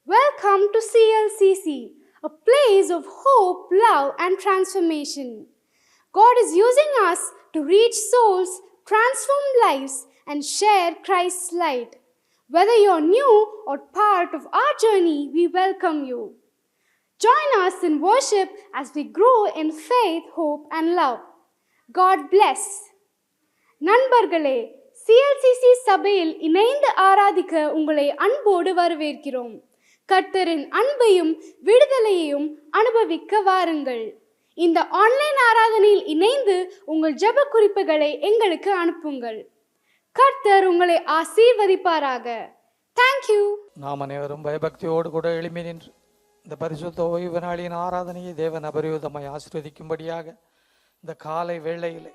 Welcome to CLCC, a place of hope, love, and transformation. God is using us to reach souls, transform lives, and share Christ's light. Whether you're new or part of our journey, we welcome you. Join us in worship as we grow in faith, hope, and love. God bless. நண்பர்களே, CLCC சபையில் இணைந்து ஆராதிக்க உங்களை அன்போடு வரவேற்கிறோம். கர்த்தரின் அன்பையும் விடுதலையையும் அனுபவிக்க வாருங்கள். இந்த ஆன்லைன் ஆராதனையில் இணைந்து உங்கள் ஜெப குறிப்புகளை எங்களுக்கு அனுப்புங்கள். கர்த்தர் உங்களை ஆசீர்வதிப்பாராக. தேங்க்யூ. நாம் அனைவரும் பயபக்தியோடு கூட எழுப்பி நின்று இந்த பரிசுத்த ஓய்வு நாளின் ஆராதனையை தேவன் அபரிவிதமாய் ஆசீர்வதிக்கும்படியாக இந்த காலை வேளையிலே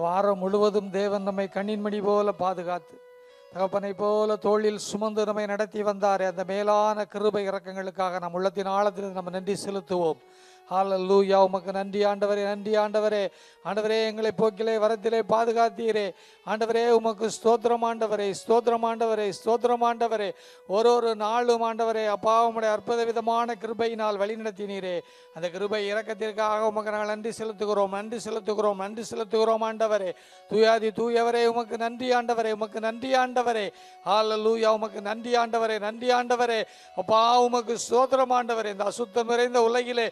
வாரம் முழுவதும் தேவன் நம்மை கண்ணின்மணி போல பாதுகாத்து தகப்பனை போல தோளில் சுமந்து நம்மை நடத்தி வந்தாரே, அந்த மேலான கிருபை இரக்கங்களுக்காக நம் உள்ளத்தின் ஆழத்தில் நம்ம நன்றி செலுத்துவோம். ஹல்லேலூயா. உமக்கு நன்றி ஆண்டவரே, நன்றி ஆண்டவரே. ஆண்டவரே, எங்களை போக்கிலே வரத்திலே பாதுகாத்தீரே. ஆண்டவரே, உமக்கு ஸ்தோத்திரம் ஆண்டவரே, ஸ்தோத்திரம் ஆண்டவரே, ஸ்தோத்திரம் ஆண்டவரே. ஒரு நாளும் ஆண்டவரே அப்பா உம்முடைய அற்புத விதமான கிருபையினால் வழிநடத்தினீரே. அந்த கிருபை இரக்கத்திற்காக உமக்கு நாங்கள் நன்றி செலுத்துகிறோம், நன்றி செலுத்துகிறோம், நன்றி செலுத்துகிறோம் ஆண்டவரே. தூயாதி தூயவரே, உமக்கு நன்றி ஆண்டவரே, உமக்கு நன்றி ஆண்டவரே. ஹல்லேலூயா. உமக்கு நன்றி ஆண்டவரே, நன்றி ஆண்டவரே. அப்பா உமக்கு ஸ்தோத்திரம் ஆண்டவரே. இந்த அசுத்தம் நிறைந்த உலகிலே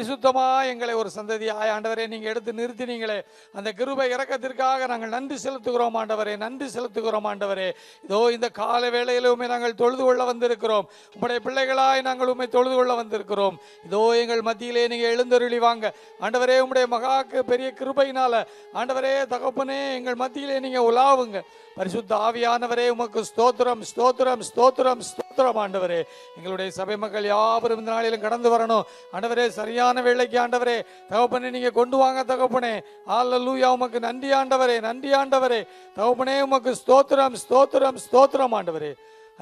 சுத்தமா எங்களை ஒரு சந்ததியாய் ஆண்டவரே நீங்க எடுத்து நிறுத்தினீங்களே, அந்த கிருபை இரக்கத்திற்காக நாங்கள் நன்றி செலுத்துகிறோம் ஆண்டவரே, நன்றி செலுத்துகிறோம் ஆண்டவரே. இதோ இந்த கால வேளையில உண்மை நாங்கள் தொழுது கொள்ள வந்திருக்கிறோம். உங்களுடைய பிள்ளைகளாய் நாங்கள் உண்மை தொழுது கொள்ள வந்திருக்கிறோம். இதோ எங்கள் மத்தியிலே நீங்க எழுந்தருளி வாங்க ஆண்டவரே. உங்களுடைய மகாக்கு பெரிய கிருபையினால ஆண்டவரே தகப்பனே எங்கள் மத்தியிலே நீங்க உலாவுங்க. பரிசுத்த ஆவியானவரே உமக்கு ஸ்தோத்திரம், ஸ்தோத்திரம், ஸ்தோத்திரம், ஸ்தோத்திரம் ஆண்டவரே. எங்களுடைய சபை மக்கள் யாவரும் இந்த நாளிலும் கடந்து வரணும் ஆண்டவரே. சரியான வேளைக்கு ஆண்டவரே தகப்பனே நீங்க கொண்டு வாங்க தகப்பனே. ஹல்லேலூயா. உமக்கு நன்றி ஆண்டவரே, நன்றி ஆண்டவரே. தகப்பனே உமக்கு ஸ்தோத்திரம், ஸ்தோத்திரம், ஸ்தோத்திரம் ஆண்டவரே.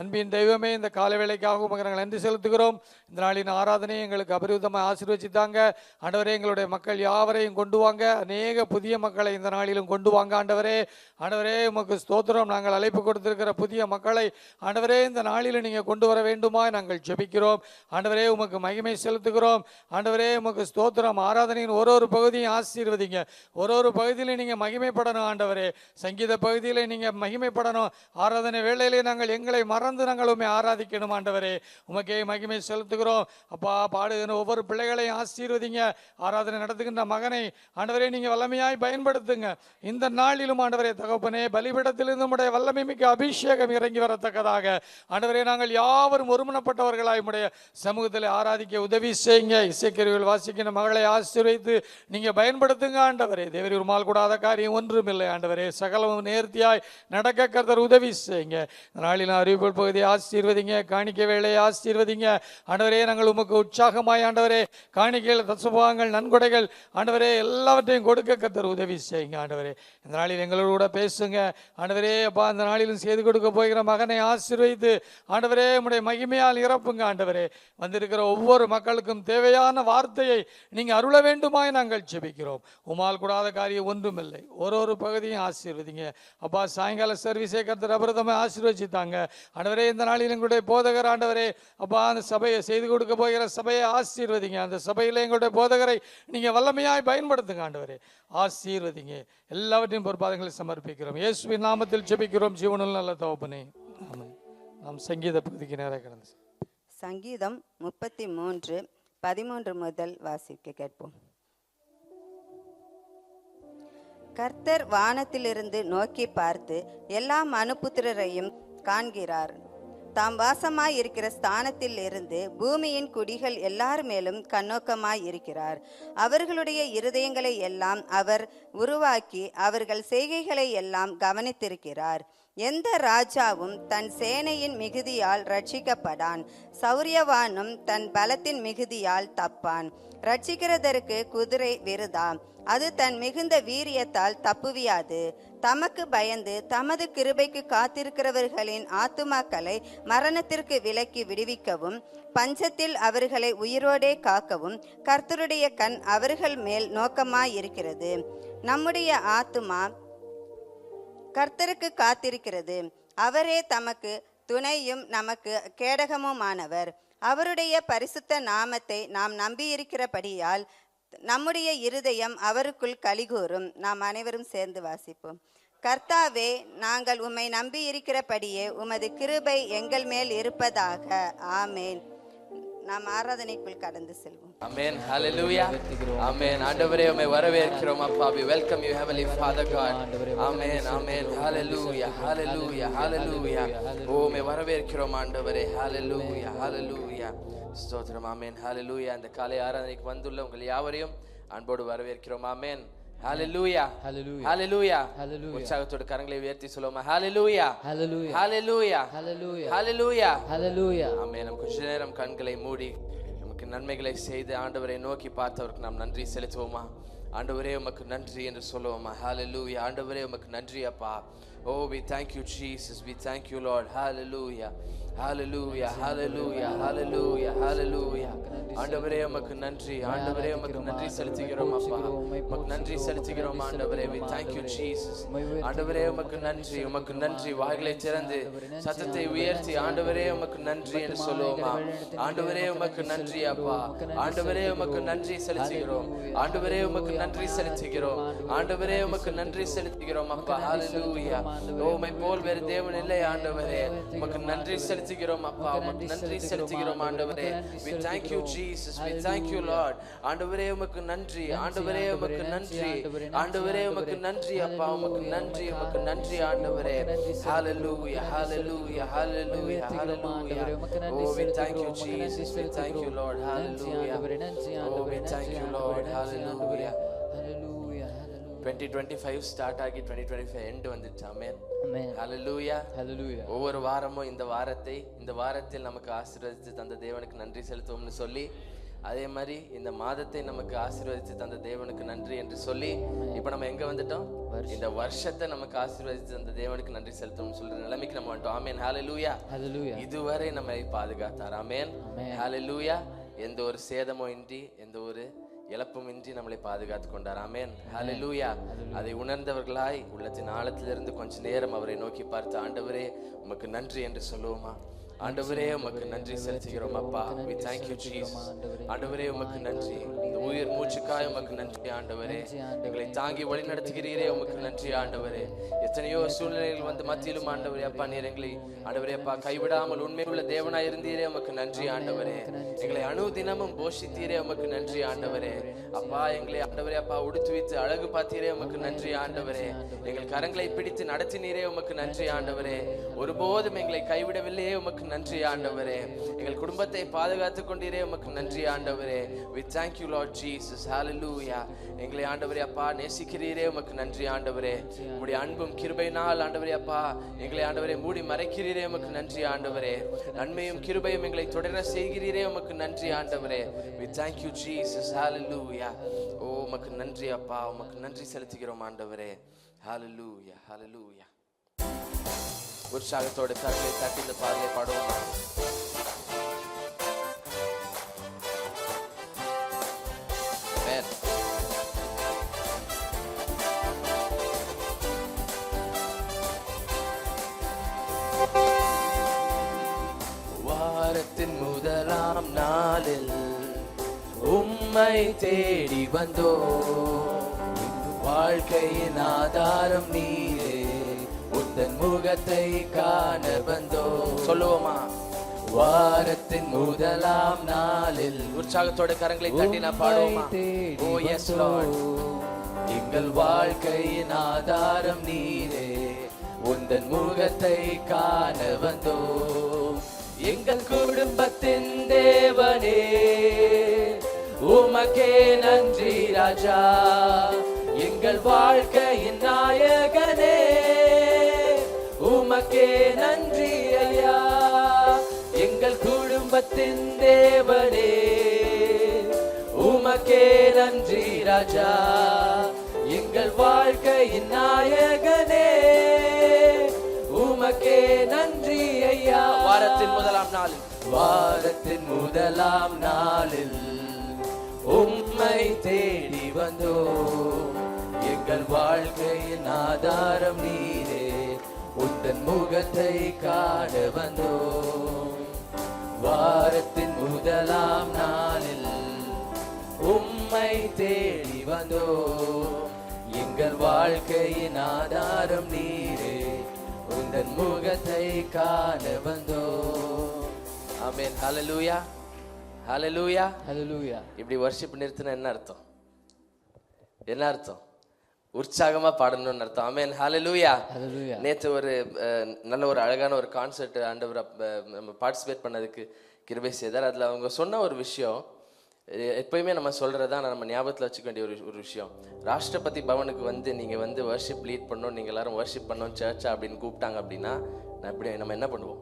அன்பின் தெய்வமே, இந்த கால வேளைக்காக உமக்கு நாங்கள் நன்றி செலுத்துகிறோம். இந்த நாளின் ஆராதனை எங்களுக்கு அபரிவிதமாக ஆசீர்வதித்தாங்க ஆண்டவரே. எங்களுடைய மக்கள் யாவரையும் கொண்டு வாங்க, அநேக புதிய மக்களை இந்த நாளிலும் கொண்டு வாங்க ஆண்டவரே. ஆண்டவரே உமக்கு ஸ்தோத்திரம். நாங்கள் அழைப்பு கொடுத்திருக்கிற புதிய மக்களை ஆண்டவரே இந்த நாளில் நீங்கள் கொண்டு வர வேண்டுமா நாங்கள் ஜெபிக்கிறோம் ஆண்டவரே. உமக்கு மகிமை செலுத்துகிறோம் ஆண்டவரே. உமக்கு ஸ்தோத்திரம். ஆராதனையின் ஒரு பகுதியும் ஆசீர்வதிங்க. ஒரு பகுதியிலே நீங்கள் மகிமைப்படணும் ஆண்டவரே. சங்கீத பகுதியிலே நீங்கள் மகிமைப்படணும். ஆராதனை வேளையிலே நாங்கள் எங்களை மறந்து நாங்கள் உண்மை ஆராதிக்கணும் ஆண்டவரே. உமக்கே மகிமை செலுத்துகிறோம் அப்பா. பாடுகிற ஒவ்வொரு பிள்ளைகளையும் ஆசீர்வதிங்க. ஆராதனை நடத்துகின்ற மகனை ஆண்டவரே நீங்க வல்லமையாய் பயன்படுத்துங்க. இந்த நாளிலும் ஆண்டவரே தகப்பனே பலிபீடத்திலிருந்து உம்முடைய வல்லமை மிக்க அபிஷேகம் இறங்கி வரத்தக்கதாக ஆண்டவரே நாங்கள் யாவரும் ஒருமனப்பட்டவர்களாய் உம்முடைய சமூகத்தில் ஆராதிக்க உதவி செய்யுங்க. இசைக்கருவிகள் வாசிக்கின்ற மகளை ஆசீர்வதித்து நீங்க பயன்படுத்துங்க ஆண்டவரே. தேவரீர் உம்மால் கூடாத காரியம் ஒன்றுமில்லை ஆண்டவரே. சகலமும் நேர்த்தியாய் நடக்க கர்த்தர் உதவி செய்யுங்க. நாளில் அறிவிப்பு பகுதியை ஆசீர்வதிங்க. காணிக்க வேளையை ஆசீர்வதிங்க ஆண்டவரே. நாங்கள் உமக்கு உற்சாகமாய் ஆண்டவரே காணிக்கைகள், தசபாகங்கள், நன்கொடைகள் ஆண்டவரே எல்லாவற்றையும் கொடுக்க கர்த்தர் உதவி செய்யுங்க ஆண்டவரே. இந்த நாளில் எங்களோட பேசுங்க ஆண்டவரே. அப்பா இந்த நாளிலும் செய்து கொடுக்க போகிற மகனை ஆசீர்வதித்து ஆண்டவரே உம்முடைய மகிமையால் இறப்புங்க ஆண்டவரே. வந்திருக்கிற ஒவ்வொரு மக்களுக்கும் தேவையான வார்த்தையை நீங்க அருள வேண்டுமாய் நாங்கள் ஜெபிக்கிறோம். உமால் கூடாத காரியம் ஒன்றுமில்லை. ஒரு பகுதியும் ஆசீர்வதிங்க அப்பா. சாயங்கால சர்வீஸை கர்த்தர் அபிரதமாக ஆசீர்வதித்தாங்க ஆண்டவரே. இந்த நாளில் எங்களுடைய போதகர் ஆண்டவரே அப்பா அந்த சபையை செய்து கொடுக்க போகிற சபையை ஆசீர்வதிங்க. அந்த சபையில் எங்களுடைய போதகரை நீங்க வல்லமையாய் பயன்படுத்துங்க ஆண்டவரே. ஆசீர்வதிங்க. எல்லாவற்றையும் பொறுப்பாதங்களை சமர்ப்பிக்கிறோம். இயேசுவின் நாமத்தில் ஜெபிக்கிறோம் ஜீவனுள்ள நல்ல தகப்பனே. நாம் சங்கீத பகுதிக்கு நேராக கடந்து சங்கீதம் 33:13 முதல் வாசிக்க கேட்போம். கர்த்தர் வானத்திலிருந்து நோக்கி பார்த்து எல்லா மனுபுத்திரரையும் காண்கிறார். தாம் வாசமாய் இருக்கிற ஸ்தானத்தில் இருந்து பூமியின் குடிகள் எல்லார் மேலும் கண்ணோக்கமாய் இருக்கிறார். அவர்களுடைய இருதயங்களை எல்லாம் அவர் உருவாக்கி அவர்கள் செய்கைகளை எல்லாம் கவனித்திருக்கிறார். எந்த ராஜாவும் தன் சேனையின் மிகுதியால் ரட்சிக்கப்படான். சௌரியவானும் தன் பலத்தின் மிகுதியால் தப்பான். ரட்சிக்கிறதற்கு குதிரை விருதா, அது தன் மிகுந்த வீரியத்தால் தப்புவியாது. தமக்கு பயந்து தமது கிருபைக்கு காத்திருக்கிறவர்களின் ஆத்துமாக்களை மரணத்திற்கு விலக்கி விடுவிக்கவும் பஞ்சத்தில் அவர்களை உயிரோடே காக்கவும் கர்த்தருடைய கண் அவர்கள் மேல் நோக்கமாயிருக்கிறது. நம்முடைய ஆத்துமா கர்த்தருக்கு காத்திருக்கிறது. அவரே தமக்கு துணையும் நமக்கு கேடகமுமானவர். அவருடைய பரிசுத்த நாமத்தை நாம் நம்பியிருக்கிறபடியால் நம்முடைய இருதயம் அவருக்குள் கலிகூரும். நாம் அனைவரும் சேர்ந்து வாசிப்போம். கர்த்தாவே, நாங்கள் உம்மை நம்பியிருக்கிறபடியே உமது கிருபை எங்கள் மேல் இருப்பதாக. ஆமேன். நாம் ஆராதனைக்குள் கடந்து செல்வோம். Amen. Hallelujah. Amen. ஆண்டவரே உம்மை வரவேற்கிறோம் அப்பா. We welcome you, Heavenly Father God. Amen. Amen. Hallelujah. Hallelujah. Hallelujah. உம்மை வரவேற்கிறோம் ஆண்டவரே. Hallelujah. Hallelujah. ஸ்தோத்திரம். Amen. Hallelujah. அந்த காலை ஆராதனைக்கு வந்துள்ள உங்கள் யாவரையும் அன்போடு வரவேற்கிறோம். Amen. Hallelujah. Hallelujah. Hallelujah. Hallelujah. உற்சாகத்தோடு கரங்களை உயர்த்தி சொல்லுவோமா? Hallelujah. Hallelujah. Hallelujah. Hallelujah. Hallelujah. Hallelujah. ஆமென். நாம் கொஞ்ச நேரம் கண்களை மூடி நமக்கு நன்மைகளை செய்து ஆண்டவரை நோக்கி பார்த்தவருக்கு நாம் நன்றி செலுத்துவோமா? ஆண்டவரே உமக்கு நன்றி என்று சொல்லுவோமா? Hallelujah. ஆண்டவரே உமக்கு நன்றி அப்பா. Oh, we thank you Jesus. We thank you Lord. Hallelujah. Hallelujah. Hallelujah. Hallelujah. Hallelujah. ஆண்டவரே உமக்கு நன்றி. ஆண்டவரே உமக்கு நன்றி செலுத்துகிறோம் அப்பா. உமக்கு நன்றி செலுத்துகிறோம் ஆண்டவரே. We thank you Jesus. ஆண்டவரே உமக்கு நன்றி. உமக்கு நன்றி. வாய்களை திறந்து சத்தத்தை உயர்த்தி ஆண்டவரே உமக்கு நன்றி என்று சொல்லுவோமா? ஆண்டவரே உமக்கு நன்றி அப்பா. ஆண்டவரே உமக்கு நன்றி செலுத்துகிறோம். ஆண்டவரே உமக்கு நன்றி செலுத்துகிறோம். ஆண்டவரே உமக்கு நன்றி செலுத்துகிறோம் அப்பா. ஹalleluya. உம்மை போல் வேறு தேவன் இல்லை ஆண்டவரே. உமக்கு நன்றி செலுத்துகிறோம் அப்பா. உமக்கு நன்றி செலுத்துகிறோம் ஆண்டவரே. We thank you Jesus. We thank you Lord. ஆண்டவரே உமக்கு நன்றி. ஆண்டவரே உமக்கு நன்றி. ஆண்டவரே உமக்கு நன்றி அப்பா. உமக்கு நன்றி. உமக்கு நன்றி ஆண்டவரே. Hallelujah. Hallelujah. Hallelujah. Hallelujah. Oh, we thank you Jesus. We thank you Lord. Hallelujah. Oh, we thank you Lord. Hallelujah. 2025 start ஆகி 2025 எண்ட் வந்துச்சு. ஆமென். ஹalleluya. Hallelujah. ஒவ்வொரு வாரமும் இந்த வாரத்தில் நமக்கு ஆசீர்வதித்து தந்த தேவனுக்கு நன்றி செலுத்துவோம்னு சொல்லி, அதே மாதிரி இந்த மாதத்தை நமக்கு ஆசீர்வதித்து தந்த தேவனுக்கு நன்றி என்று சொல்லி, இப்போ நம்ம எங்க வந்துட்டோம்? இந்த வருஷத்தை நமக்கு ஆசீர்வதித்து தந்த தேவனுக்கு நன்றி செலுத்துவோம்னு சொல்ற நிலைமைக்கு நம்ம வந்துட்டோம். ஆமென். ஹalleluya. Hallelujah. இதுவரை நம்மை பாதுகாத்தார். ஆமென். ஹalleluya. எந்த ஒரு சேதமும் இன்றி, எந்த ஒரு இழப்புமின்றி நம்மளை பாதுகாத்து கொண்டார். ஆமென். ஹalleluya. அதை உணர்ந்தவர்களாய் உள்ளத்தின் ஆழத்திலிருந்து கொஞ்ச நேரம் அவரை நோக்கி பார்த்து, ஆண்டவரே உமக்கு நன்றி என்று சொல்லுவோமா? ஆண்டவரே உமக்கு நன்றி செலுத்துகிறோம் அப்பா. We thank you Jesus. ஆண்டவரே உமக்கு நன்றி. இந்த உயிர் மூச்சுக்காய் உமக்கு நன்றி ஆண்டவரே. எங்களை தாங்கி வழி நடத்துகிறீரே உமக்கு நன்றி ஆண்டவரே. எத்தனையோ சூழ்நிலைகள் வந்து மத்தியிலும் ஆண்டவரே அப்பா நீர் எங்களை ஆண்டவரே அப்பா கைவிடாமல் உண்மையுள்ள தேவனாய் இருந்தீரே உமக்கு நன்றி ஆண்டவரே. எங்களை அனுதினமும் போஷித்தீரே உமக்கு நன்றி ஆண்டவரே. அப்பா எங்களை ஆண்டவரே அப்பா உடுத்து வைத்து அழகு பார்த்தீரே உமக்கு நன்றி ஆண்டவரே. எங்கள் கரங்களை பிடித்து நடத்தினீரே உமக்கு நன்றி ஆண்டவரே. ஒருபோதும் எங்களை கைவிடவில்லையே உமக்கு நன்றி ஆண்டவரே. எங்கள் குடும்பத்தை பாதுகாத்துக் கொண்டீரே உமக்கு நன்றி ஆண்டவரே. We thank you Lord Jesus. Hallelujah. எங்களை ஆண்டவரே அப்பா நேசிக்கிறீரே உமக்கு நன்றி ஆண்டவரே. உம்முடைய அன்பும் கிருபையினால் ஆண்டவரே அப்பா எங்களை ஆண்டவரே மூடி மறைக்கிறீரே உமக்கு நன்றி ஆண்டவரே. நன்மையும் கிருபையும் எங்களை தொடர செய்கிறீரே உமக்கு நன்றி ஆண்டவரே. We thank you Jesus. Hallelujah. ஓ உமக்கு நன்றி அப்பா. உமக்கு நன்றி செலுத்துகிறோம் ஆண்டவரே. Hallelujah. Hallelujah. உற்சாகத்தோடு கரங்களை தட்டி இந்த பாடலை பாடுவோம். Amen. வாரத்தின் முதலாம் நாளில் உம்மை தேடி வந்தோம். வாழ்க்கையின் ஆதாரம் நீரே, உந்தன் முகத்தை காண வந்தோம். சொல்லுவோமா? வாரத்தின் முதலாம் நாளில் உற்சாகத்தோட கரங்களை தட்டி நான் பாடுவோமா? ஓ எஸ் லார்ட். எங்கள் வாழ்க்கையின் ஆதாரம் நீரே, உந்தன் முகத்தை காண வந்தோம். எங்கள் குடும்பத்தின் தேவனே உமக்கே நன்றி ராஜா. எங்கள் வாழ்க்கையின் நாயகனே உமக்கே நன்றி ஐயா. எங்கள் குடும்பத்தின் தேவனே உமக்கே நன்றி ராஜா. எங்கள் வாழ்க்கையின் நாயகனே உமக்கே நன்றி ஐயா. வாரத்தின் முதலாம் நாளில் உம்மை தேடி வந்தோம். எங்கள் வாழ்க்கையின் ஆதாரம் நீரே, உந்தன் முகத்தை காண வந்தோம். வாரத்தின் முதலாம் நாளில் உம்மை தேடி வந்தோ, எங்கள் வாழ்க்கையின் ஆதாரம் நீரே, உந்தன் முகத்தை காண வந்தோ. ஆமென். ஹல்லேலூயா, ஹல்லேலூயா, ஹல்லேலூயா. இப்படி வர்ஷிப் நிறுத்தின என்ன அர்த்தம்? என்ன அர்த்தம்? உற்சாகமா பாடணும்னு அர்த்தம். ஆமென். ஹல்லேலூயா. ஹல்லேலூயா. நேற்று ஒரு நல்ல ஒரு அழகான ஒரு கான்சர்ட் ஆண்டவர் நம்ம பார்ட்டிசிபேட் பண்ணதுக்கு கிருபை செய்தார். அதில் அவங்க சொன்ன ஒரு விஷயம் எப்பயுமே நம்ம சொல்கிறதா நம்ம ஞாபகத்தில் வச்சுக்க வேண்டிய ஒரு விஷயம். ராஷ்டிரபதி பவனுக்கு வந்து நீங்கள் வந்து வர்ஷிப் லீட் பண்ணணும், நீங்கள் எல்லாரும் வர்ஷிப் பண்ணணும் சர்ச்சா அப்படின்னு கூப்பிட்டாங்க அப்படின்னா நம்ம என்ன பண்ணுவோம்?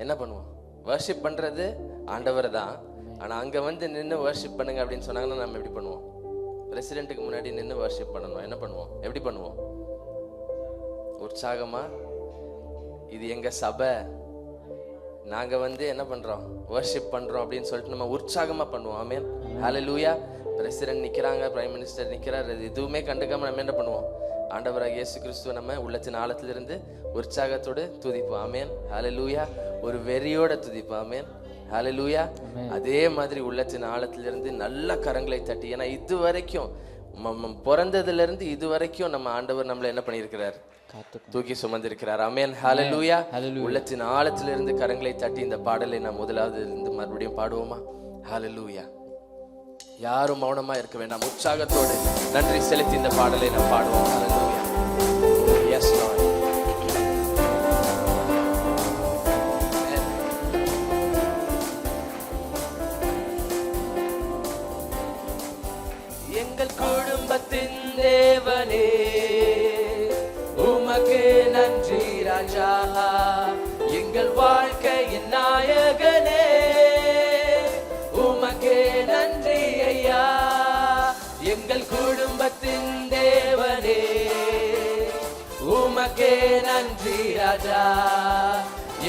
என்ன பண்ணுவோம்? வர்ஷிப் பண்ணுறது ஆண்டவர் தான். ஆனால் அங்கே வந்து நின்று வர்ஷிப் பண்ணுங்க அப்படின்னு சொன்னாங்கன்னா நம்ம எப்படி பண்ணுவோம்? பிரசிடென்ட்டுக்கு முன்னாடி நின்று வர்ஷிப் பண்ணணும். என்ன பண்ணுவோம்? எப்படி பண்ணுவோம்? உற்சாகமா, இது எங்க சபை, நாங்க வந்து என்ன பண்றோம்? வர்ஷிப் பண்றோம் அப்படின்னு சொல்லிட்டு நம்ம உற்சாகமா பண்ணுவோம். ஆமென். ஹல்லேலூயா. பிரசிடென்ட் நிக்கிறாங்க, பிரைம் மினிஸ்டர் நிக்கிறார், எதுவுமே கண்டுக்காம நம்ம என்ன பண்ணுவோம்? ஆண்டவராக இயேசு கிறிஸ்துவ நம்ம உள்ளத்தின் ஆழத்திலிருந்து உற்சாகத்தோடு துதிப்போம். ஆமென். ஹல்லேலூயா. ஒரு வெறியோட துதிப்போம். ஆமென். ஹல்லேலூயா. அதே மாதிரி உள்ளத்தின் ஆழத்திலிருந்து நல்ல கரங்களை தட்டி, ஏன்னா இது வரைக்கும் பிறந்ததுல இருந்து இது வரைக்கும் நம்ம ஆண்டவர் நம்மள என்ன பண்ணியிருக்கிறார்? தூக்கி சுமந்திருக்கிறார். ஆமென். ஹல்லேலூயா. உள்ளத்தின் ஆழத்திலிருந்து கரங்களை தட்டி இந்த பாடலை நாம் முதலாவது இருந்து மறுபடியும் பாடுவோமா? ஹல்லேலூயா. யாரும் மௌனமா இருக்க வேண்டாம், உற்சாகத்தோடு நன்றி செலுத்தி இந்த பாடலை நாம் பாடுவோம். ஹல்லேலூயா. Yes Lord. எங்கள் குடும்பத்தின் தேவனே உமக்கு நன்றி ராஜா, எங்கள் வாழ்க்கையின் நாயகனே உமக்கு நன்றி ஐயா. எங்கள் குடும்பத்தின் தேவனே உமக்கு நன்றி ராஜா,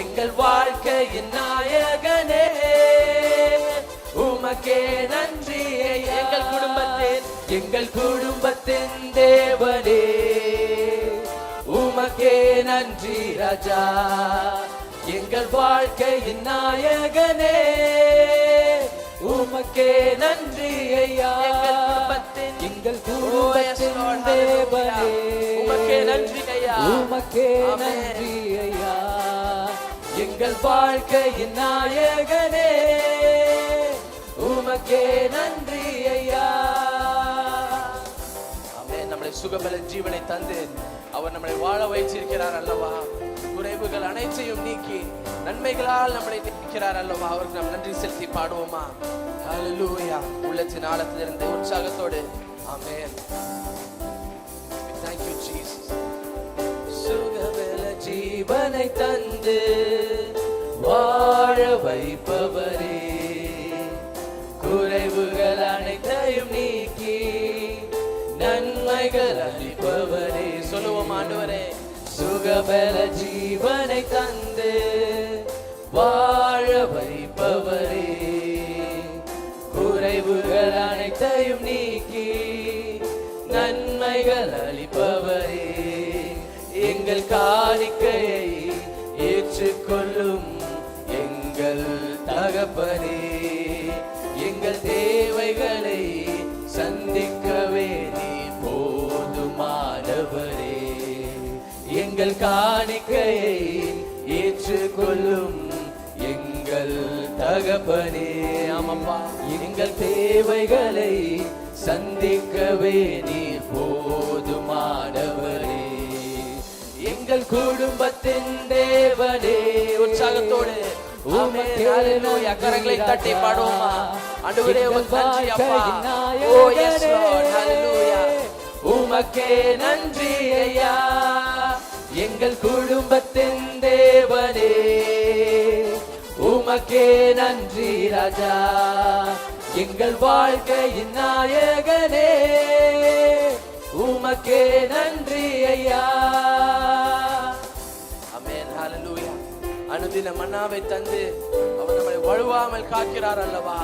எங்கள் வாழ்க்கையின் நாயகனே உமக்கே நன்றி ஐயா. எங்கள் குடும்பத்தின் தேவனே உமக்கே நன்றி ராஜா, எங்கள் வாழ்க்கையின் நாயகனே உமக்கே நன்றி ஐயா. எங்கள் குடும்பத்தின் தேவனே உமக்கே நன்றி ஐயா, உமக்கே நன்றி ஐயா, எங்கள் வாழ்க்கையின் நாயகனே உமக்கே நன்றி ஐயா. ஆமென். நம்மளை சுகபல ஜீவனை தந்து அவர் நம்மளை வாழ வைத்திருக்கிறார் அல்லவா. குறைவுகள் அனைத்தையும் நீக்கி நன்மைகளால் நம்மளை நிற்கிறார் அல்லவா. அவருக்கு நாம் நன்றி செலுத்தி பாடுவோமா? ஹல்லேலூயா. உள்ளத்தின் ஆழத்திலிருந்து உற்சாகத்தோடு. ஆமென். Thank you Jesus. சுகபல ஜீவனை தந்து வாழ வைப்பவரே, குறைவுகள் அனைத்தையும் நீக்கி நன்மைகள் அளிப்பவரே. சொல்லுவோம் ஆண்டவரே. சுகபல ஜீவனை தந்து வாழ வைப்பவரே, குறைவுகள் அனைத்தையும் நீக்கி நன்மைகள் அளிப்பவரே. எங்கள் காணிக்கையை ஏற்றுக்கொள்ளும் எங்கள் தகப்பனே, எங்கள் தேவைகளை சந்திக்கவே நீ போதுமானவரே. எங்கள் காணிக்கையை ஏற்றுக்கொள்ளும் எங்கள் தகப்பனே. ஆமப்பா. எங்கள் தேவைகளை சந்திக்கவே நீ போதுமானவரே. எங்கள் குடும்பத்தின் தேவனே. உற்சாகத்தோடு கரங்களை தட்டி பாடுவோமா? ஆண்டவரே உமக்கு நன்றி அப்பா. ஓ எஸ் லார்ட். ஹல்லேலூயா. உமக்கே நன்றி ஐயா. எங்கள் குடும்பத்தின் தேவனே உமக்கே நன்றி ராஜா, எங்கள் வாழ்க்கையின் நாயகனே உமக்கே நன்றி ஐயா. ஆமென். ஹல்லேலூயா. அனுதின மன்னாவை தந்து அவர் நம்மை வழுவாமல் காக்கிறார் அல்லவா.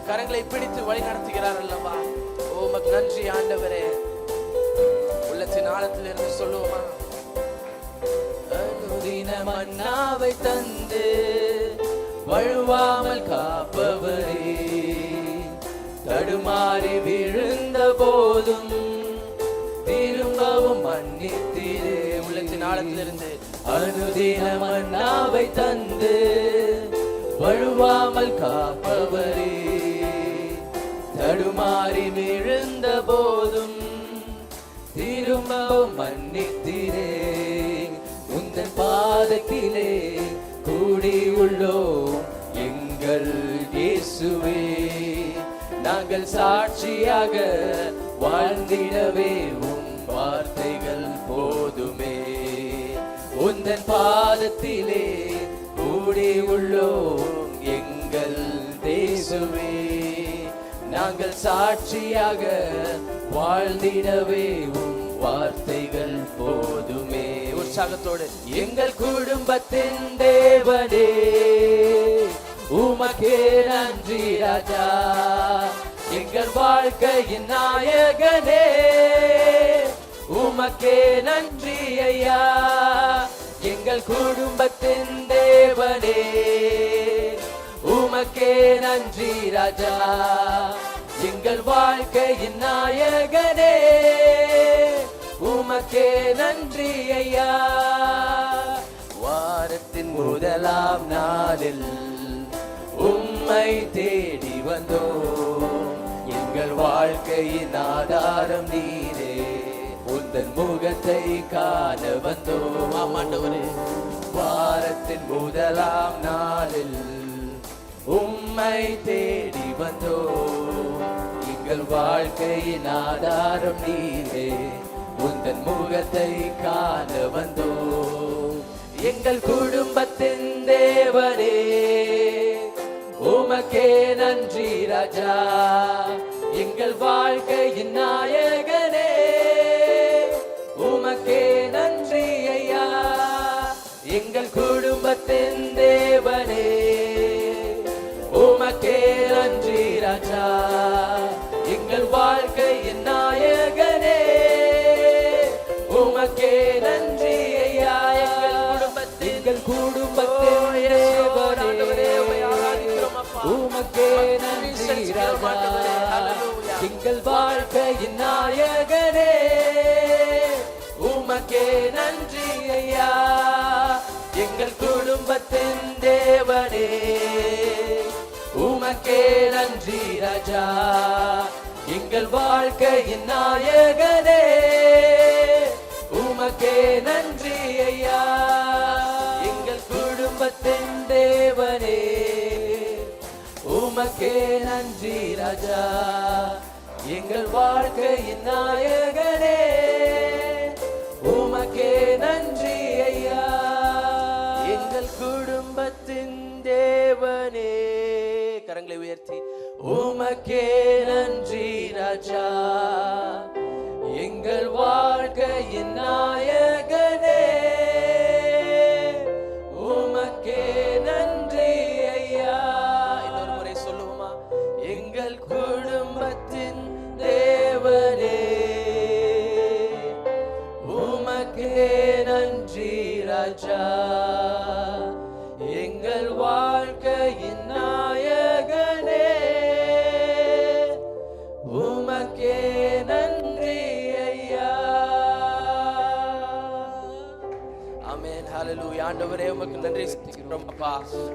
கரங்களை பிடித்து வழி நடத்துகிறார் அல்லவா. உமக்கு நன்றி ஆண்டவரே. உள்ளத்தின் ஆழத்தில் இருந்து சொல்லுவோமா? அனுதின மன்னாவை தந்து வழுவாமல் காப்பவரே, தடுமாறி விழுந்த போதும் திரும்பவும் மன்னித்தீரே. உள்ளத்தின் ஆழத்திலிருந்து அனுதின மன்னாவை தந்து வழுவாமல் காப்பவரே, தடுமாறி விழுந்த போதும் திரும்பவும் மன்னித்தீரே. உந்தன் பாதத்திலே கூடி உள்ளோம் எங்கள் இயேசுவே, நாங்கள் சாட்சியாக வாழ்ந்திடவே உன் வார்த்தைகள் போதுமே. உந்தன் பாதத்திலே கூடி உள்ளோம் எங்கள் இயேசுவே, நாங்கள் சாட்சியாக வாழ்ந்திடவே உன் வார்த்தைகள் போதுமே. உற்சாகத்தோடு எங்கள் குடும்பத்தின் தேவனே, உமக்கே நன்றி ராஜா, எங்கள் வாழ்க்கையின் நாயகனே, உமக்கே நன்றி ஐயா. எங்கள் குடும்பத்தின் தேவனே, உமக்கே நன்றி ராஜா, எங்கள் வாழ்க்கையின் நாயகனே, உமக்கே நன்றி ஐயா. வாரத்தின் முதலாம் நாளில் உம்மை தேடி வந்தோம், எங்கள் வாழ்க்கையின் ஆதாரம் நீரே, உந்தன் முகத்தை காண வந்தோம். ஆமாண்டவரே, வாரத்தின் முதலாம் நாளில் உம்மை தேடி வந்தோம், எங்கள் வாழ்க்கையின் ஆதாரம் நீரே, உந்தன் முகத்தை காண வந்தோம். எங்கள் குடும்பத்தின் தேவனே, உமக்கே நன்றி ராஜா, எங்கள் வாழ்க்கையின் நாயகனே, உமக்கே நன்றி ஐயா. எங்கள் குடும்பத்தின் தேவனே, உமக்கே நன்றி ராஜா, எங்கள் வாழ்க்கையின் நாயகனே, உமக்கே நன்றி ஐயா. எங்கள் குடும்பத்தின் தேவனே, உமக்கே நன்றி ராஜா, எங்கள் வாழ்க்கையின் நாயகனே, உமக்கே நன்றி ஐயா. எங்கள் குடும்பத்தின் தேவனே, உமக்கே நன்றி ராஜா, எங்கள் வாழ்க்கையின் நாயகனே, உமக்கே நன்றி ஐயா. எங்கள் குடும்பத்தின் தேவனே, உமக்கே நன்றி ராஜா, எங்கள் வாழ்க்கையின் நாயகனே, உமக்கே நன்றி ஐயா. எங்கள் குடும்பத்தின் தேவனே, கரங்களை உயர்த்தி உமக்கே நன்றி ராஜா, எங்கள் வாழ்க்கையின் நாயகனே, உமக்கே நன்றி ஐயா. இன்னொரு முறை சொல்லுவோமா? எங்கள் குடும்பத்தின் தேவனே, உமக்கே நன்றி ராஜா, எங்கள் வாழ்க்கையின் நாயகனே, உமக்கே நன்றி ஐயா. ஆமென். ஹalleluya. ஆண்டவரே உமக்கு நன்றி செலுத்துகிறோம் அப்பா,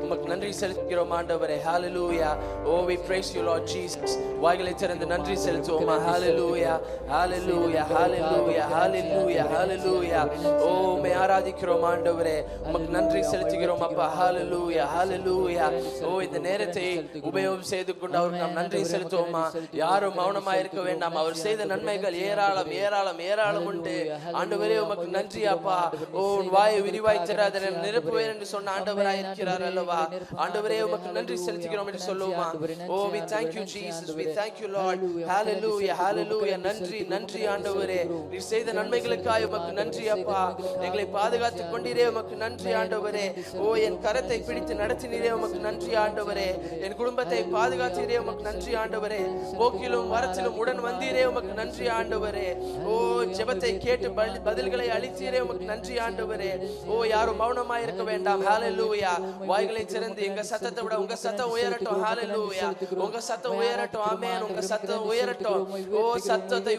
உமக்கு நன்றி செலுத்துகிறோம் ஆண்டவரே. ஹalleluya. Oh, we praise you Lord Jesus. வாய்களை திறந்து நன்றி செலுத்துவோமா? ஹalleluya, ஹalleluya, ஹalleluya, ஹalleluya, ஹalleluya. ஓ உம்மை ஆராதிக்கிறோம் ஆண்டவரே, உமக்கு நன்றி செலுத்துகிறோம் அப்பா. ஹalleluya, ஹalleluya. ஓ இந்த நேரத்தை உபயோகம் செய்து கொண்டு அவருக்கு நாம் நன்றி செலுத்துவோமா? யாரும் மௌனமா இருக்க வேண்டாம். அவர் செய்த நன்மைகள் ஏராளம் ஏராளம் ஏராளம் உண்டு. ஆண்டவரே உமக்கு நன்றி அப்பா. ஓ வாயை விரிவாய் திறந்து நிரப்புவேன் என்று சொன்ன ஆண்டவராய் இருக்கிறார் அல்லவா? ஆண்டவரே உமக்கு நன்றி செலுத்துகிறோம் என்று சொல்லுவோமா? ஓ we thank you Jesus, we thank you Lord. Hallelujah, hallelujah. நன்றி நன்றி ஆண்டவரே, நீர் செய்த நன்மைகளுக்காக உமக்கு நன்றி அப்பா. எங்களை பாதுகாத்துக் கொண்டீரே உமக்கு நன்றி ஆண்டவரே. ஓ என் கரத்தை பிடித்து நடத்தினீரே உமக்கு நன்றி ஆண்டவரே. என் குடும்பத்தை பாதுகாத்தீரே உமக்கு நன்றி ஆண்டவரே. போக்கிலும் வரத்திலும் உடன் வந்தீரே உமக்கு நன்றி ஆண்டவரே. ஓ ஜெபத்தை கேட்டு பதில்களை அளித்தீரே உமக்கு நன்றி ஆண்டவரே. ஓ யாரும் மௌனமா இருக்க வேண்டாம். ஹalleluya. வாய்களை திறந்து எங்க சத்தத்தை விட உங்க சத்தம் உயரட்டும். ஹalleluya. உங்க சத்தம் உயரட்டும். ஆமென். உங்க சத்தம் உயரட்டும். ஓ சத்தத்தை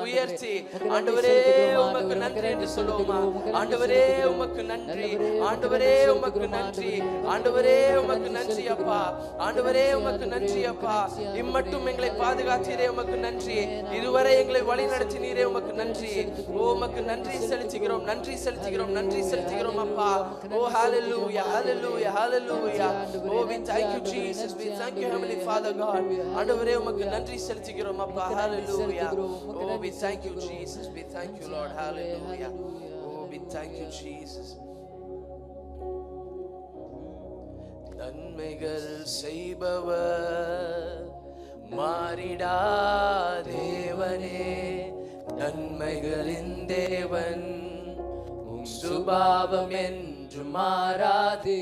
உயர்த்தி ஆண்டவரே உமக்கு நன்றி என்று சொல்லுவோமா? ஆண்டவரே உமக்கு நன்றி. ஆண்டவரே உமக்கு நன்றி. ஆண்டவரே உமக்கு நன்றி அப்பா. ஆண்டவரே உமக்கு நன்றி அப்பா. இம்மட்டும் எங்களை பாதுகாத்தீரே உமக்கு நன்றி. இதுவரை எங்களை வழி நடத்தினீரே உமக்கு நன்றி. ஓ உமக்கு நன்றி செலுத்துகிறோம். நன்றி செலுத்துகிறோம். நன்றி செலுத்துகிறோம் அப்பா. ஓ hallelujah hallelujah hallelujah. Oh we thank you Jesus. We thank you Heavenly Father God. ஆண்டவரே உமக்கு நன்றி செலுத்துகிறோம் அப்பா. Hallelujah. Oh we thank you Jesus. We thank you Lord. Hallelujah. Oh we thank you Jesus. நன்மைகள் செய்பவர் மாறிடா தேவனே. நன்மைகளின் தேவன் உம் சுபாவம் என்று மாறாதே.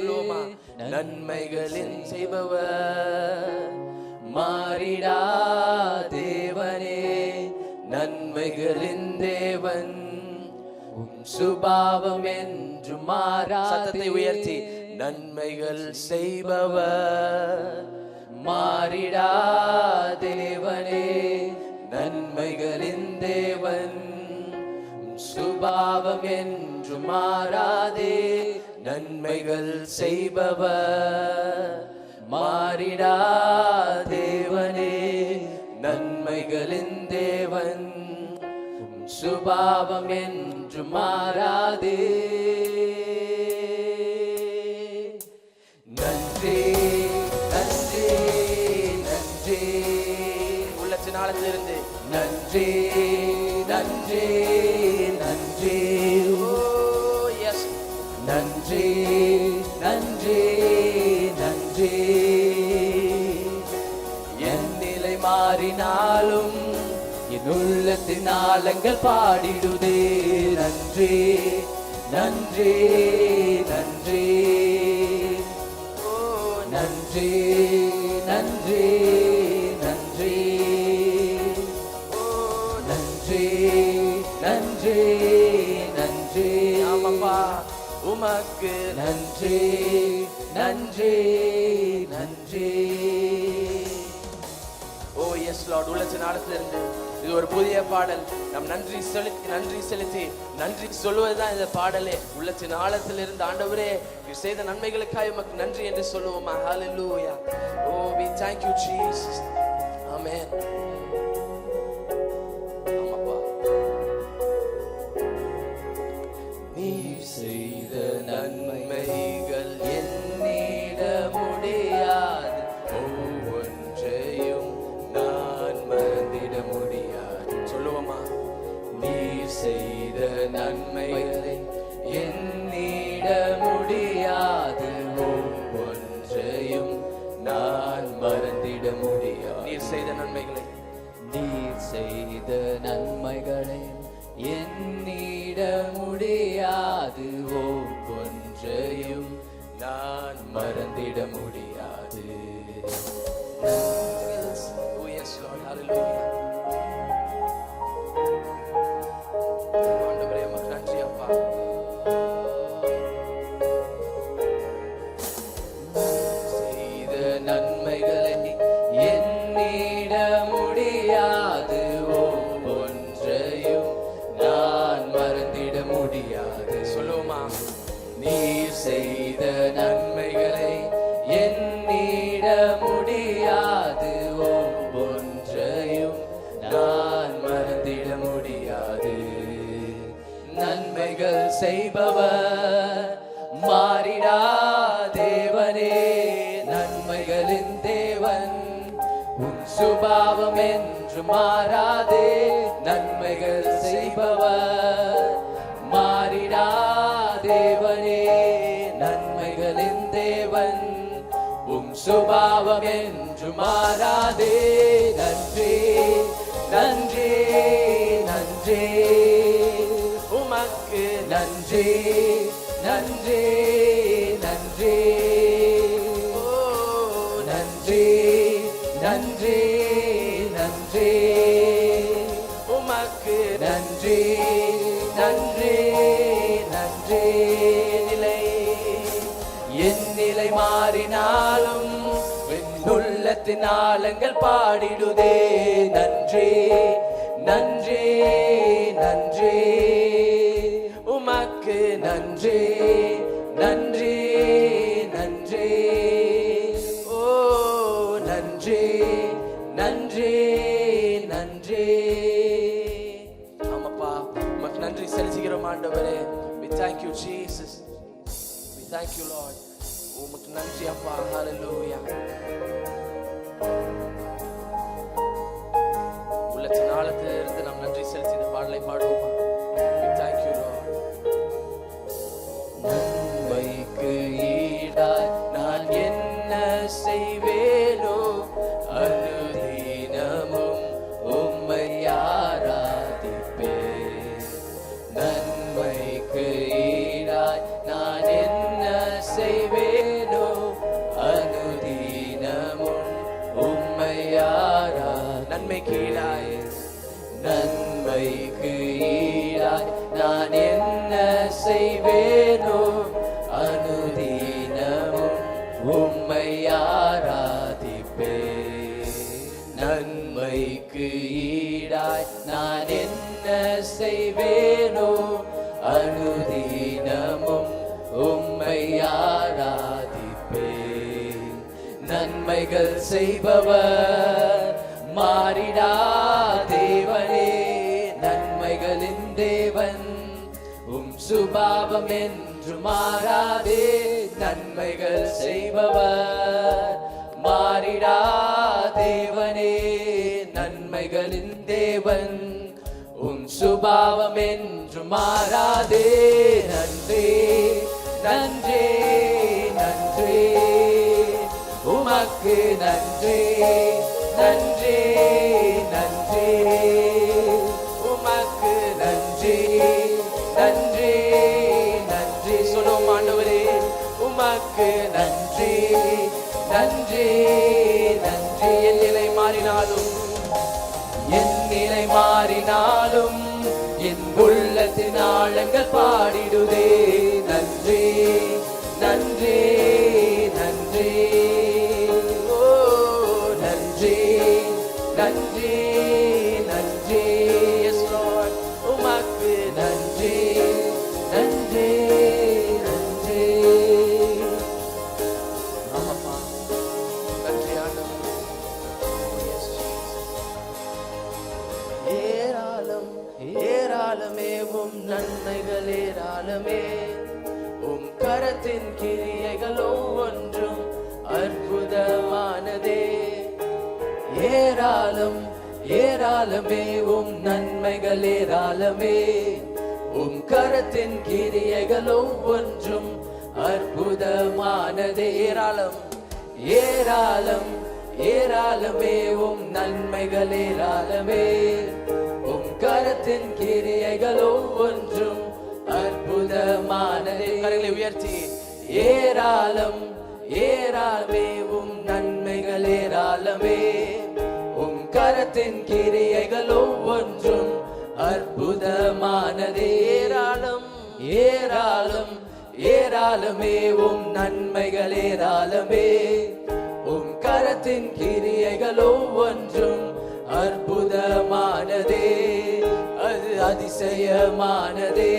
நன்மைகளின் செய்பவர் மாறிடா தேவனே. நன்மைகளின் தேவன் உம் சுபாவம் என்று மாறாதே. சத்தத்தை உயர்த்தி நன்மைகள் செய்பவர் மாறிடா தேவனே. நன்மைகளின் தேவன் சுபாவம் என்று மாறாதே. நன்மைகள் செய்பவர் மாறிடா தேவனே. நன்மைகளின் தேவன் சுபாவம் என்று மாறாதே. நன்றி நன்றி நன்றி. உள்ளத்தின் ஆழத்திலிருந்து நன்றி நன்றி நன்றி. ஓ எஸ் நன்றி நன்றி நன்றி. என் நிலை மாறினாலும் என் உள்ளத்தின் ஆழங்கள் பாடிடுதே. நன்றி நன்றி நன்றி. ஓ நன்றி நன்றி நன்றி. ஓ நன்றி நன்றி நன்றி. ஆமாப்பா உமக்கு நன்றி நன்றி நன்றி. ஓ எஸ் லார்ட். உள்ளத்தின் ஆழத்திலிருந்து இது ஒரு புதிய பாடல். நம் நன்றி செலுத்தி நன்றி சொல்லுவதுதான் இந்த பாடலே. உள்ளத்தின் ஆழத்திலிருந்து ஆண்டவரே நீர் செய்த நன்மைகளுக்காக உமக்கு நன்றி என்று சொல்லுவோமா? ஹalleluya. Oh we thank you Jesus. Amen. ஆமாப்பா. நீர் செய்த நன்மைகள் எண்ணிட முடியாது. ஒவ்வொன்றையும் நான் மறந்திட முடியாது. சொல்லுவோமா? நீர் செய்த நன்மைகளை எண்ணிட முடியாது. ஒவ்வொன்றையும் நான் மறந்திட முடியாது. நீர் செய்த நன்மைகளை எண்ணிட முடியாது. ஒவ்வொன்றையும் நான் மறந்திட முடியாது. Oh yes Lord. Hallelujah. ஆண்டவரே உமக்கு நன்றி அப்பா. செய்த நன்மைகளை எண்ணிட முடியாது. ஒவ்வொன்றையும் நான் மறந்திட முடியாது. சொல்லுவோமா? நீர் செய்த நன்மைகளை எண்ணிட முடியாது. ஒவ்வொன்றையும் நான் மறந்திட முடியாது. நன்மைகள் செய்பவர் மாறிடா தேவனே. நன்மைகளின் தேவன் உன் சுபாவம் என்று மாறாதே. நன்மைகள் செய்பவர் மாறிடா தேவனே. நன்மைகளின் தேவன் உம் சுபாவம் என்று மாறாதே. நன்றி நன்றி நன்றி. உமக்கு நன்றி நன்றி நன்றி. ஓ நன்றி நன்றி நன்றி. உமக்கு நன்றி நன்றி நன்றி. உள்ளத்தின் ஆழங்கள் பாடிடுதே. நன்றி நன்றி நன்றி உமக்கு நன்றி நன்றி நன்றி. ஓ நன்றி நன்றி நன்றி. ஆமாப்பா, உமக்கு நன்றி செலுத்துகிறோம் ஆண்டவரே. We thank you Jesus. We thank you Lord. உமக்கு நன்றி அப்பா. ஹalleluya. உள்ளத்தின் ஆழத்தில் இருந்து நாம் நன்றி செலுத்தி இந்த பாடலை பாடுவோமா? We thank you Lord. நன்மைக்கு ஈடாய் நான் என்ன செய்வேனோ அனுதினமும் உம்மை ஆராதிப்பேன். நன்மைக்கு ஈடாய் நான் என்ன செய்வேனோ அனுதினமும் உம்மை நன்மைக்கு ஈடாய் நன்மைக்கு ஈடாய் நான் என்ன செய்வேனோ அனுதினமும் உம்மை ஆராதிப்பேன். நன்மைக்கு ஈடாய் நான் என்ன செய்வேனோ அனுதினமும் உம்மை ஆராதிப்பேன். நன்மைகள் செய்பவர் மாறிடா தேவனே. நன்மைகளின் தேவன் சுபாவம் என்று மாறாதே. நன்மைகள் செய்பவர் மாறிடா தேவனே. நன்மைகளின் தேவன் சுபாவம் என்று மாறாதே. நன்றி நன்றி நன்றி உமக்கு நன்றி நன்றி நன்றி உமக்கு நன்றி நன்றி நன்றி. சொல்லுவோம் ஆண்டவரே, உமக்கு நன்றி நன்றி நன்றி. என் நிலை மாறினாலும் என் நிலை மாறினாலும் என் உள்ளத்தின் ஆழங்கள் பாடிடுதே. நன்றி நன்றி நன்றி. ஓ நன்றி நன்றி நன்றி. எஸ் லார்ட், உமக்கு நன்றி நன்றி நன்றி. ஆமாப்பா, நன்றி ஆண்டவரே. S Jesus. ஏராளம் ஏராளமே உம் நன்மைகள் ஏராளமே. உம் கரத்தின் கிரியைகள் ஒவ்வொன்றும் அற்புதமானதே. ஏராளம் ஏராளமே உம் நன்மைகள் ஏராளமே. உம் கரத்தின் கிரியைகள் ஒவ்வொன்றும் அற்புதமானதே. ஏராளம் ஏராளம் ஏராளமே உம் நன்மைகள் ஏராளமே. உம் கரத்தின் கிரியைகள் ஒவ்வொன்றும் அற்புதமானதே. கரங்களை உயர்த்தி ஏராளம் ஏராளமே உம் நன்மைகள் ஏராளமே. உம் கரத்தின் கிரியைகள் ஒவ்வொன்றும் அற்புதமானதே. ஏராளம் ஏராளம் ஏராளமே உம் நன்மைகள் ஏராளமே. உம் கரத்தின் கிரியைகள் ஒவ்வொன்றும் அற்புதமானதே. அது அதிசயமானதே,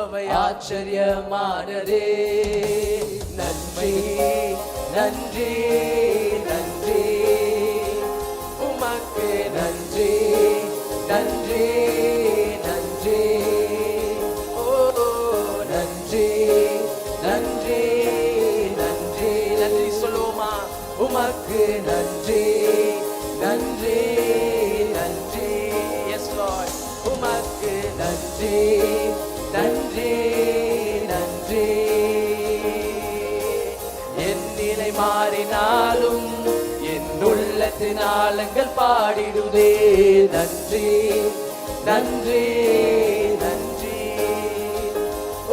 அவை ஆச்சரியமானதே. நன்றி நன்றி நன்றி உமக்கு நன்றி நன்றி நன்றி. ஓ நன்றி நன்றி நன்றி நன்றி. சொல்லுவோமா? உமக்கு நன்றி நன்றி நன்றி. எஸ் லார்ட், உமக்கு நன்றி நன்றி நன்றி. என் நிலை மாறினாலும் என் உள்ளத்தின் ஆழங்கள் பாடிடுதே. நன்றி நன்றி நன்றி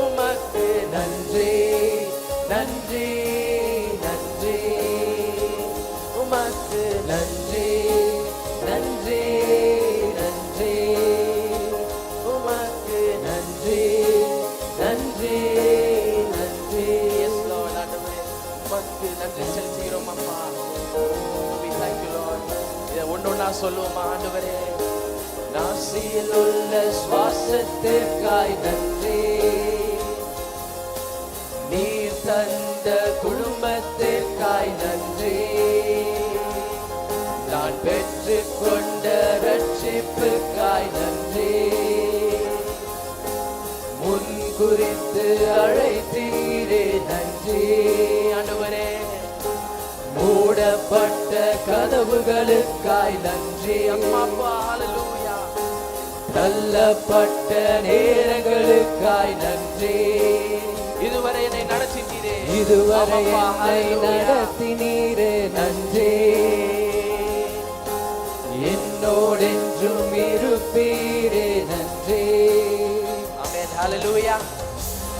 உமக்கு நன்றி நன்றி நன்றி உமக்கு நன்றி நன்றி நன்றி உமக்கு நன்றி நன்றி நன்றி. எஸ் லார்ட், ஆண்டவரே, உமக்கு நன்றி செலுத்துகிறோம் அப்பா. சொல்லுவோமா? ஆண்டவரே, நாசியில் உள்ள சுவாசத்திற்காய் நன்றி, நீர் தந்த குடும்பத்திற்காய் நன்றி, நான் பெற்று கொண்ட ரட்சிப்புக்காய் நன்றி, முன் குறித்து அழைத்தீரே நன்றி. ஆண்டவரே, மூடப்பட்ட கதவுகளுக்காய் நன்றி. அம்மா அப்பா, ஹல்லேலூயா. தள்ளப்பட்ட நேரங்களுக்காய் நன்றி, இதுவரை என்னை நடத்தினீரே, இதுவரை என்னை நடத்தினீரே நன்றி, என்னோடென்றும் இருப்பீரே நன்றி. ஆமென். ஹல்லேலூயா,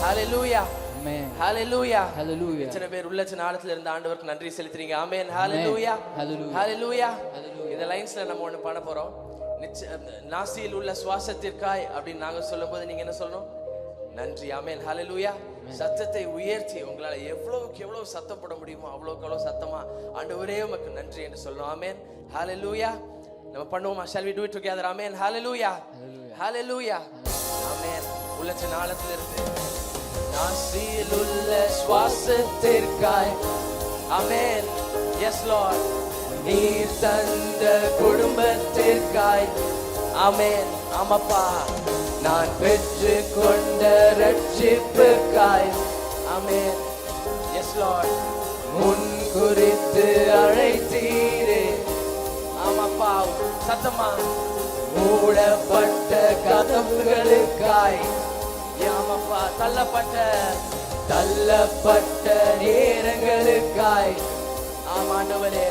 ஹல்லேலூயா, ஆமென், ஹல்லேலூயா, ஹல்லேலூயா. எத்தனை பேர் உள்ளத்தின் ஆழத்துல இருந்த ஆண்டவருக்கு நன்றி செலுத்துறீங்க? ஆமென், ஹல்லேலூயா, ஹல்லேலூயா. இந்த லைன்ஸ்ல நம்ம ஒண்ணு பண்ண போறோம். நாசியில் உள்ள சுவாசத்திற்காய் அப்படின்னு நாங்க சொல்லும்போது நீங்க என்ன சொல்லணும்? நன்றி. ஆமென், ஹல்லேலூயா. சத்தத்தை உயர்த்தி உங்களால எவ்வளவுக்கு எவ்வளவு சத்தம் போட முடியுமோ அவ்வளவுக்கு எவ்வளவு சத்தமா ஆண்டவரே உமக்கு நன்றி என்று சொல்லணும். ஆமென், ஹல்லேலூயா. நம்ம பண்ணுவோமா? Shall we do it together? ஆமென், ஹல்லேலூயா, ஹல்லேலூயா. ஆமென். உள்ளத்தின் ஆழத்தில் இருந்து நாசியில் உள்ள சுவாசத்திற்காய் ஆமென். S Lord. நீர் தந்த குடும்பத்திற்காய் ஆமென். ஆமாப்பா, நான் பெற்று கொண்ட ரட்சிப்புக்காய் ஆமென். S Lord. முன் குறித்து அழைத்தீரே. ஆமாப்பா, சத்தமா. மூடப்பட்ட கதவுகளுக்காய் ஆமாப்பா, தள்ளப்பட்ட நேரங்களுக்காய் ஆமாண்டவரே.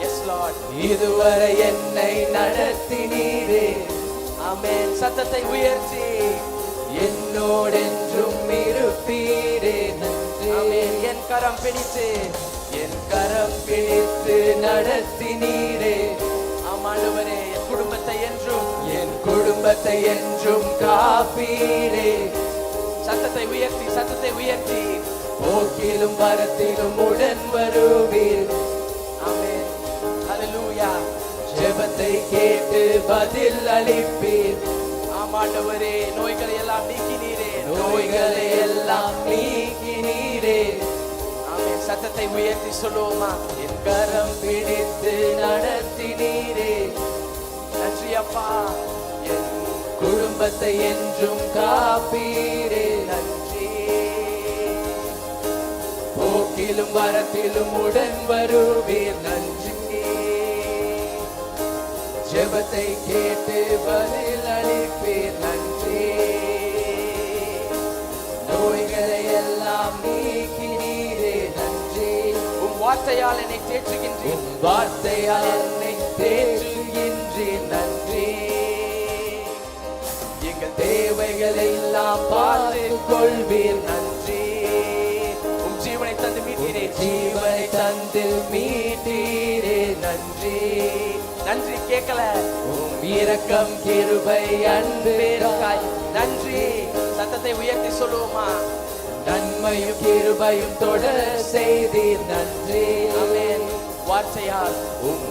Yes Lord. இதுவரை என்னை நடத்தினீரே. ஆமென். சத்தத்தை உயர்த்தி என்னோடென்றும் இருப்பீரே நன்றி. ஆமென். என் கரம் பிடித்து நடத்தினீரே. ஆமாண்டவரே, என் குடும்பத்தை என்றும் காப்பீரே. சத்தத்தை உயர்த்தி போக்கிலும் வரத்திலும் உடன் வருவீர். ஆமென், ஹல்லேலூயா. ஜெபத்தை கேட்டு பதில் அளிப்பீர். ஆமாண்டவரே, நோய்களை எல்லாம் நீக்கினீரே. ஆமென். சத்தத்தை உயர்த்தி சொல்லுவோமா? என் கரம் பிடித்து நடத்தினீரே. நன்றி அப்பா. என் குடும்பத்தை என்றும் காப்பீரே நன்றி. போக்கிலும் வரத்திலும் உடன் வருவீர் நன்றி. ஜெபத்தை கேட்டு பதில் அளிப்பீர் நன்றி. நோய்களை எல்லாம் நீக்கினீரே நன்றி. உம் வார்த்தையால் என்னை தேற்றுகின்றேன். நன்றி. எங்கள் தேவைகளை எல்லாம் பார்த்துக் கொள்வீர் நன்றி. உம் ஜீவனை தந்து மீட்டீரே நன்றி. நன்றி கேட்கல. உம் இரக்கம் கிருபை அன்பிற்காய் நன்றி. சத்தத்தை உயர்த்தி சொல்லுவோமா? நன்மையும் கிருபையும் தொடர செய்தீர் நன்றி. ஆமென்.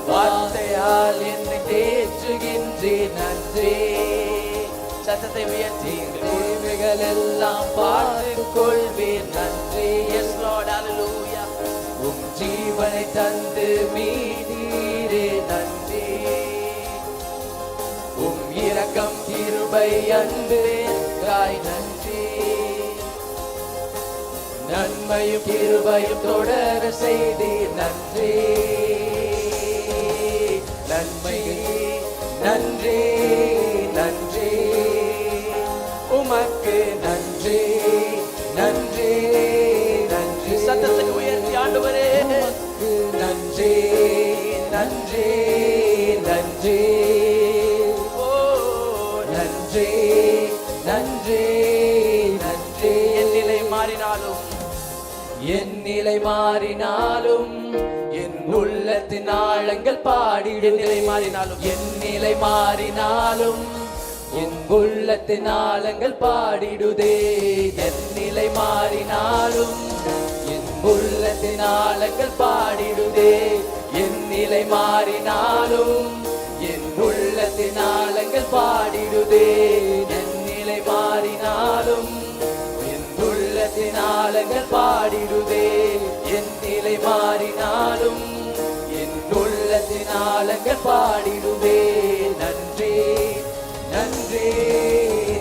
வார்த்தையால் என்னை தேற்றுகின்றீர் நன்றி. சத்தத்தை உயர்த்தி தேவைகள் எல்லாம் பார்த்துக் கொள்வீர் நன்றி. எஸ் லார்ட், ஹல்லேலூயா. உம் ஜீவனை தந்து மீட்டீரே நன்றி. உம் இரக்கம் கிருபை அன்பிற்காய் நன்றி. நன்மையும் கிருபையும் தொடர செய்தீர் நன்றி. நன்றி நன்றி உமக்கு நன்றி நன்றி நன்றி. சத்தத்தை உயர்த்தி ஆண்டவரே நன்றி நன்றி நன்றி. ஓ நன்றி நன்றி நன்றி. என் நிலை மாறினாலும் என் உள்ளத்தின் ஆழங்கள் பாடிடும். என் நிலை மாறினாலும் என் உள்ளத்தின் ஆழங்கள் பாடிடுதே. என் நிலை மாறினாலும் என் உள்ளத்தின் ஆழங்கள் பாடிடுதே. என் நிலை மாறினாலும் உள்ளத்தின் ஆழங்கள் பாடிடுதே. என் நிலை மாறினாலும் என் உள்ளத்தின் ஆழங்கள் பாடிடுதே. என் நிலை மாறினாலும் என் உள்ளத்தின் ஆழங்கள் பாடிடுதே. நன்றி நன்றி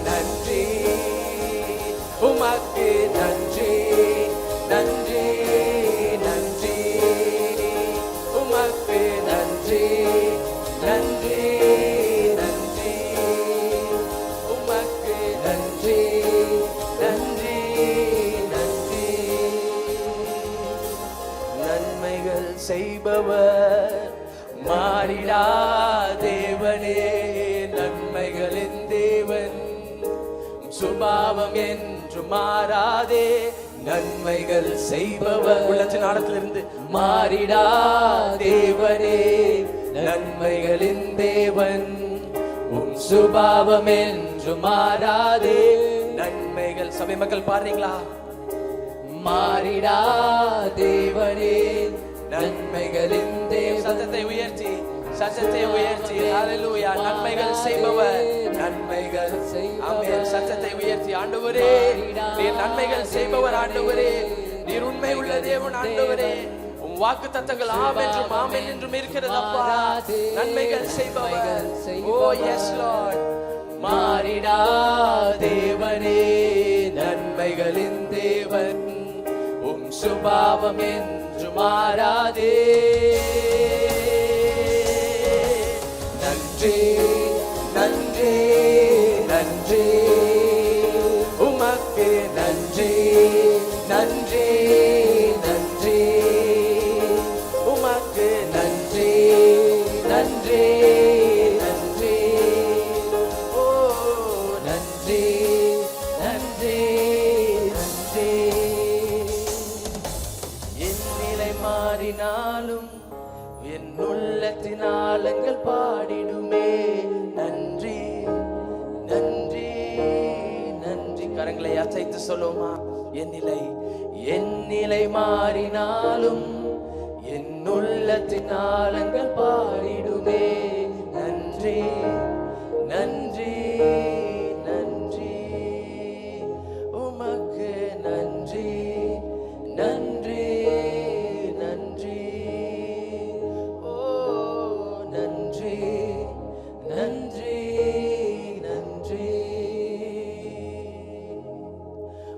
நன்றி உமக்கு நன்றி நன்றி நன்றி உமக்கு நன்றி நன்றி நன்றி உமக்கு நன்றி நன்றி நன்றி. நன்மைகள் செய்பவர் மாறிடா தேவனே. நன்மைகளின் தேவன் சுபாவம் என்று மாறாதே. நன்மைகள் செய்பவர் உள்ளத்தின் ஆழத்திலிருந்து மாறிடா தேவனே. நன்மைகளின் தேவன் உம் சுபாவம் என்று மாறாதே. நன்மைகள் சபை மக்கள் பாடுறீங்களா? மாறிடா தேவனே. நன்மைகளின் தேவன். சத்தத்தை உயர்த்தி சத்தத்தை உயர்த்தி ஹalleluya. நன்மைகள் செய்பவர் நன்மைகள் ஆமென். சத்தத்தை உயர்த்தி ஆண்டவரே நீர் நன்மைகள் செய்பவர் ஆண்டவரே. நீர் உண்மை உள்ள தேவன் ஆண்டவரே. உம் வாக்குத்தத்தங்கள் ஆம் என்றும் ஆமென் என்றும் இருக்கிறது அப்பா. நன்மைகள் செய்பவர். ஓ எஸ் லார்ட். மாறிடா தேவனே. நன்மைகளின் தேவன் உம் சுபாவம் என்று மாறாதே. நன்றி நன்றி நன்றி உமக்கு நன்றி நன்றி நன்றி உமக்கு நன்றி நன்றி நன்றி. ஓ நன்றி நன்றி நன்றி. என் நிலை மாறினாலும் என் உள்ளத்தின் ஆழங்கள் பாடிடுமே. நன்றி நன்றி நன்றி. கரங்களை அசைத்து சொல்லுமா? என் நிலை மாறினாலும் என் உள்ளத்தின் ஆழங்கள் பாடிடுமே. நன்றி நன்றி நன்றி உமக்கு நன்றி நன்றி நன்றி. ஓ நன்றி நன்றி நன்றி.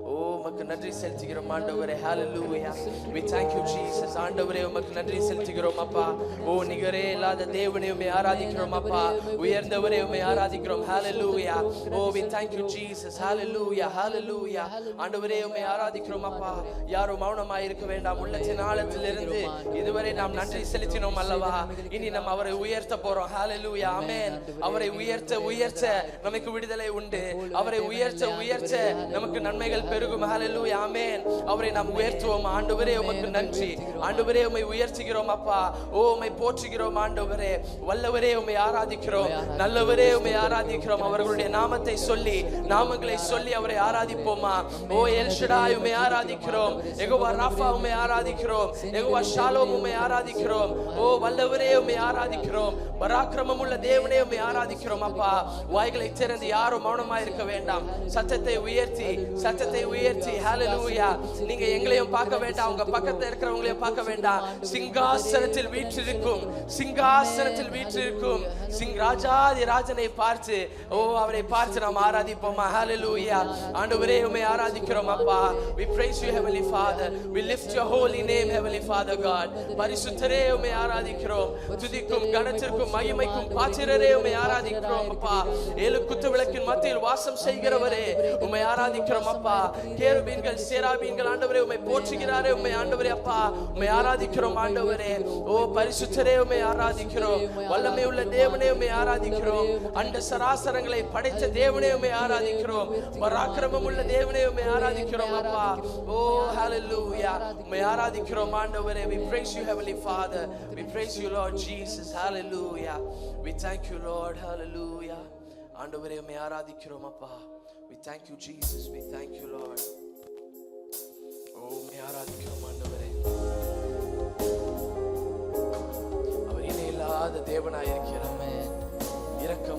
ஓ உமக்கு நன்றி செலுத்துகிறோம் ஆண்டவரே. ஹalleluya. we thank you jesus. ஆண்டவரே உமக்கு நன்றி செலுத்துகிறோம் அப்பா. ஓ நிகரே இல்லாத தேவனே உம்மை ஆராதிக்கிறோம் அப்பா. உயர்ந்தவரே உம்மை ஆராதிக்கிறோம். ஹalleluya. ஓ we thank you jesus. hallelujah hallelujah. ஆண்டவரே உம்மை ஆராதிக்கிறோம் அப்பா. யாரும் மௌனமாய் இருக்க வேண்டாம். உள்ளத்தின் ஆழத்திலிருந்து இதுவரை நாம் நன்றி செலுத்தினோம் அல்லவா? இனி நாம் அவரை உயர்த்த போறோம். ஹalleluya ஆமென். அவரை உயர்த்த உயர்த்த நமக்கு விடுதலை உண்டு. அவரை உயர்த்த உயர்த்த நமக்கு நன்மைகள் பெருகும். ஹalleluya ஆமென். அவரை நாம் உயர்த்துவோம். ஆண்டவரே உமக்கு நன்றி. ஆண்டவரே உம்மை உயர்த்துகிறோம் அப்பா. ஓ உம்மை போற்றுகிறோம் ஆண்டவரே. வல்லவரே உம்மை ஆராதிக்கிறோம். நல்லவரே உம்மை ஆராதிக்கிறோம். அவர்களுடைய நாமத்தை சொல்லி நாமங்களை சொல்லி அவரை ஆராதிப்போமா? ஓ எல் ஷடாய் உம்மை ஆராதிக்கிறோம். யெகோவா ராஃபா உம்மை ஆராதிக்கிறோம். யெகோவா ஷாலோம் உம்மை ஆராதிக்கிறோம். ஓ வல்லவரே உம்மை ஆராதிக்கிறோம். பராக்கிரமம் உள்ள தேவனே உம்மை ஆராதிக்கிறோம் அப்பா. வாய்களை திறந்து யாரும் மௌனமாய் இருக்க வேண்டாம். சத்தத்தை உயர்த்தி சத்தத்தை உயர்த்தி ஹalleluya. நீங்க எங்களையும் பார்க்க வேண்டாம். உங்க பக்கத்துல இருக்கிறவங்களையும் பார்க்க வேண்டாம். சிங்காசனத்தில் வீற்றிருக்கும் சிங்காசனத்தில் வீற்றிருக்கும் ராஜாதி ராஜனை பார்த்து ஓ அவரை பார்த்து நாம் ஆராதிப்போமா? ஹalleluya. ஆண்டவரே உம்மை ஆராதிக்கிறோம் அப்பா. we praise you heavenly father. we lift your holy name heavenly father god. பரிசுத்தரே உம்மை ஆராதிக்கிறோம். துதிக்கும் கனத்திற்கும் மகிமைக்கும் பாத்திரரே உம்மை ஆராதிக்கிறோம் அப்பா. ஏழு குத்து விளக்கின் மத்தியில் வாசம் செய்கிறவரே உம்மை ஆராதிக்கிறோம் அப்பா. கேருபீன்கள் சேராபீன்கள் ஆண்டவரே உம்மை போற்றுகிறாரே உம்மை ஆண்டவரே அப்பா. உம்மை ஆராதிக்கிறோம் ஆண்டவரே. ஓ பரிசுத்தரே உம்மை ஆராதிக்கிறோம். வல்லமை உள்ள தேவனே உம்மை ஆராதிக்கிறோம். அண்ட சராசரங்களை படைத்த தேவனே உம்மை ஆராதிக்கிறோம். பராக்கிரமம் உள்ள தேவனே உம்மை ஆராதிக்கிறோம் அப்பா. ஓ ஹalleluya. உம்மை ஆராதிக்கிறோம் ஆண்டவரே. we praise you heavenly father. we praise you lord jesus. hallelujah. we thank you lord. hallelujah. ஆண்டவரே உம்மை ஆராதிக்கிறோம் அப்பா. we thank you jesus. we thank you lord. ஓ உம்மை ஆராதிக்கிறோம் ஆண்டவரே. அவர் இணையில்லாத தேவனாய் இருக்கிறார். இரக்கம்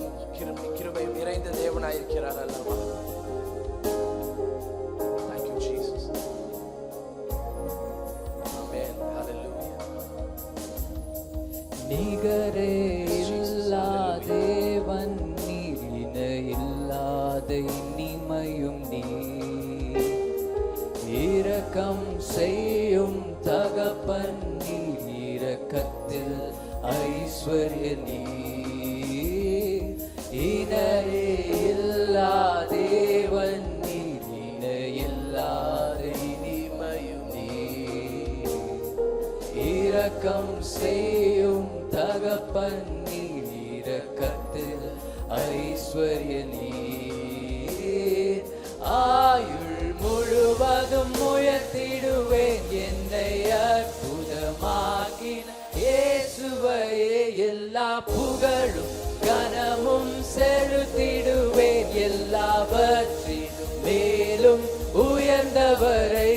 நிகரே இல்லா தேவன் நீர், இணை இல்லாத இனிமையும் நீர். இரக்கம் செய்யும் தகப்பன் நீர், இரக்கத்தில் ஐஸ்வர்ய நீர். இணையே இல்லா தேவன் நீர், இணை இல்லாத இனிமையும் நீர். இரக்கம் செய்யும் தகப்பன் நீர், இரக்கத்தில் ஐஸ்வர்ய நீர். ஆயுள் முழுவதும் உயர்த்திடுவேன் என்னை அற்புதமாக்கின இயேசுவையே. எல்லா புகழும் கனமும் செலுத்திடுவேன் எல்லாவற்றிலும் மேலும் உயர்ந்தவரை.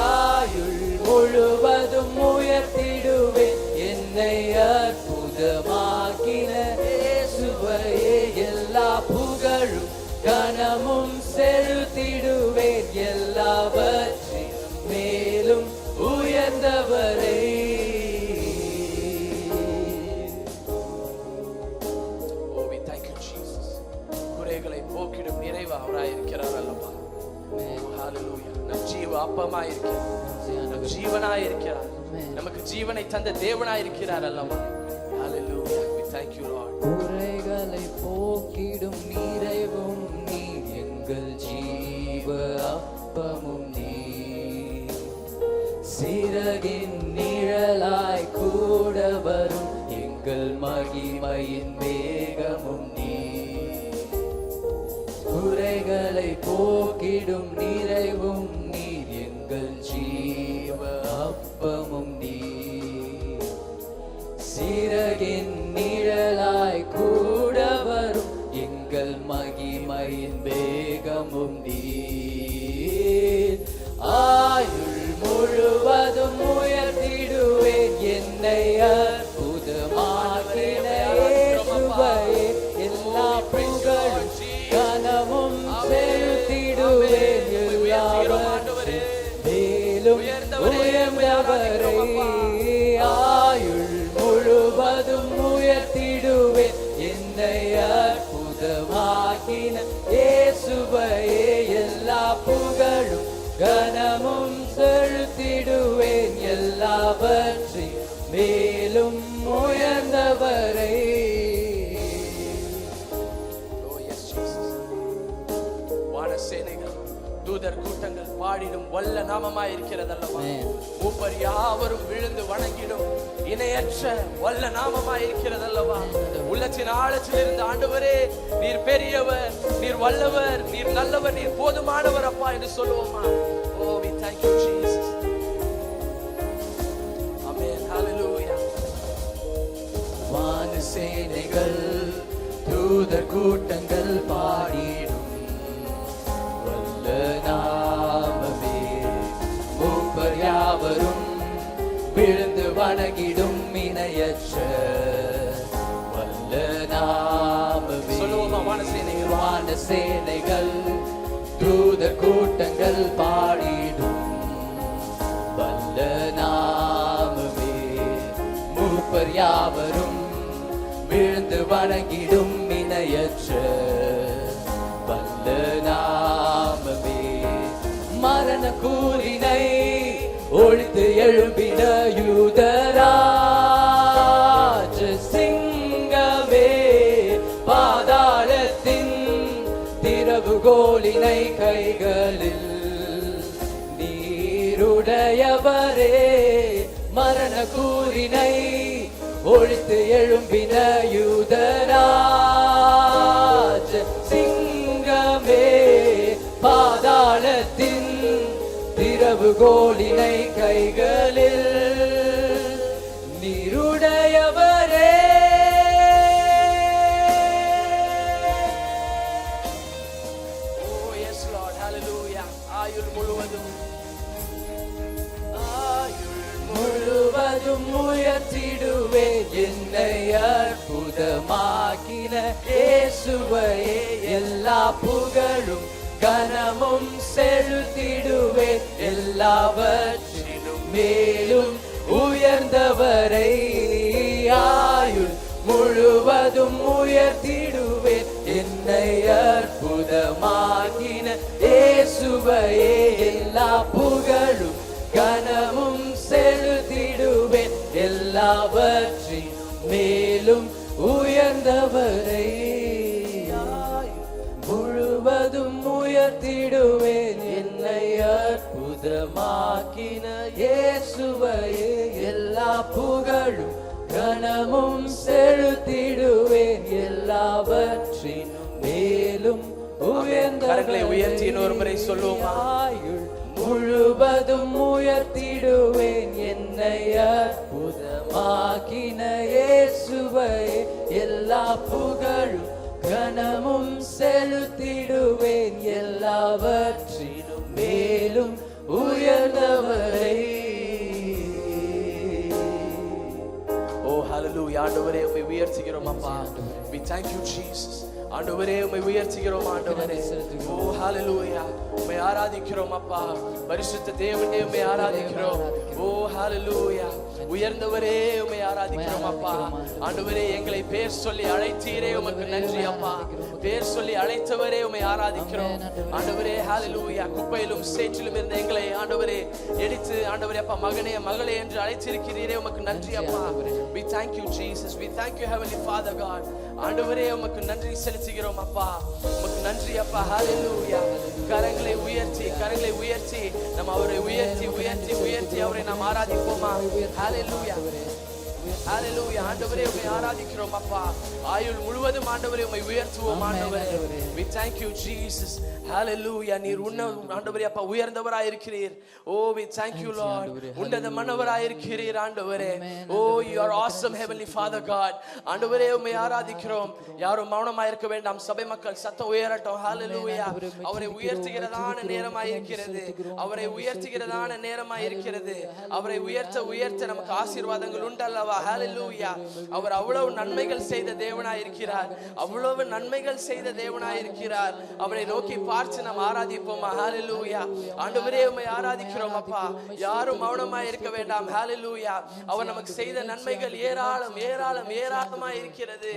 ஆயுள் முழுவதும் உயர்த்திடுவேன் என்னை அற்புதமாக்கின இயேசுவையே. எல்லா புகழும் கனமும் செலுத்திடுவேன் எல்லாவற்றிலும் மேலும் உயர்ந்தவரை. Oh, we thank you, Jesus. குறைகளை போக்கிடும் நிறைவு அவராயிருக்கிறார் அல்லவா? Hallelujah. நம் ஜீவ அப்பமாயிருக்கிறார், நம் ஜீவனாயிருக்கிறார், நமக்கு ஜீவனை தந்த தேவனாயிருக்கிறார் அல்லவா? Hallelujah. We thank you, Lord. குறைகளை போக்கிடும் நிறைவும் நீ, எங்கள் ஜீவ அப்பமும் நீ. சிறகின் நிழலாய் கூட வரும் எங்கள் மகிமையின் வேகமும் நீ. குறைகளை போக்கிடும் நிறைவும் நீர், எங்கள் ஜீவ அப்பமும் நீ. சிறகின் நிழலாய் கூட வரும் எங்கள் மகிமையின் வேகமும் நீர். ஆயுள் முழுவதும் உயர்த்திடுவேன் என்னை அற்புதமாக்கின இயேசுவையே. எல்லா புகழும் கனமும் செலுத்திடுவேன் எல்லாவற்றிலும் மேலும் உயர்ந்தவரை. ஆயுள் முழுவதும் உயர்த்திடுவேன் என்னை அற்புதமாக்கின இயேசுவையே. எல்லா புகழும் கனமும் செலுத்திடுவேன் எல்லாவற்றிலும் மேலும் உயர்ந்தவரை. Oh, yes, Jesus. வானசேனைகள் தூதர் கூட்டங்கள் பாடிடும் வல்ல நாமமாய் இருக்கிறதல்லவா? மூப்பர் யாவரும் விழுந்து வணங்கிடும் இணையற்ற வல்ல நாமமாய் இருக்கிறதல்லவா? உள்ளத்தின் ஆழத்தில் இருந்து ஆண்டவரே நீர் பெரியவர், நீர் வல்லவர், நீர் நல்லவர், நீர் போதுமானவர் அப்பா என்று சொல்லுவோமா? Oh, we thank you, Jesus. Amen. Hallelujah. வானசேனைகள் தூதர் கூட்டங்கள் பாடிடும் வல்ல நாமமே. மூப்பர் யாவரும் விழுந்து வணங்கிடும் இணையற்ற வல்ல நாமமே. சொல்லுவோமா வானசேனைகள்? வானசேனைகள் தூதர் கூட்டங்கள் பாடிடும் வல்ல நாமமே. மூப்பர் யாவரும் விழுந்து வணங்கிடும் இணையற்ற வல்ல நாமமே. மரண கூறினை ஒழித்து எழும்பின யூதராஜ சிங்கமே. பாதாளத்தின் திறவுகோலினை கைகளில் நீருடையவரே. மரண கூறினை ஒழித்து எழும்பின யூதராஜ சிங்கமே. பாதாளத்தின் திறவுகோலினை கைகளில் நீருடையவரே. Oh, yes, Lord. Hallelujah. ஆயுள் முழுவதும் முழுவதும் உயர்த்திடுவேன் என்னை அற்புதமாக்கின இயேசுவையே. எல்லா புகழும் கனமும் செலுத்திடுவேன் எல்லாவற்றிலும் மேலும் உயர்ந்தவரை. முழுவதும் உயர்த்திடுவேன். என்னை அற்புதமாக்கின இயேசுவையே எல்லா புகழும் கனமும் செலுத்திடுவேன். எல்லாவற்றின் மேலும் உயர்ந்தவரை முழுவதும் உயர்த்திடுவேன். என்னை அற்புதமாக்கின இயேசுவையே எல்லா புகழும் கனமும் செலுத்திடுவேன். எல்லாவற்றின் மேலும் கரங்களை உயர்த்தி இன்னொரு முறை சொல்லுவோமா? முழுவதும் உயர்த்திடுவேன். என்னை அற்புதமாக்கின இயேசுவையே எல்லா புகழும் கனமும் செலுத்திடுவேன். எல்லாவற்றிலும் மேலும் உயர்ந்தவரை. ஓ ஹalleluya. ஆண்டவரே உம்மை உயர்த்துகிறோம் அப்பா. We thank you Jesus. ஆண்டவரே உம்மை உயர்த்துகிறோம் ஆண்டவரே. ஓ ஹalleluya. உம்மை ஆராதிக்கிறோம் அப்பா. பரிசுத்த தேவனே உம்மை ஆராதிக்கிறோம். ஓ ஹalleluya. உயர்ந்தவரே உம்மை ஆராதிக்கிறோம் அப்பா. ஆண்டவரே எங்களை பேர் சொல்லி அழைத்தீரே உமக்கு நன்றி அப்பா. பேர் சொல்லி அழைத்தவரே உம்மை ஆராதிக்கிறோம் ஆண்டவரே. ஹalleluya. குப்பையிலும் சேற்றிலும் இருந்த எங்களை ஆண்டவரே எடுத்து ஆண்டவரே அப்பா மகனே மகளே என்று அழைத்திருக்கிறீரே உமக்கு நன்றி அப்பா. We thank you Jesus. We thank you Heavenly Father God. ஆண்டவரே உமக்கு நன்றி செலுத்துகிறோம் அப்பா. உமக்கு நன்றி அப்பா. ஹalleluya. கரங்களை உயர்த்தி நாம் அவரை உயர்த்தி உயர்த்தி உயர்த்தி அவரை நாம் ஆராதிப்போமா? ஹalleluya. ஹalleluya. ஆண்டவரே உம்மை ஆராதிக்கிறோம் அப்பா. ஆயுள் முழுவதும் ஆண்டவரே உம்மை உயர்த்துவோம் ஆண்டவரே. We thank you Jesus. ஹalleluya. நீர் ஆண்டவரே அப்பா உயர்ந்தவராய் இருக்கிறீர். ஓ we thank you Lord. உன்னதமானவராய் இருக்கிறீர் ஆண்டவரே. ஓ you are awesome Heavenly Father God. ஆண்டவரே உம்மை ஆராதிக்கிறோம். யாரும் மௌனமாய் இருக்க வேண்டாம். சபை மக்கள் சத்தம் உயரட்டும். ஹalleluya. அவரை உயர்த்துகிறதான நேரமாய் இருக்கிறது. அவரை உயர்த்துகிறதான நேரமாய் இருக்கிறது. அவரை உயர்த்த நமக்கு ஆசீர்வாதங்கள் உண்டல்லவா? ஹalleluya. அவர் அவ்வளவு நன்மைகள் செய்த தேவனாய் இருக்கிறார். அவ்வளவு நன்மைகள் செய்த தேவனாய் இருக்கிறார். அவரை நோக்கி பார்த்து நாம் ஆராதிப்போம். ஹalleluya. ஆண்டவரே உம்மை ஆராதிக்கிறோம் அப்பா. யாரும் மௌனமாய் இருக்க வேண்டாம். ஹalleluya. அவர் நமக்கு செய்த நன்மைகள் ஏராளம் ஏராளம் ஏராளமாய் இருக்கிறது.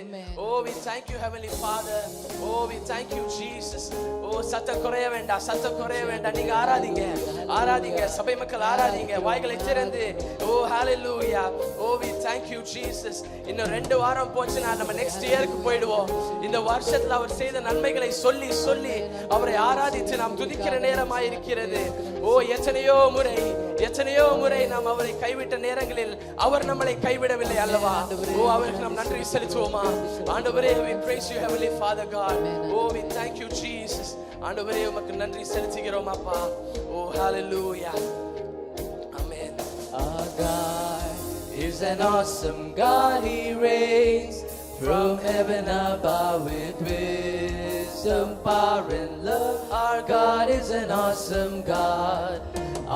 ஓ we thank you Heavenly Father. O we thank you Jesus. ஓ சத்தம் குறைய வேண்டாம். நீங்க ஆராதிங்க சபை மக்கள் ஆராதிங்க. வாய்களை திறந்து ஓ ஹalleluya. ஓ we thank you Jesus. இன்னும் 2 வாரம் போச்சுனா நம்ம நெக்ஸ்ட் இயருக்கு போய்டுவோம். இந்த வருஷத்துல அவர் செய்த நன்மைகளை சொல்லி அவரை ஆராதித்து நாம் துதிக்கிற நேரமாய் இருக்கிறது. ஓ எத்தனையோ முறை நாம் அவரை கைவிட்ட நேரங்களில் அவர் நம்மளை கைவிடவில்லை அல்லவா? ஓ அவருக்கு நாம் நன்றி செலுத்துவோமா? ஆண்டவரே we praise you Heavenly Father God. O we thank you Jesus. ஆண்டவரே உமக்கு நன்றி செலுத்துகிறோம் அப்பா. ஓ hallelujah. Amen. Our God is an awesome God. He reigns from heaven above with wisdom, power and love. Our God is an awesome God.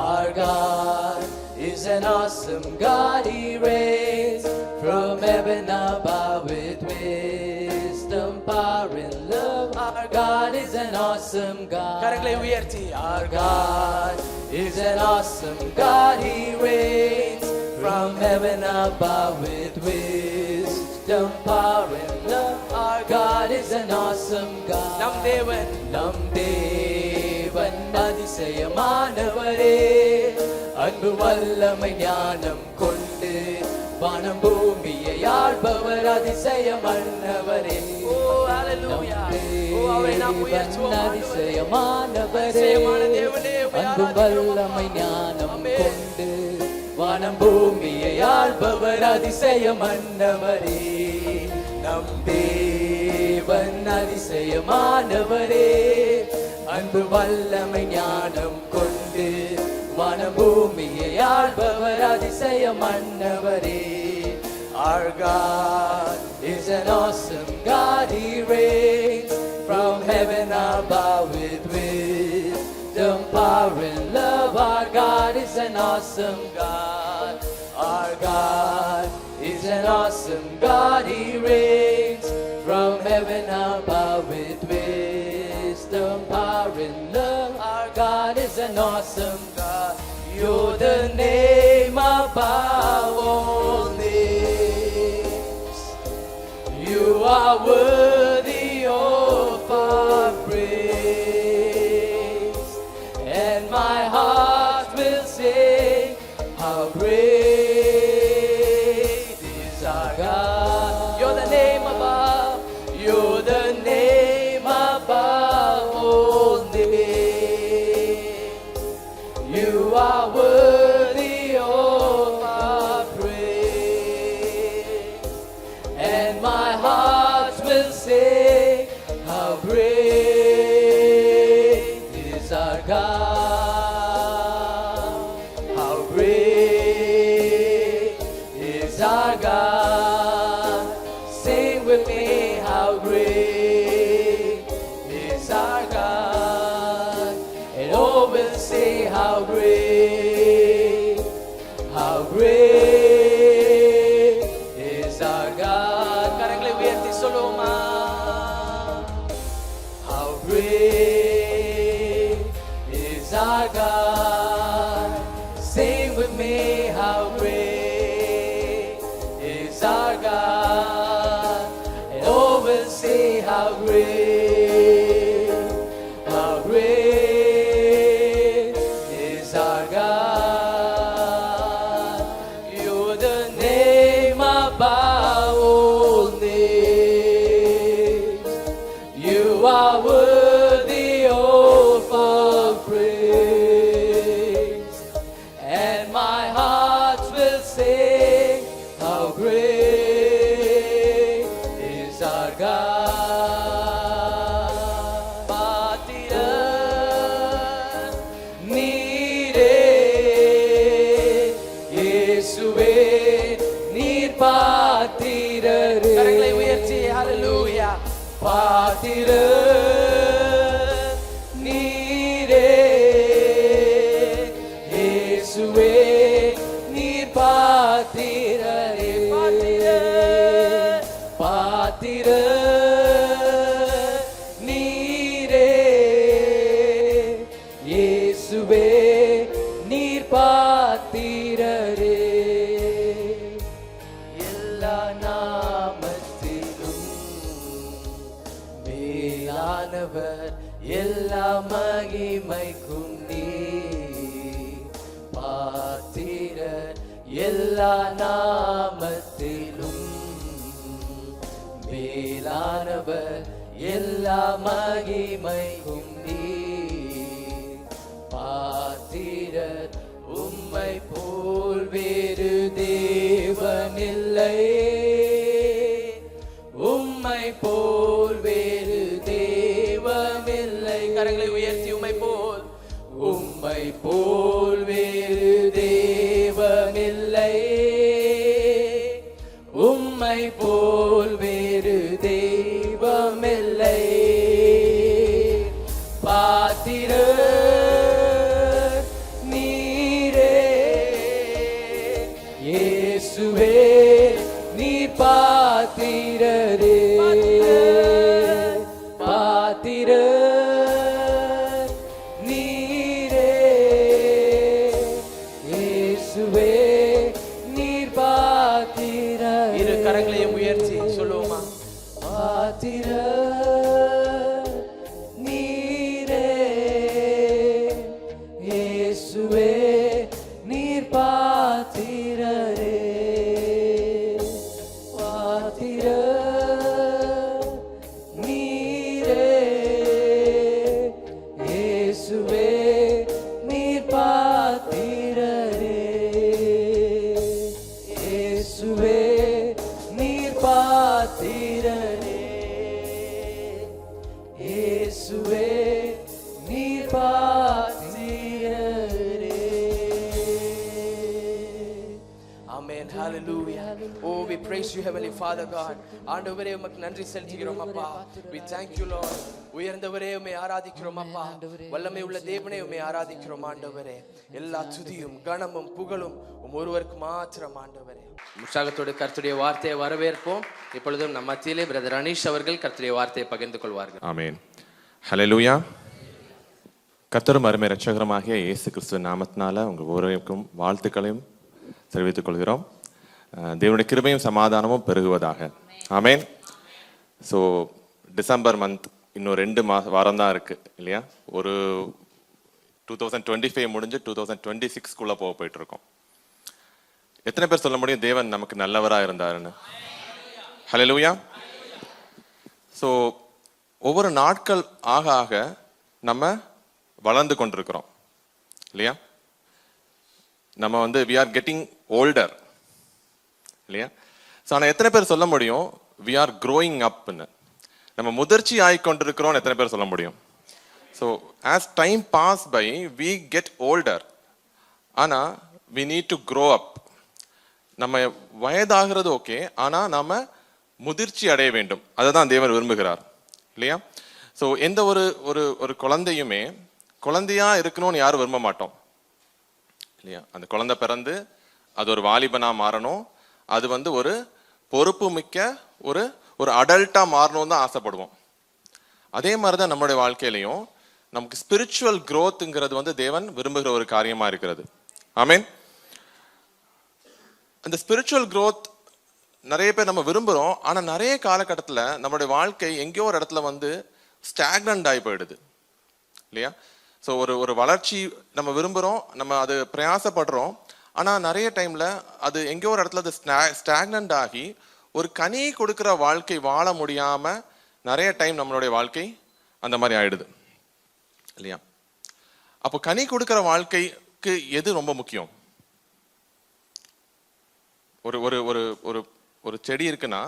Our God is an awesome God. He reigns from heaven above with wisdom, power and love. Our God is an awesome God. கரங்களை உயர்த்தி Our God is an awesome God. He reigns from heaven above with wisdom, power and love. Our God is an awesome God. நம் தேவன் அதிசயமானவரே. அன்பு வல்லமை ஞானம் கொண்டு வானம் பூமியை ஆள்பவர் அதிசயமானவரே. ஓ ஹalleluya. ஓ அவரை நாம் உயர்த்துவோம். அதிசயமானவரே. அன்பு வல்லமை ஞானம் கொண்டு வானம் பூமியை ஆள்பவர் அதிசயமானவரே. நம் தேவன் அதிசயமானவரே. அன்பு வல்லமை ஞானம் கொண்டு வானம் பூமியை ஆள்பவர் அதிசயமானவரே. Our God is an awesome God. He reigns from heaven above with wisdom, power and love. Our God is an awesome God. Our God is an awesome God. He reigns from heaven above with wisdom, power and love. Our God is an awesome God. You're the name above all names. You are worthy of our praise, and my heart will sing how great is our God. You're the name above, you're the name above all names. You are worthy of our praise, and my heart will sing how great is our God. How great is our God. Sing with me, how great is our God. And all will say how great is our God. கரங்களை உயர்த்தி சொல்லுவோமா? How great is our God. Sing with me, how great is our God. And all will say how great is our God. You're the name above all names. You are worthy of our praise, and my heart will sing how great is our God. பாத்திரர் நீரே இயேசுவே, நீர் பாத்திரரே. கரங்களை உயர்த்தி ஹalleluya. பாத்திரர் நீரே இயேசுவே, நீர் பாத்திரரே. பாத்திரர் நீரே இயேசுவே, நீர் பாத்திரரே. எல்லா நாமத்திலும் மேலானவர், எல்லா மகிமைக்கும் நீர் பாத்திரர். எல்லா நாமத்திலும் மேலானவர், எல்லா மகிமைக்கும் நீர் பாத்திரர். உம்மை போல் வேறு தேவனில்லை, உம்மை போல் வேறு தெய்வமில்லை. கரங்களை உயர்த்தி உம்மை போல் வேறு தெய்வமில்லை, உம்மை போல் வேறு தெய்வமில்லை. பாத்திரர் நீரே இயேசுவே, நீர் பாத்திரரே. பாத்திரர் நீரே இயேசுவே, நீர் பாத்திரரே. இரு கரங்களையும் உயர்த்தி சொல்லுவோமா? பாத்திரர் நீரே இயேசுவே, நீர் பாத்திரரே. பாத்திரர் நீரே இயேசுவே, நீர் பாத்திரரே. இயேசுவே, நீர் பாத்திரரே. இயேசுவே, நீர் பாத்திரரே. Amen. Hallelujah. Oh, we praise you, Heavenly Father God. ஆண்டவரே உமக்கு நன்றி செலுத்துகிறோம் அப்பா. We thank you, Lord. உயர்ந்தவரே உம்மை ஆராதிக்கிறோம் அப்பா. வல்லமை உள்ள தேவனே உம்மை ஆராதிக்கிறோம் ஆண்டவரே. எல்லா துதியும் கனமும் புகழும் ஒருவருக்கு மாத்திரம் ஆண்டவரே. உற்சாகத்தோடு கர்த்தருடைய வார்த்தையை வரவேற்போம். இப்பொழுதும் நம்ம மத்தியிலே பிரதர் அனீஷ் அவர்கள் கர்த்தருடைய வார்த்தையை பகிர்ந்து கொள்வார்கள். ஆமென். ஹல்லேலூயா. கர்த்தரும் அருமை இரட்சகருமாகிய இயேசு கிறிஸ்துவின் நாமத்தினால உங்கள் ஒவ்வொருவருக்கும் வாழ்த்துக்களையும் தெரிவித்துக் கொள்கிறோம். தேவனுடைய கிருபையும் சமாதானமும் பெருகுவதாக. ஆமென். ஸோ டிசம்பர் மந்த் இன்னும் 2 வாரம் தான் இருக்குது இல்லையா? ஒரு 2025 முடிஞ்சு 2026 போயிட்டு இருக்கோம். எத்தனை பேர் சொல்ல முடியும் தேவன் நமக்கு நல்லவராக இருந்தாருன்னு? ஹல்லேலூயா. ஸோ ஒவ்வொரு நாட்கள் ஆக ஆக நம்ம வளர்ந்து கொண்டிருக்கிறோம் இல்லையா? நம்ம we are getting older இல்லையா? ஸோ ஆனால் எத்தனை பேர் சொல்ல முடியும் we are growing upன்னு? நம்ம முதிர்ச்சி ஆகிக்கொண்டிருக்கிறோம் எத்தனை பேர் சொல்ல முடியும்? So as time pass by we get older, ஆனால் we need to grow up. நம்ம வயதாகிறது ஓகே, ஆனால் நம்ம முதிர்ச்சி அடைய வேண்டும். அதை தான் தேவன் விரும்புகிறார் இல்லையா? ஸோ எந்த ஒரு குழந்தையுமே குழந்தையா இருக்கணும்னு யாரும் விரும்ப மாட்டோம் இல்லையா? அந்த குழந்தை பிறந்து அது ஒரு வாலிபனா மாறணும், அது ஒரு பொறுப்பு மிக்க ஒரு அடல்ட்டா மாறணும்னு தான் ஆசைப்படுவோம். அதே மாதிரி தான் நம்மளுடைய வாழ்க்கையிலையும் நமக்கு ஸ்பிரிச்சுவல் growthங்கிறது தேவன் விரும்புகிற ஒரு காரியமா இருக்கிறது. ஆமென். அந்த ஸ்பிரிச்சுவல் growth நிறைய பேர் நம்ம விரும்புகிறோம், ஆனால் நிறைய காலகட்டத்தில் நம்மளுடைய வாழ்க்கை எங்கேயோ ஒரு இடத்துல ஸ்டாக்னண்ட் ஆகி போயிடுது இல்லையா? ஸோ ஒரு வளர்ச்சி நம்ம விரும்புகிறோம், நம்ம அது பிரயாசப்படுறோம், ஆனால் நிறைய டைமில் அது எங்கேயோ ஒரு இடத்துல அது ஸ்டாக்னண்ட் ஆகி ஒரு கனி கொடுக்குற வாழ்க்கை வாழ முடியாமல் நிறைய டைம் நம்மளுடைய வாழ்க்கை அந்த மாதிரி ஆயிடுது இல்லையா? அப்போ கனி கொடுக்குற வாழ்க்கைக்கு எது ரொம்ப முக்கியம்? ஒரு ஒரு ஒரு ஒரு ஒரு செடி இருக்குன்னா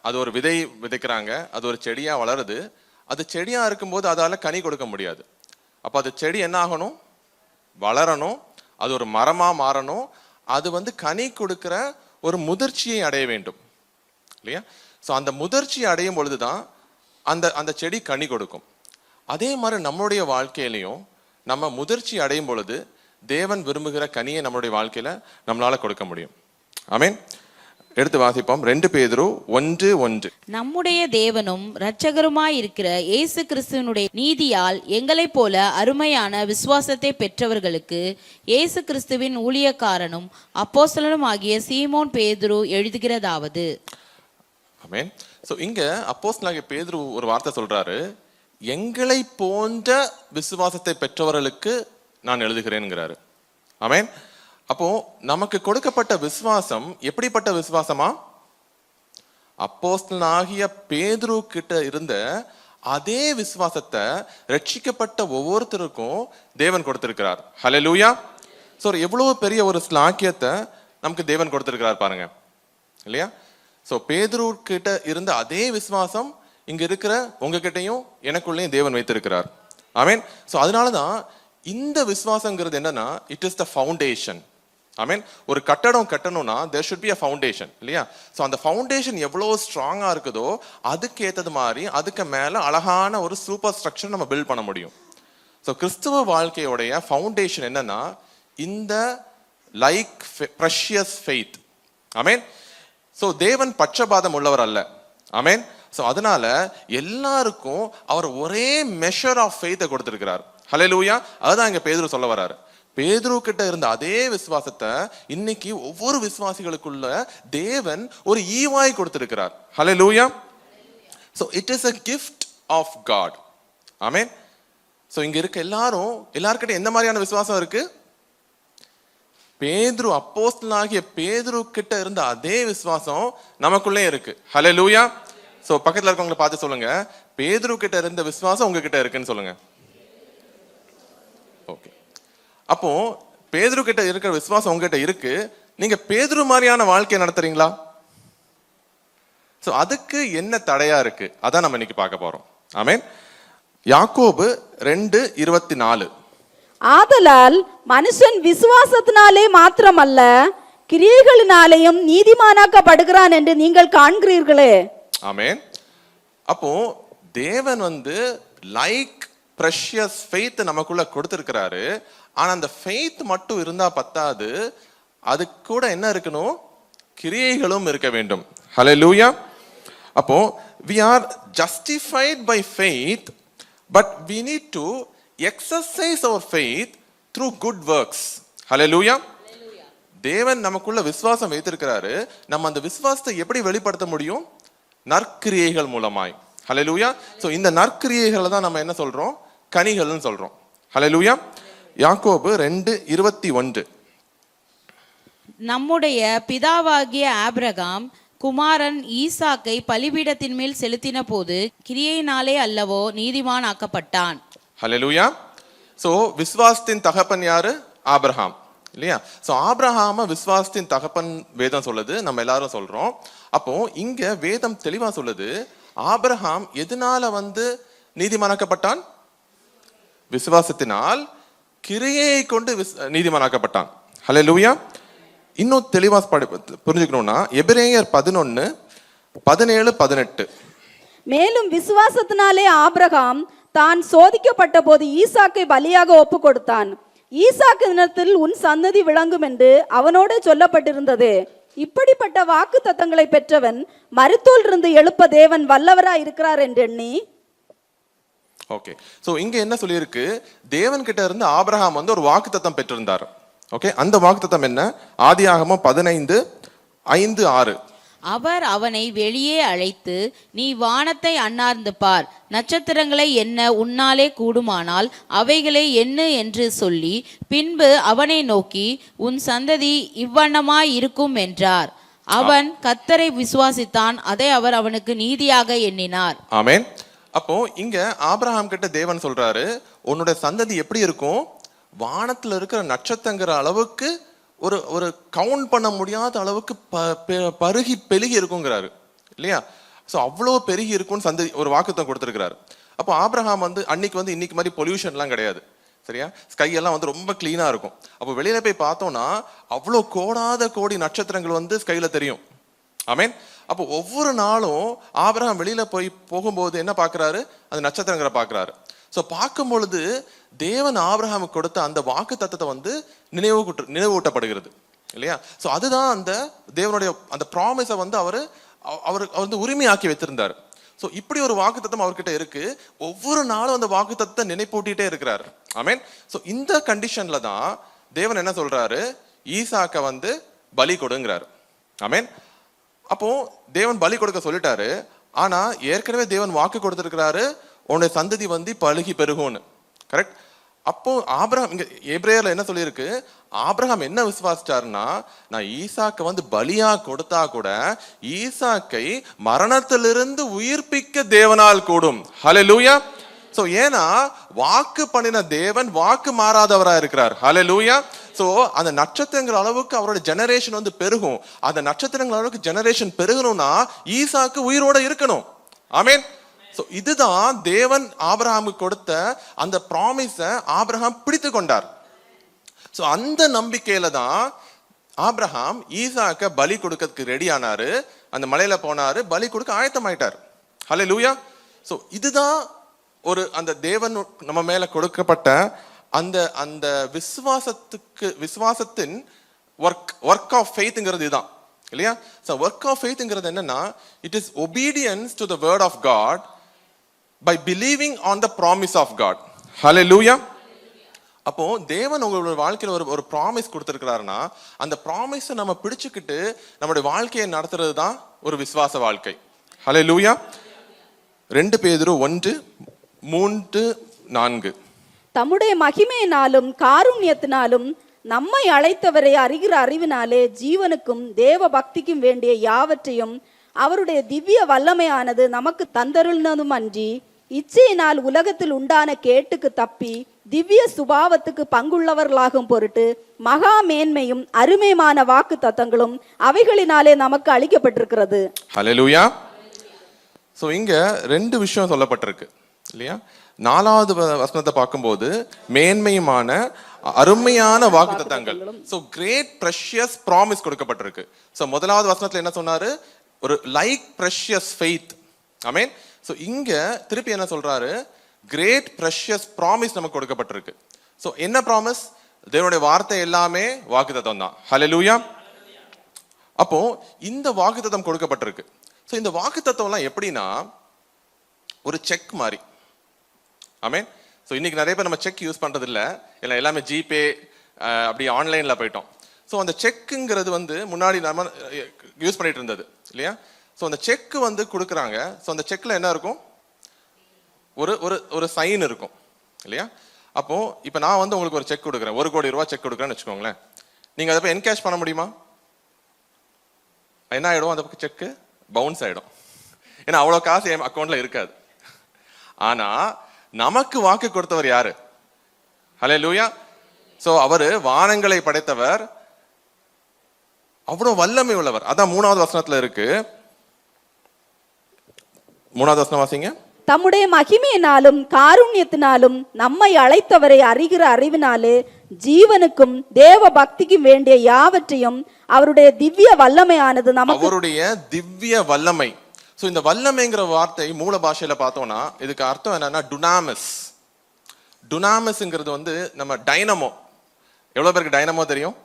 அது ஒரு விதை விதைக்கிறாங்க, அது ஒரு செடியா வளருது. அது செடியா இருக்கும்போது அதால கனி கொடுக்க முடியாது. அப்போ அது செடி என்ன ஆகணும்? வளரணும், அது ஒரு மரமா மாறணும், அது கனி கொடுக்கிற ஒரு முதிர்ச்சியை அடைய வேண்டும் இல்லையா? ஸோ அந்த முதிர்ச்சி அடையும் பொழுதுதான் அந்த செடி கனி கொடுக்கும். அதே மாதிரி நம்மளுடைய வாழ்க்கையிலையும் நம்ம முதிர்ச்சி அடையும் பொழுது தேவன் விரும்புகிற கனியை நம்மளுடைய வாழ்க்கையில நம்மளால கொடுக்க முடியும். ஆமென். எடுத்து வாசிப்போம். 2 பேதுரு 1:1. நம்முடைய தேவனும் இரட்சகருமாயிருக்கிற இயேசு கிறிஸ்துவினுடைய நீதியால் எங்களைப் போல அருமையான விசுவாசத்தை பெற்றவர்களுக்கு இயேசு கிறிஸ்துவின் ஊழியக்காரனும் அப்போஸ்தலனும் ஆகிய சீமோன் பேதுரு எழுதுகிறதாவது. ஆமென். ஸோ இங்க அப்போஸ்தலனாகிய பேதுரு ஒரு வார்த்தை சொல்றாரு, எங்களை போன்ற விசுவாசத்தை பெற்றவர்களுக்கு நான் எழுதுகிறேன்ங்கிறாரு. ஆமென். அப்போ நமக்கு கொடுக்கப்பட்ட விசுவாசம் எப்படிப்பட்ட விசுவாசமா? அப்போஸ்தலனாகிய பேதுரு கிட்ட இருந்த அதே விசுவாசத்தை ரட்சிக்கப்பட்ட ஒவ்வொருத்தருக்கும் தேவன் கொடுத்திருக்கிறார். ஹல்லேலூயா. ஸோ எவ்வளவு பெரிய ஒரு ஸ்லாக்கியத்தை நமக்கு தேவன் கொடுத்திருக்கிறார் பாருங்க இல்லையா? ஸோ பேதுரு கிட்ட இருந்த அதே விசுவாசம் இங்க இருக்கிற உங்ககிட்டையும் எனக்குள்ளேயும் தேவன் வைத்திருக்கிறார். ஆமென். ஸோ அதனாலதான் இந்த விசுவாசங்கிறது என்னன்னா, இட் இஸ் த ஃபவுண்டேஷன். ஆமென். ஒரு கட்டடம் கட்டணும்னா there should be a foundation இல்லையா? ஸோ அந்த ஃபவுண்டேஷன் எவ்வளோ ஸ்ட்ராங்கா இருக்குதோ அதுக்கு ஏற்றது மாதிரி அதுக்கு மேல அழகான ஒரு சூப்பர் ஸ்ட்ரக்சர் நம்ம பில்ட் பண்ண முடியும். ஸோ கிறிஸ்துவ வாழ்க்கையோடைய ஃபவுண்டேஷன் என்னன்னா இந்த லைக் ப்ரெஷியஸ் ஃபெய்த். ஆமென். ஸோ தேவன் பட்சபாதம் உள்ளவர் அல்ல. ஆமென். ஸோ அதனால எல்லாருக்கும் அவர் ஒரே மெஷர் ஆஃப் ஃபெய்த்தை கொடுத்திருக்கிறார். ஹல்லேலூயா. அதுதான் இங்க பேதுரு சொல்ல வர்றாரு. பேதுரு கிட்ட இருந்த அதே விசுவாசத்தை இன்னைக்கு ஒவ்வொரு விசுவாசிகளுக்குள்ள தேவன் ஒரு ஈவாய் கொடுத்திருக்கிறார். Hallelujah. So it is a gift of God. Amen. So இங்க இருக்க எல்லார்கிட்ட எந்த மாதிரியான விசுவாசம் இருக்கு? பேதுரு அப்போஸ்தலனாகிய பேதுரு கிட்ட இருந்த அதே விசுவாசம் நமக்குள்ளே இருக்கு. ஹல்லேலூயா. ஸோ பக்கத்துல இருக்கவங்களை பார்த்து சொல்லுங்க, பேதுரு கிட்ட இருந்த விசுவாசம் உங்ககிட்ட இருக்குன்னு சொல்லுங்க. ஓகே. அப்போ பேதுரு கிட்ட இருக்கிற விசுவாசம் உங்ககிட்ட இருக்கு. நீங்க பேதுரு மாதிரியான வாழ்க்கையை நடத்துறீங்களா? ஸோ அதுக்கு என்ன தடையா இருக்கு? அதான் நம்ம இன்னைக்கு பார்க்க போறோம். ஆமென். யாக்கோபு 2:24. ஆதலால் மனுஷன் விசுவாசத்தினாலே மாத்திரமல்ல கிரியைகளினாலேயும் நீதிமானாக்கப்படுகிறான் என்று நீங்கள் காண்கிறீர்களே. ஆமென். அப்போ தேவன் லைக் ப்ரெஷியஸ் ஃபெய்த் நமக்குள்ள கொடுத்திருக்கிறாரு. ஆனா அந்த ஃபெய்த் மட்டும் இருந்தா பத்தாது, அது கூட என்ன இருக்கணும்? கிரியைகளும் இருக்க வேண்டும். ஹல்லேலூயா. அப்போ we are justified by faith, but we need to exercise our faith through good works. ஹல்லேலூயா. தேவன் நமக்குள்ள விசுவாசம் வைத்திருக்கிறாரு. நம்ம அந்த விசுவாசத்தை எப்படி வெளிப்படுத்த முடியும்? நற்கிரியைகள் மூலமாய். ஹல்லேலூயா. ஸோ இந்த நற்கிரியைகளை தான் நம்ம என்ன சொல்றோம்? கனிகள்னு சொல்றோம். ஹல்லேலூயா. யாக்கோபு 2:21. நம்முடைய பிதாவாகிய ஆபிரகாம் குமாரன் ஈசாக்கை பலிபீடத்தின் மேல் செலுத்தின போது கிரியையினாலே அல்லவோ நீதிமான் ஆக்கப்பட்டான். ஹல்லேலூயா. ஸோ விஸ்வாசத்தின் தகப்பன் யாரு? ஆபிரகாம், இல்லையா? ஸோ ஆபிரகாம விஸ்வாசத்தின் தகப்பன் வேதம் சொல்லுது, நம்ம எல்லாரும் சொல்றோம். அப்போ இங்க வேதம் தெளிவா சொல்லுது, ஆபிரகாம் எதனால நீதிமானாக்கப்பட்டான்? விசுவாசத்தினால் கிரியையை கொண்டு நீதிமானாக்கப்பட்டான். ஹல்லேலூயா. இன்னும் தெளிவா புரிஞ்சுக்கணும்னா எபிரேயர் 11:17-18. மேலும் விசுவாசத்தினாலே ஆபிரகாம் தான் சோதிக்கப்பட்ட போது ஈசாக்கை பலியாக ஒப்பு கொடுத்தான். ஈசாக்கு தினத்தில் உன் சந்ததி விளங்கும் என்று அவனோட சொல்லப்பட்டிருந்தது. இப்படிப்பட்ட வாக்கு தத்தங்களை பெற்றவன் மருத்தோல் இருந்து எழுப்ப தேவன் வல்லவராய் இருக்கிறார் என்று எண்ணி. ஓகே, ஸோ இங்க என்ன சொல்லியிருக்கு? தேவன் கிட்ட இருந்து ஆபிரகாம் ஒரு வாக்கு தத்தம் பெற்றிருந்தார். ஓகே, அந்த வாக்குத்தத்தம் என்ன? ஆதியாகமம் 15:5-6. அவர் அவனை வெளியே அழைத்து, நீ வானத்தை அண்ணார்ந்து பார், நட்சத்திரங்களை எண்ண உன்னாலே கூடுமானால் அவைகளை எண்ணு என்று சொல்லி, பின்பு அவனை நோக்கி, உன் சந்ததி இவ்வண்ணமாய் இருக்கும் என்றார். அவன் கர்த்தரை விசுவாசித்தான், அதை அவர் அவனுக்கு நீதியாக எண்ணினார். ஆமென். அப்போ இங்க ஆபிரகாம் கிட்ட தேவன் சொல்றாரு, உன்னுடைய சந்ததி எப்படி இருக்கும்? வானத்துல இருக்கிற நட்சத்திரங்கிற அளவுக்கு ஒரு ஒரு கவுண்ட் பண்ண முடியாத அளவுக்கு பருகி பெருகி இருக்குங்கிறாரு, இல்லையா? ஸோ அவ்வளோ பெருகி இருக்கும்னு சந்ததி ஒரு வாக்குத்தம் கொடுத்துருக்கிறாரு. அப்போ ஆபிரகாம் அன்னைக்கு இன்னைக்கு மாதிரி பொல்யூஷன்லாம் கிடையாது, சரியா? ஸ்கை எல்லாம் ரொம்ப கிளீனா இருக்கும். அப்போ வெளியில போய் பார்த்தோம்னா அவ்வளோ கோடாத கோடி நட்சத்திரங்கள் ஸ்கைல தெரியும். ஆமென். அப்போ ஒவ்வொரு நாளும் ஆபிரகாம் வெளியில போகும்போது என்ன பார்க்கறாரு? அந்த நட்சத்திரங்களை பார்க்கறாரு. ஸோ பார்க்கும் பொழுது தேவன் ஆபிரகாமுக்கு கொடுத்த அந்த வாக்கு தத்தத்தை நினைவூட்டப்படுகிறது, இல்லையா? ஸோ அதுதான் அந்த தேவனுடைய அந்த ப்ராமிஸை அவர் உரிமையாக்கி வைத்திருந்தார். ஸோ இப்படி ஒரு வாக்கு தத்தம் அவர்கிட்ட இருக்கு. ஒவ்வொரு நாளும் அந்த வாக்கு தத்தத்தை நினைப்பூட்டிட்டே இருக்கிறார். ஆமென். ஸோ இந்த கண்டிஷன்ல தான் தேவன் என்ன சொல்றாரு? ஈசாக்க பலி கொடுங்கிறாரு. ஆமென். அப்போ தேவன் பலி கொடுக்க சொல்லிட்டாரு. ஆனா ஏற்கனவே தேவன் வாக்கு கொடுத்திருக்கிறாரு, உன்னுடைய சந்ததி பழுகி பெருகும்னு. கரெக்ட்? அப்போ ஆபிரகாம் இங்க எபிரேயர்ல என்ன சொல்லியிருக்கு? ஆபிரகாம் என்ன விசுவாசிச்சாருன்னா, நான் ஈசாக்க பலியா கொடுத்தா கூட ஈசாக்கை மரணத்திலிருந்து உயிர்ப்பிக்க தேவனால் கூடும். ஹல்லேலூயா. சோ ஏன்னா வாக்கு பண்ணின தேவன் வாக்கு மாறாதவரா இருக்கிறார். ஹல்லேலூயா. சோ அந்த நட்சத்திரங்கள் அளவுக்கு அவரோட ஜெனரேஷன் பெருகும். அந்த நட்சத்திரங்கள் அளவுக்கு ஜெனரேஷன் பெருகணும்னா ஈசாக்கு உயிரோட இருக்கணும். ஆமென். இதுதான் தேவன் ஆபிரகாமுக்கு கொடுத்த அந்த ப்ராமிஸை ஆபிரகாம் பிடித்து கொண்டார். சோ அந்த நம்பிக்கையில தான் ஆபிரகாம் ஈசாக்க பலி கொடுக்கிறதுக்கு ரெடி ஆனாரு. அந்த மலையில போனாரு, பலி கொடுக்க ஆயத்தமாயிட்டார். ஹல்லேலூயா. சோ இதுதான் ஒரு அந்த தேவன் நம்ம மேல கொடுக்கப்பட்ட அந்த அந்த விசுவாசத்தின் ஒர்க் ஆஃப் ஃபெய்த்ங்கிறது இதுதான், இல்லையா? சோ ஒர்க் ஆஃப் ஃபெய்த்ங்கிறது என்னன்னா, it is obedience to the word of God by believing on the promise of God. Hallelujah. அப்போ தேவன் உங்களுடைய வாழ்க்கையில ஒரு ப்ராமிஸ் கொடுத்திருக்கிறாருன்னா, அந்த ப்ராமிஸை நம்ம பிடிச்சுக்கிட்டு நம்முடைய வாழ்க்கையை நடத்துறது தான் ஒரு விசுவாச வாழ்க்கை. ஹல்லேலூயா. 2 பேதுரு 1:3-4. தம்முடைய மகிமையினாலும் காருண்யத்தினாலும் நம்மை அழைத்தவரை அறிகிற அறிவினாலே ஜீவனுக்கும் தேவ பக்திக்கும் வேண்டிய யாவற்றையும் அவருடைய திவ்ய வல்லமையானது நமக்கு தந்தருளினதும் அன்றி, இச்சையினால் உலகத்தில் உண்டான கேட்டுக்கு தப்பி திவ்ய சுபாவத்துக்கு பங்குள்ளவர்களாகும் பொருட்டு மகா மேன்மையும் அருமையான வாக்கு தத்தங்களும் அவைகளினாலே நமக்கு அளிக்கப்பட்டிருக்கிறது. ஹல்லேலூயா. சோ இங்க 2 விஷயம் சொல்லப்பட்டிருக்கு, இல்லையா? 4வது வசனத்தை பார்க்கும்போது மேன்மையுமான அருமையான வாக்கு தத்தங்கள். சோ கிரேட் பிரஷியஸ் ப்ராமிஸ் கொடுக்கப்பட்டிருக்கு. சோ முதலாவது வசனத்துல என்ன சொன்னாரு? ஒரு லைக் பிரஷியஸ் ஃபெய்த். ஆமென். சோ இங்க திருப்பி என்ன சொல்றாரு? கிரேட் பிரஷியஸ் ப்ராமிஸ் நமக்கு கொடுக்கப்பட்டிருக்கு. சோ என்ன ப்ராமிஸ்? தேவனுடைய வார்த்தை எல்லாமே வாக்குத்தத்தம் தான். ஹல்லேலூயா. அப்போ இந்த வாக்குத்தத்தம் கொடுக்கப்பட்டிருக்கு. சோ இந்த வாக்குத்தத்தம் எல்லாம் எப்படின்னா ஒரு செக் மாதிரி. ஆமென். சோ இன்னைக்கு நிறைய பேர் நம்ம செக் யூஸ் பண்றது இல்ல, எல்லாமே ஜிபே அப்படி ஆன்லைன்ல போயிட்டோம். ஸோ அந்த செக்குங்கிறது முன்னாடி நம்ம யூஸ் பண்ணிட்டு இருந்தது, இல்லையா? ஸோ அந்த செக் வந்து கொடுக்குறாங்க. ஸோ அந்த செக்ல என்ன இருக்கும்? ஒரு ஒரு ஒரு சைன் இருக்கும் இல்லையா? அப்போ இப்போ நான் வந்து உங்களுக்கு ஒரு செக் கொடுக்குறேன், 1 கோடி ரூபாய் செக் கொடுக்குறேன்னு வச்சுக்கோங்களேன். நீங்க அதை போய் என்கேஷ் பண்ண முடியுமா? என்ன ஆயிடும்? அந்த செக்கு பவுன்ஸ் ஆயிடும். ஏன்னா அவ்வளோ காசு என் அக்கௌண்ட்ல இருக்காது. ஆனா நமக்கு வாக்கு கொடுத்தவர் யாரு? ஹல்லேலூயா. சோ அவரு வானங்களை படைத்தவர், அவ்வளவு வல்லமை உள்ளவர். அதான் 3வது வசனத்துல இருக்கு. 3வது வசனம் வாசிங்க. தம்முடைய மகிமையினாலும் காருண்யத்தினாலும் நம்மை அழைத்தவரை அறிகிற அறிவினாலே ஜீவனுக்கும் தேவ பக்திக்கும் வேண்டிய யாவற்றையும் அவருடைய திவ்ய வல்லமையானது நமக்கு. அவருடைய திவ்ய வல்லமை. சோ இந்த வல்லமைங்கிற வார்த்தை மூல பாஷையில பார்த்தோம்னா இதுக்கு அர்த்தம் என்னன்னா டுனாமிஸ். டுனாமிஸ்ங்கிறது வந்து நம்ம டைனமோ. எவ்வளவு பேருக்கு டைனமோ தெரியும்?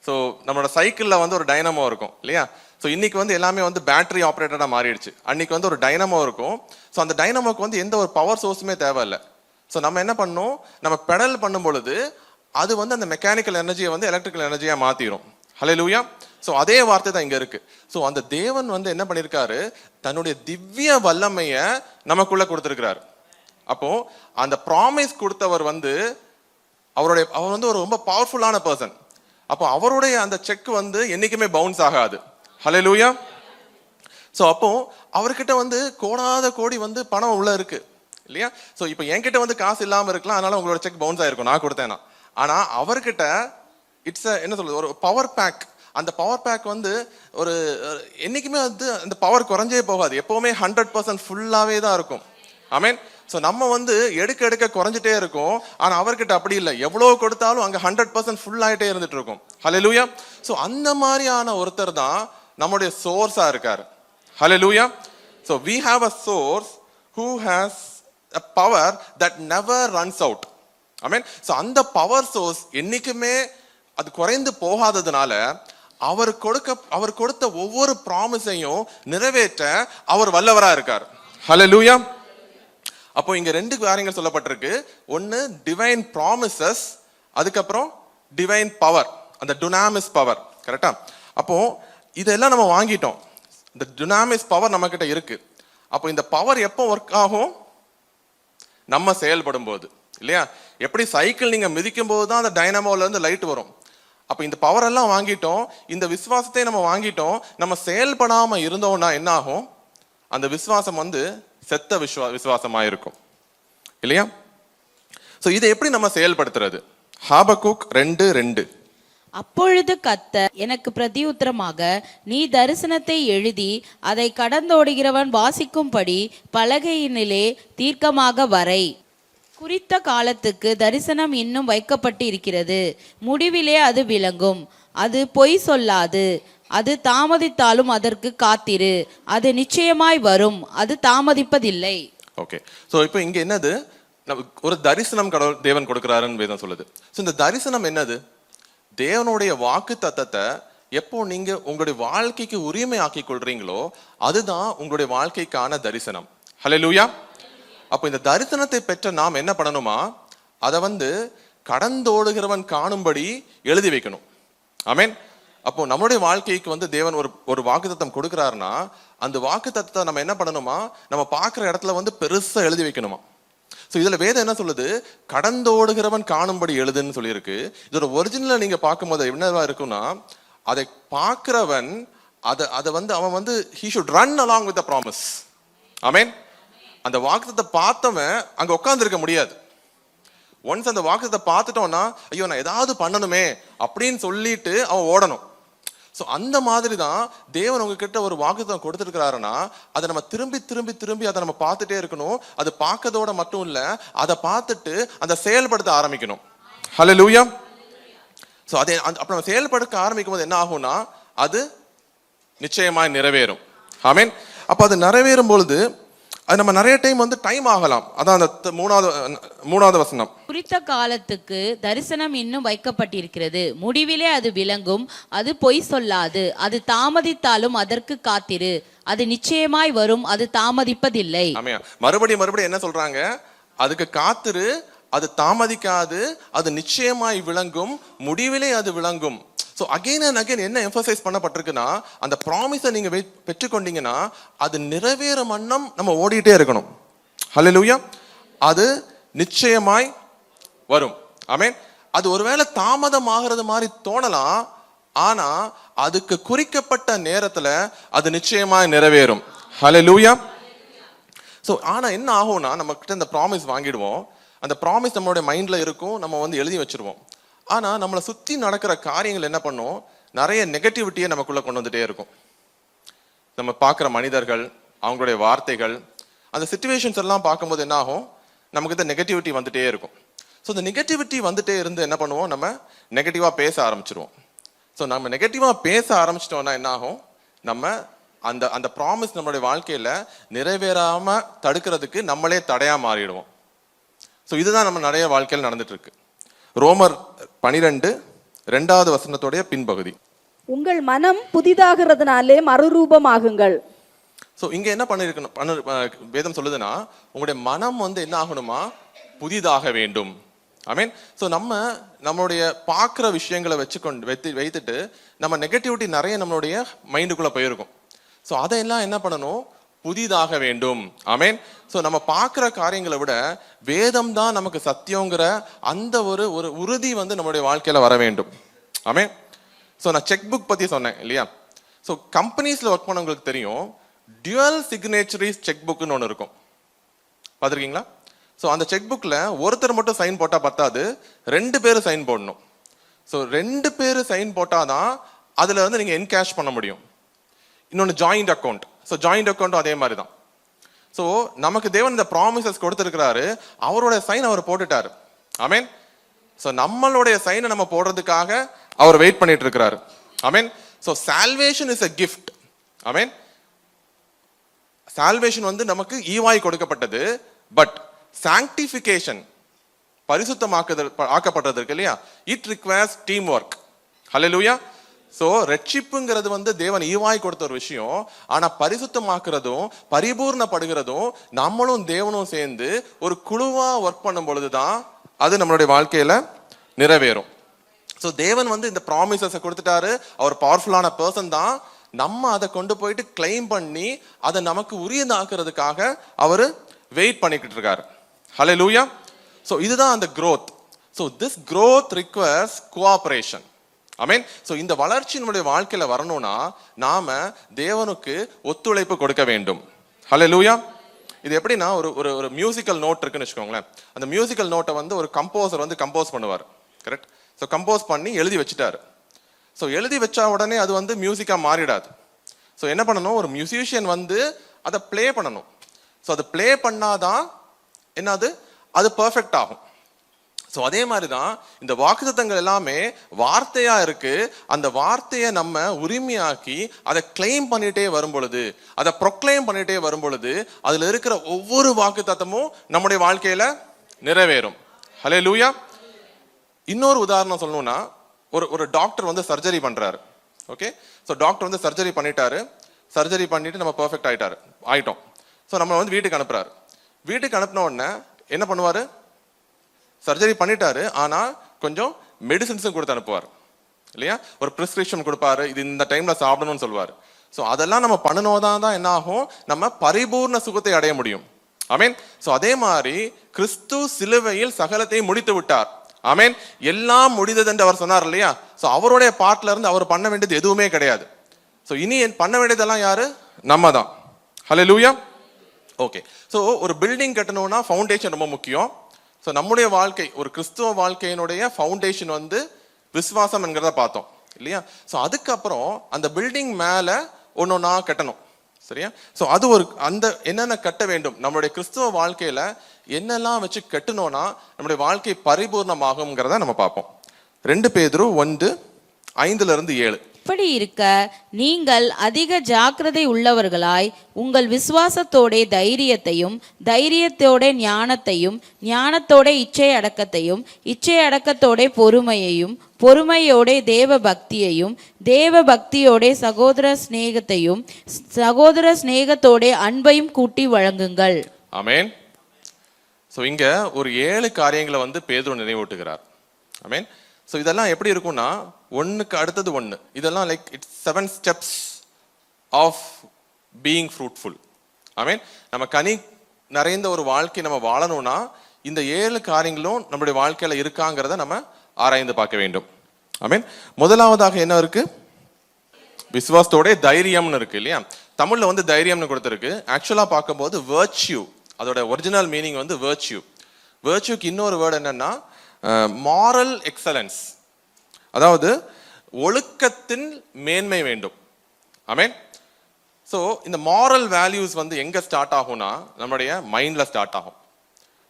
ஸோ நம்மளோட சைக்கிளில் வந்து ஒரு டைனமோ இருக்கும் இல்லையா? ஸோ இன்னைக்கு வந்து எல்லாமே வந்து பேட்டரி ஆப்ரேட்டடாக மாறிடுச்சு. அன்னைக்கு வந்து ஒரு டைனமோ இருக்கும். ஸோ அந்த டைனமோக்கு வந்து எந்த ஒரு பவர் சோர்ஸுமே தேவையில்லை. ஸோ நம்ம என்ன பண்ணோம்? நம்ம பெடல் பண்ணும் பொழுது அது வந்து அந்த மெக்கானிக்கல் எனர்ஜியை வந்து எலக்ட்ரிக்கல் எனர்ஜியாக மாற்றிடும். ஹல்லேலூயா. ஸோ அதே வார்த்தை தான் இங்கே இருக்கு. ஸோ அந்த தேவன் வந்து என்ன பண்ணியிருக்காரு? தன்னுடைய திவ்ய வல்லமையை நமக்குள்ள கொடுத்துருக்கிறாரு. அப்போ அந்த ப்ராமிஸ் கொடுத்தவர் வந்து அவர் வந்து ஒரு ரொம்ப பவர்ஃபுல்லான பர்சன். அப்போ அவருடைய அந்த செக் வந்து என்னைக்குமே பவுன்ஸ் ஆகாது. ஹல்லேலூயா. ஸோ அப்போ அவர்கிட்ட வந்து கோடாத கோடி வந்து பணம் உள்ள இருக்கு இல்லையா? ஸோ இப்போ என்கிட்ட வந்து காசு இல்லாமல் இருக்கலாம், அதனால உங்களோட செக் பவுன்ஸ் ஆயிருக்கும், நான் கொடுத்தேன்னா. ஆனா அவர்கிட்ட இட்ஸ் என்ன சொல்றது, ஒரு பவர் பேக். அந்த பவர் பேக் வந்து ஒரு என்னைக்குமே வந்து அந்த பவர் குறைஞ்சே போகாது, எப்பவுமே 100% ஃபுல்லாவே தான் இருக்கும். ஆமென். ஸோ நம்ம வந்து எடுக்க எடுக்க குறைஞ்சிட்டே இருக்கும். ஆனா அவர்கிட்ட அப்படி இல்லை, எவ்வளவு கொடுத்தாலும் அங்க 100% ஃபுல் ஆயிட்டே இருந்துட்டு இருக்கும். ஹல்லேலூயா. ஸோ அந்த மாதிரியான ஒருத்தர் தான் நம்முடைய சோர்ஸா இருக்காரு. Hallelujah. So we have a source who has a power that never runs out. Amen. So அந்த பவர் சோர்ஸ் என்னைக்குமே அது குறைந்து போகாததுனால அவர் கொடுத்த ஒவ்வொரு ப்ராமிஸையும் நிறைவேற்ற அவர் வல்லவரா இருக்கார். ஹல்லேலூயா. அப்போ இங்க 2 காரியங்கள் சொல்லப்பட்டிருக்கு. ஒன்னு டிவைன் ப்ராமிசஸ், அதுக்கப்புறம் டிவைன் பவர், அந்த டுனாமிஸ் பவர். கரெக்டா? அப்போ இதெல்லாம் நம்ம வாங்கிட்டோம். இந்த டுனாமிஸ் பவர் நம்ம கிட்ட இருக்கு. அப்போ இந்த பவர் எப்போ ஒர்க் ஆகும்? நம்ம செயல்படும் போது இல்லையா? எப்படி சைக்கிள் நீங்க மிதிக்கும் போது தான் அந்த டைனமோல இருந்து லைட் வரும். அப்போ இந்த பவர் எல்லாம் வாங்கிட்டோம், இந்த விசுவாசத்தை நம்ம வாங்கிட்டோம். நம்ம செயல்படாம இருந்தோம்னா என்ன ஆகும்? அந்த விசுவாசம் வந்து செத்த விசுவாசமா இருக்கும் இல்லையா? சோ இதை எப்படி நம்ம செயல்படுத்துறது? ஹாபக்குக் 2:2. அப்பொழுது கர்த்தர் எனக்கு பிரதியுத்தரமாக, நீ தரிசனத்தை எழுதி அதை கடந்தோடுகிறவன் வாசிக்கும்படி பலகையினிலே தீர்க்கமாக வரை. குறித்த காலத்துக்கு தரிசனம் இன்னும் வைக்கப்பட்டு இருக்கிறது, முடிவிலே அது விளங்கும், அது பொய் சொல்லாது, அது தாமதித்தாலும் அதற்கு காத்திரு, அது நிச்சயமாய் வரும், அது தாமதிப்பதில்லை. ஓகே. சோ இப்போ இங்க என்னது? ஒரு தரிசனம் தேவன் கொடுக்கிறாருன்னு வேதம் சொல்லுது. சோ இந்த தரிசனம் என்னது? தேவனுடைய வாக்கு தத்தத்தை எப்போ நீங்க உங்களுடைய வாழ்க்கைக்கு உரிமை ஆக்கி கொள்றீங்களோ அதுதான் உங்களுடைய வாழ்க்கைக்கான தரிசனம். ஹல்லேலூயா. அப்போ இந்த தரிசனத்தை பெற்ற நாம் என்ன பண்ணணுமா? அதை வந்து கடந்தோடுகிறவன் காணும்படி எழுதி வைக்கணும். ஆமென். அப்போ நம்மளுடைய வாழ்க்கைக்கு வந்து தேவன் ஒரு வாக்குத்தத்தம் கொடுக்கிறாருன்னா அந்த வாக்குத்தத்தத்தை நம்ம என்ன பண்ணணுமா? நம்ம பார்க்குற இடத்துல வந்து பெருசா எழுதி வைக்கணுமா? ஸோ இதுல வேதம் என்ன சொல்லுது? கடந்தோடுகிறவன் காணும்படி எழுதுன்னு சொல்லியிருக்கு. இதோட ஒரிஜினலை நீங்க பார்க்கும்போது என்னவா இருக்குன்னா, அதை பார்க்கிறவன் அதை வந்து அவன் வந்து he should run along with the promise. ஆமென். அந்த வாக்குத்தத்தை பார்த்தவன் அங்க உட்கார்ந்துருக்க முடியாது. ஒன்ஸ் அந்த வாக்குத்தத்தை பார்த்துட்டோம்னா ஐயோ நான் ஏதாவது பண்ணணுமே அப்படின்னு சொல்லிட்டு அவன் ஓடணும். ஸோ அந்த மாதிரி தான் தேவன் உங்ககிட்ட ஒரு வாக்குத்தத்தம் கொடுத்துருக்கிறாருன்னா அதை நம்ம திரும்பி திரும்பி திரும்பி அதை நம்ம பார்த்துட்டே இருக்கணும். அது பார்க்கறதோட மட்டும் இல்லை, அதை பார்த்துட்டு அந்த செயல்படுத்த ஆரம்பிக்கணும். ஹல்லேலூயா. ஸோ அதை அப்போ நம்ம செயல்படுத்த ஆரம்பிக்கும் போது என்ன ஆகும்னா அது நிச்சயமாய் நிறைவேறும். ஆமென். அப்போ அது நிறைவேறும் பொழுது அது நம்ம நிறைய டைம் வந்து டைம் ஆகலாம். அதான் அந்த மூணாவது வசனம். குறித்த காலத்துக்கு தரிசனம் இன்னும் வைக்கப்பட்டிருக்கிறது, முடிவிலே அது விளங்கும், அது பொய் சொல்லாது, அது தாமதித்தாலும் அதற்கு காத்திரு, அது நிச்சயமாய் வரும், அது தாமதிப்பதில்லை. ஆமென். மறுபடியும் என்ன சொல்றாங்க? அதுக்கு காத்திரு, அது தாமதிக்காது, அது நிச்சயமாய் விளங்கும், முடிவிலே அது விளங்கும். ஸோ அகைன் அண்ட் அகைன் என்ன எம்பசைஸ் பண்ணப்பட்டிருக்குன்னா, அந்த ப்ராமிஸை நீங்க பெற்றுக்கொண்டீங்கன்னா அது நிறைவேற வண்ணம் நம்ம ஓடிட்டே இருக்கணும். ஹல்லேலூயா. அது நிச்சயமாய் வரும். ஆமென். அது ஒருவேளை தாமதம் ஆகிறது மாதிரி தோணலாம், ஆனா அதுக்கு குறிக்கப்பட்ட நேரத்துல அது நிச்சயமாய் நிறைவேறும். ஹல்லேலூயா. ஸோ ஆனா என்ன ஆகும்னா, நம்ம கிட்ட இந்த ப்ராமிஸ் வாங்கிடுவோம், அந்த ப்ராமிஸ் நம்மளுடைய மைண்ட்ல இருக்கும், நம்ம வந்து எழுதி வச்சிருவோம். ஆனா நம்மளை சுத்தி நடக்கிற காரியங்கள் என்ன பண்ணும், நிறைய நெகட்டிவிட்டியை நமக்குள்ள கொண்டு வந்துட்டே இருக்கும். நம்ம பார்க்குற மனிதர்கள், அவங்களுடைய வார்த்தைகள், அந்த சிச்சுவேஷன்ஸ் எல்லாம் பார்க்கும்போது என்ன ஆகும், நமக்கு இந்த நெகட்டிவிட்டி வந்துட்டே இருக்கும். ஸோ இந்த நெகட்டிவிட்டி வந்துட்டே இருந்து என்ன பண்ணுவோம், நம்ம நெகட்டிவாக பேச ஆரம்பிச்சிருவோம். ஸோ நம்ம நெகட்டிவாக பேச ஆரம்பிச்சிட்டோம்னா என்ன ஆகும், நம்ம அந்த அந்த ப்ராமிஸ் நம்மளுடைய வாழ்க்கையில் நிறைவேறாமல் தடுக்கிறதுக்கு நம்மளே தடையாக மாறிடுவோம். ஸோ இதுதான் நம்ம நிறைய வாழ்க்கையில் நடந்துட்டு இருக்கு. ரோமர் 12:2 பின்பகுதி. உங்கள் மனம் புதிதாகிறதுனாலே மறுரூபமாகுங்கள். ஸோ இங்க என்ன பண்ணிருக்கணும், வேதம் சொல்லுதுன்னா உங்களுடைய மனம் வந்து என்ன ஆகணுமா, புதிதாக வேண்டும். ஆமீன். ஸோ நம்மளுடைய பார்க்குற விஷயங்களை வைத்துட்டு நம்ம நெகட்டிவிட்டி நிறைய நம்மளுடைய மைண்டுக்குள்ள போயிருக்கும். ஸோ அதையெல்லாம் என்ன பண்ணணும், புதிதாக வேண்டும். ஆமீன். ஸோ நம்ம பார்க்குற காரியங்களை விட வேதம் தான் நமக்கு சத்தியங்கிற அந்த ஒரு உறுதி வந்து நம்மளுடைய வாழ்க்கையில வர வேண்டும். ஆமீன். ஸோ நான் செக் புக் பத்தி சொன்னேன் இல்லையா. ஸோ கம்பெனிஸ்ல ஒர்க் பண்ணவங்களுக்கு தெரியும், டியூவல் சிக்னேச்சரிஸ் செக் புக்னு ஒன்று இருக்கும், பார்த்துருக்கீங்களா? ஸோ அந்த செக் புக்கில் ஒருத்தர் மட்டும் சைன் போட்டால் பத்தாது, 2 பேர் சைன் போடணும். ஸோ 2 பேர் சைன் போட்டால் தான் அதில் வந்து நீங்கள் என்கேஷ் பண்ண முடியும். இன்னொன்று ஜாயிண்ட் அக்கௌண்ட். ஸோ ஜாயிண்ட் அக்கௌண்ட்டும் அதே மாதிரி தான். ஸோ நமக்கு தேவன் இந்த ப்ராமிசஸ் கொடுத்துருக்கிறாரு, அவரோட சைன் அவர் போட்டுட்டாரு. ஆமீன். ஸோ நம்மளுடைய சைனை நம்ம போடுறதுக்காக அவர் வெயிட் பண்ணிட்டு இருக்கிறாரு. ஆமீன். So salvation is a gift. ஆமீன். சால்வேஷன் வந்து நமக்கு ஈவாய் கொடுக்கப்பட்டது. பட் சாங்டிஃபிகேஷன், ஆக்கப்படுறதுக்கு இல்லையா, it requires team work. Hallelujah. So ரட்சிப்புங்கிறது வந்து தேவன் ஈவாய் கொடுத்த ஒரு விஷயம். ஆனா பரிசுத்தமாக்குறதும் பரிபூர்ணப்படுகிறதும் நம்மளும் தேவனும் சேர்ந்து ஒரு குழுவா ஒர்க் பண்ணும் பொழுதுதான் அது நம்மளுடைய வாழ்க்கையில நிறைவேறும். ஸோ தேவன் வந்து இந்த ப்ராமிசஸை கொடுத்துட்டாரு, அவர் பவர்ஃபுல்லான பர்சன் தான். நம்ம அதை கொண்டு போயிட்டு கிளைம் பண்ணி அதை நமக்கு உரியதாக்குறதுக்காக அவர் வெயிட் பண்ணிக்கிட்டு இருக்காரு. ஹல்லேலூயா. ஸோ இதுதான் அந்த growth. So this growth requires cooperation. ஆமீன். ஸோ இந்த வளர்ச்சி நம்முடைய வாழ்க்கையில வரணும்னா நாம தேவனுக்கு ஒத்துழைப்பு கொடுக்க வேண்டும். ஹல்லேலூயா. இது எப்படின்னா, ஒரு மியூசிக்கல் நோட் இருக்குன்னு வச்சுக்கோங்களேன். அந்த மியூசிக்கல் நோட்டை வந்து ஒரு கம்போசர் வந்து கம்போஸ் பண்ணுவார். கரெக்ட். ஸோ கம்போஸ் பண்ணி எழுதி வச்சுட்டாரு. ஸோ எழுதி வச்சா உடனே அது வந்து மியூசிக்காக மாறிடாது. ஸோ என்ன பண்ணணும், ஒரு மியூசிஷியன் வந்து அதை ப்ளே பண்ணணும். ஸோ அதை ப்ளே பண்ணாதான் என்னது, அது பர்ஃபெக்ட் ஆகும். ஸோ அதே மாதிரி தான் இந்த வாக்குத்தத்தங்கள் எல்லாமே வார்த்தையா இருக்கு. அந்த வார்த்தையை நம்ம உரிமையாக்கி அதை கிளைம் பண்ணிட்டே வரும் பொழுது, அதை ப்ரொக்ளைம் பண்ணிட்டே வரும் பொழுது அதுல இருக்கிற ஒவ்வொரு வாக்குத்தத்தமும் நம்முடைய வாழ்க்கையில நிறைவேறும். ஹல்லேலூயா. இன்னொரு உதாரணம் சொல்லணும்னா, ஒரு டாக்டர் வந்து சர்ஜரி பண்றாரு. ஓகே. ஸோ டாக்டர் வந்து சர்ஜரி பண்ணிட்டாரு. சர்ஜரி பண்ணிட்டு நம்ம பர்ஃபெக்ட் ஆயிட்டோம். ஸோ நம்ம வந்து வீட்டுக்கு அனுப்புறாரு. வீட்டுக்கு அனுப்பின உடனே என்ன பண்ணுவாரு, சர்ஜரி பண்ணிட்டாரு, ஆனா கொஞ்சம் மெடிசின்ஸும் கொடுத்து அனுப்புவார் இல்லையா. ஒரு பிரிஸ்கிரிப்ஷன் கொடுப்பாரு, இது இந்த டைம்ல சாப்பிடணும்னு சொல்லுவார். ஸோ அதெல்லாம் நம்ம பண்ணணும் தான் என்ன ஆகும், நம்ம பரிபூர்ண சுகத்தை அடைய முடியும். ஆமீன். ஸோ அதே மாதிரி கிறிஸ்து சிலுவையில் சகலத்தை முடித்து விட்டார். ஆமீன். எல்லாம் முடிந்தது என்று அவர் சொன்னார் இல்லையா. ஸோ அவருடைய பார்ட்ல இருந்து அவர் பண்ண வேண்டியது எதுவுமே கிடையாது. ஸோ இனி பண்ண வேண்டியதெல்லாம் யாரு, நம்ம தான். ஹல்லேலூயா. ஓகே. ஸோ ஒரு பில்டிங் கட்டணும்னா ஃபவுண்டேஷன் ரொம்ப முக்கியம். ஸோ நம்முடைய வாழ்க்கை, ஒரு கிறிஸ்துவ வாழ்க்கையினுடைய ஃபவுண்டேஷன் வந்து விசுவாசம் என்கிறத பார்த்தோம் இல்லையா. ஸோ அதுக்கப்புறம் அந்த பில்டிங் மேல ஒன்னொன்னா கட்டணும். சரியா. ஸோ அது அந்த என்னென்ன கட்ட வேண்டும், நம்மளுடைய கிறிஸ்துவ வாழ்க்கையில என்னெல்லாம் வச்சு கட்டணும்னா நம்முடைய வாழ்க்கை பரிபூர்ணமாகும்ங்கிறத நம்ம பார்ப்போம். 2 பேதுரு 1:5-7. இப்படி இருக்க நீங்கள் அதிக ஜாக்கிரதை உள்ளவர்களாய் உங்கள் விசுவாசத்தோட தைரியத்தையும், தைரியத்தோட ஞானத்தையும், ஞானத்தோட இச்சை அடக்கத்தையும், இச்சை அடக்கத்தோட பொறுமையையும், பொறுமையோட தேவ பக்தியையும், தேவ பக்தியோட சகோதர சிநேகத்தையும், சகோதர சிநேகத்தோட அன்பையும் கூட்டி வழங்குங்கள். ஆமேன். ஸோ இங்க ஒரு 7 காரியங்களை வந்து பேதுரு நினைவூட்டுகிறார். ஆமேன். ஸோ இதெல்லாம் எப்படி இருக்கும்னா ஒன்றுக்கு அடுத்தது ஒன்று. இதெல்லாம் like it's 7 steps of being fruitful. I mean நம்ம கனி நிறைந்த ஒரு வாழ்க்கை நம்ம வாழணும்னா இந்த 7 காரியங்களும் நம்மளுடைய வாழ்க்கையில இருக்காங்கிறத நம்ம ஆராய்ந்து பார்க்க வேண்டும். ஐ மீன் முதலாவதாக என்ன இருக்கு? விசுவாசத்தோட தைரியம்னு இருக்கு இல்லையா? தமிழ்ல வந்து தைரியம்னு கொடுத்துருக்கு. ஆக்சுவலா பார்க்கும்போது வேர்ச்சியூ, அதோட ஒரிஜினல் மீனிங் வந்து வேர்ச்சியூ. வேர்ச்சியூக்கு இன்னொரு வேர்டு என்னன்னா மாரல் எக்ஸலன்ஸ், அதாவது ஒழுக்கத்தின் மேன்மை வேண்டும். ஆமென். ஸோ இந்த மாரல் வேல்யூஸ் வந்து எங்க ஸ்டார்ட் ஆகும்னா நம்மளுடைய மைண்ட்ல ஸ்டார்ட் ஆகும்.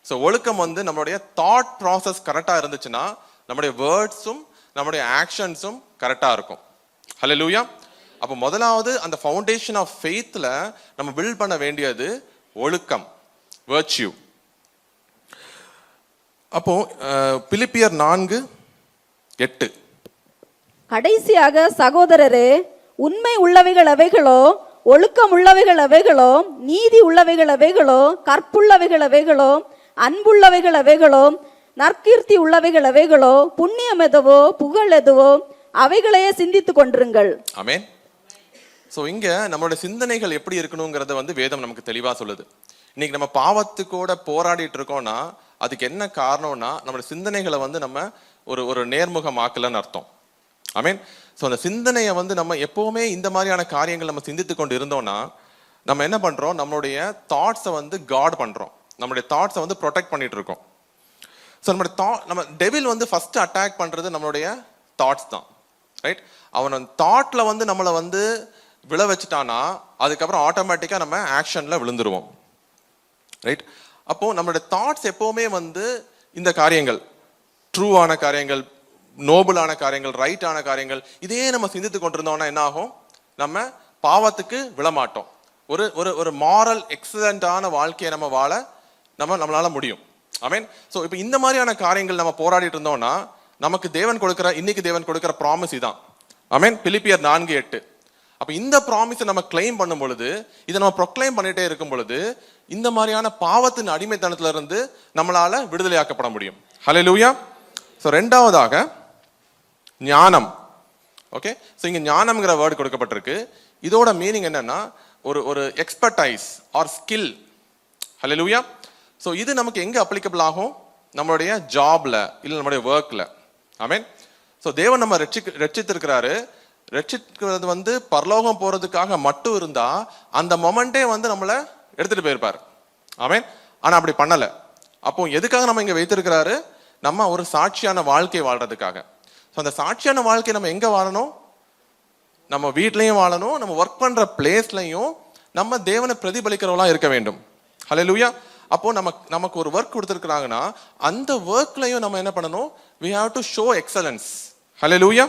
ஸோ ஒழுக்கம் வந்து நம்மளுடைய தாட் ப்ராசஸ் கரெக்டாக இருந்துச்சுன்னா நம்முடைய வேர்ட்ஸும் நம்முடைய ஆக்ஷன்ஸும் கரெக்டாக இருக்கும். ஹல்லேலூயா. அப்போ முதலாவது அந்த ஃபவுண்டேஷன் ஆஃப் ஃபெய்த்தில் நம்ம பில்ட் பண்ண வேண்டியது ஒழுக்கம், வேர்ச்சியூ. அப்போ பிலிப்பியர் 4:8. கடைசியாக சகோதரரே, உண்மை உள்ளவைகள் எவைகளோ, ஒழுக்கம் உள்ளவைகள் எவைகளோ, நீதி உள்ளவைகள் எவைகளோ, கற்புள்ளவைகள் எவைகளோ, அன்புள்ளவைகள் எவைகளோ, நற்கீர்த்தி உள்ளவைகள் எவைகளோ, புண்ணியம் எதுவோ, புகழ் எதுவோ, அவைகளையே சிந்தித்துக் கொண்டிருங்கள். ஆமென். ஸோ இங்க நம்மளோட சிந்தனைகள் எப்படி இருக்கணுங்கிறத வந்து வேதம் நமக்கு தெளிவா சொல்லுது. இன்னைக்கு நம்ம பாவத்துக்கூட போராடிட்டு இருக்கோம்னா அதுக்கு என்ன காரணம்னா நம்மளோட சிந்தனைகளை வந்து நம்ம ஒரு நேர்முகமாக்கலன்னு அர்த்தம். ஆமென். ஸோ அந்த சிந்தனையை வந்து நம்ம எப்பவுமே இந்த மாதிரியான காரியங்கள் நம்ம சிந்தித்து கொண்டு இருந்தோம்னா நம்ம என்ன பண்றோம்? நம்மளுடைய தாட்ஸை வந்து காட் பண்றோம், நம்மளுடைய தாட்ஸை வந்து ப்ரொடெக்ட் பண்ணிட்டு இருக்கோம். ஸோ நம்ம டெவில் வந்து ஃபர்ஸ்ட் அட்டாக் பண்றது நம்மளுடைய தாட்ஸ் தான், ரைட்? அவன் தாட்ல வந்து நம்மளை வந்து விழ வச்சுட்டானா அதுக்கப்புறம் ஆட்டோமேட்டிக்கா நம்ம ஆக்ஷன்ல விழுந்துருவோம், ரைட்? அப்போ நம்மளுடைய தாட்ஸ் எப்பவுமே வந்து இந்த காரியங்கள், ட்ரூவான காரியங்கள், நோபலான காரியங்கள், ரைட்டான காரியங்கள், இதே நம்ம சிந்தித்து கொண்டிருந்தோம்னா என்ன ஆகும்? நம்ம பாவத்துக்கு விழமாட்டோம். ஒரு மாரல் எக்ஸலண்டான வாழ்க்கையை நம்ம வாழ நம்மளால முடியும். ஆமென். ஸோ இப்போ இந்த மாதிரியான காரியங்கள் நம்ம போராடிட்டு இருந்தோம்னா நமக்கு இன்னைக்கு தேவன் கொடுக்கிற ப்ராமிஸ் இதான். ஆமென். பிலிப்பியர் 4:8. அப்ப இந்த ப்ராமிஸை நம்ம கிளைம் பண்ணும் பொழுது, இதை நம்ம ப்ரொக்ளைம் பண்ணிட்டே இருக்கும் பொழுது இந்த மாதிரியான பாவத்தின் அடிமைத்தனத்துல இருந்து நம்மளால விடுதலையாக்கப்பட முடியும். ஹல்லேலூயா. ஸோ ரெண்டாவதாக ஞானம். ஓகே. ஸோ இங்க ஞானம்ங்கிற வேர்டு கொடுக்கப்பட்டிருக்கு. இதோட மீனிங் என்னன்னா ஒரு எக்ஸ்பர்டைஸ் ஆர் ஸ்கில். ஹல்லேலூயா. ஸோ இது நமக்கு எங்க அப்ளிகபிள் ஆகும்? நம்மளுடைய ஜாப்ல, இல்லை நம்மளுடைய ஒர்க்ல. ஆமென். ஸோ தேவன் நம்ம ரட்சித்திருக்கிறாரு. ரட்சிக்கிறது வந்து பரலோகம் போறதுக்காக மட்டும் இருந்தா அந்த மொமெண்டே வந்து நம்மளை எடுத்துட்டு போயிருப்பாரு. ஆமென். ஆனா அப்படி பண்ணல. அப்போ எதுக்காக நம்ம இங்க வைத்திருக்கிறாரு? நம்ம ஒரு சாட்சியான வாழ்க்கை வாழ்றதுக்காக. ஸோ அந்த சாட்சியான வாழ்க்கை நம்ம எங்க வாழணும்? நம்ம வீட்லையும் வாழணும், நம்ம ஒர்க் பண்ற பிளேஸ்லையும் நம்ம தேவனை பிரதிபலிக்கிறவங்களா இருக்க வேண்டும். ஹல்லேலூயா. அப்போ நமக்கு ஒரு ஒர்க் கொடுத்துருக்காங்கன்னா அந்த ஒர்க்லையும் நம்ம என்ன பண்ணணும்? we have to show excellence. Hallelujah.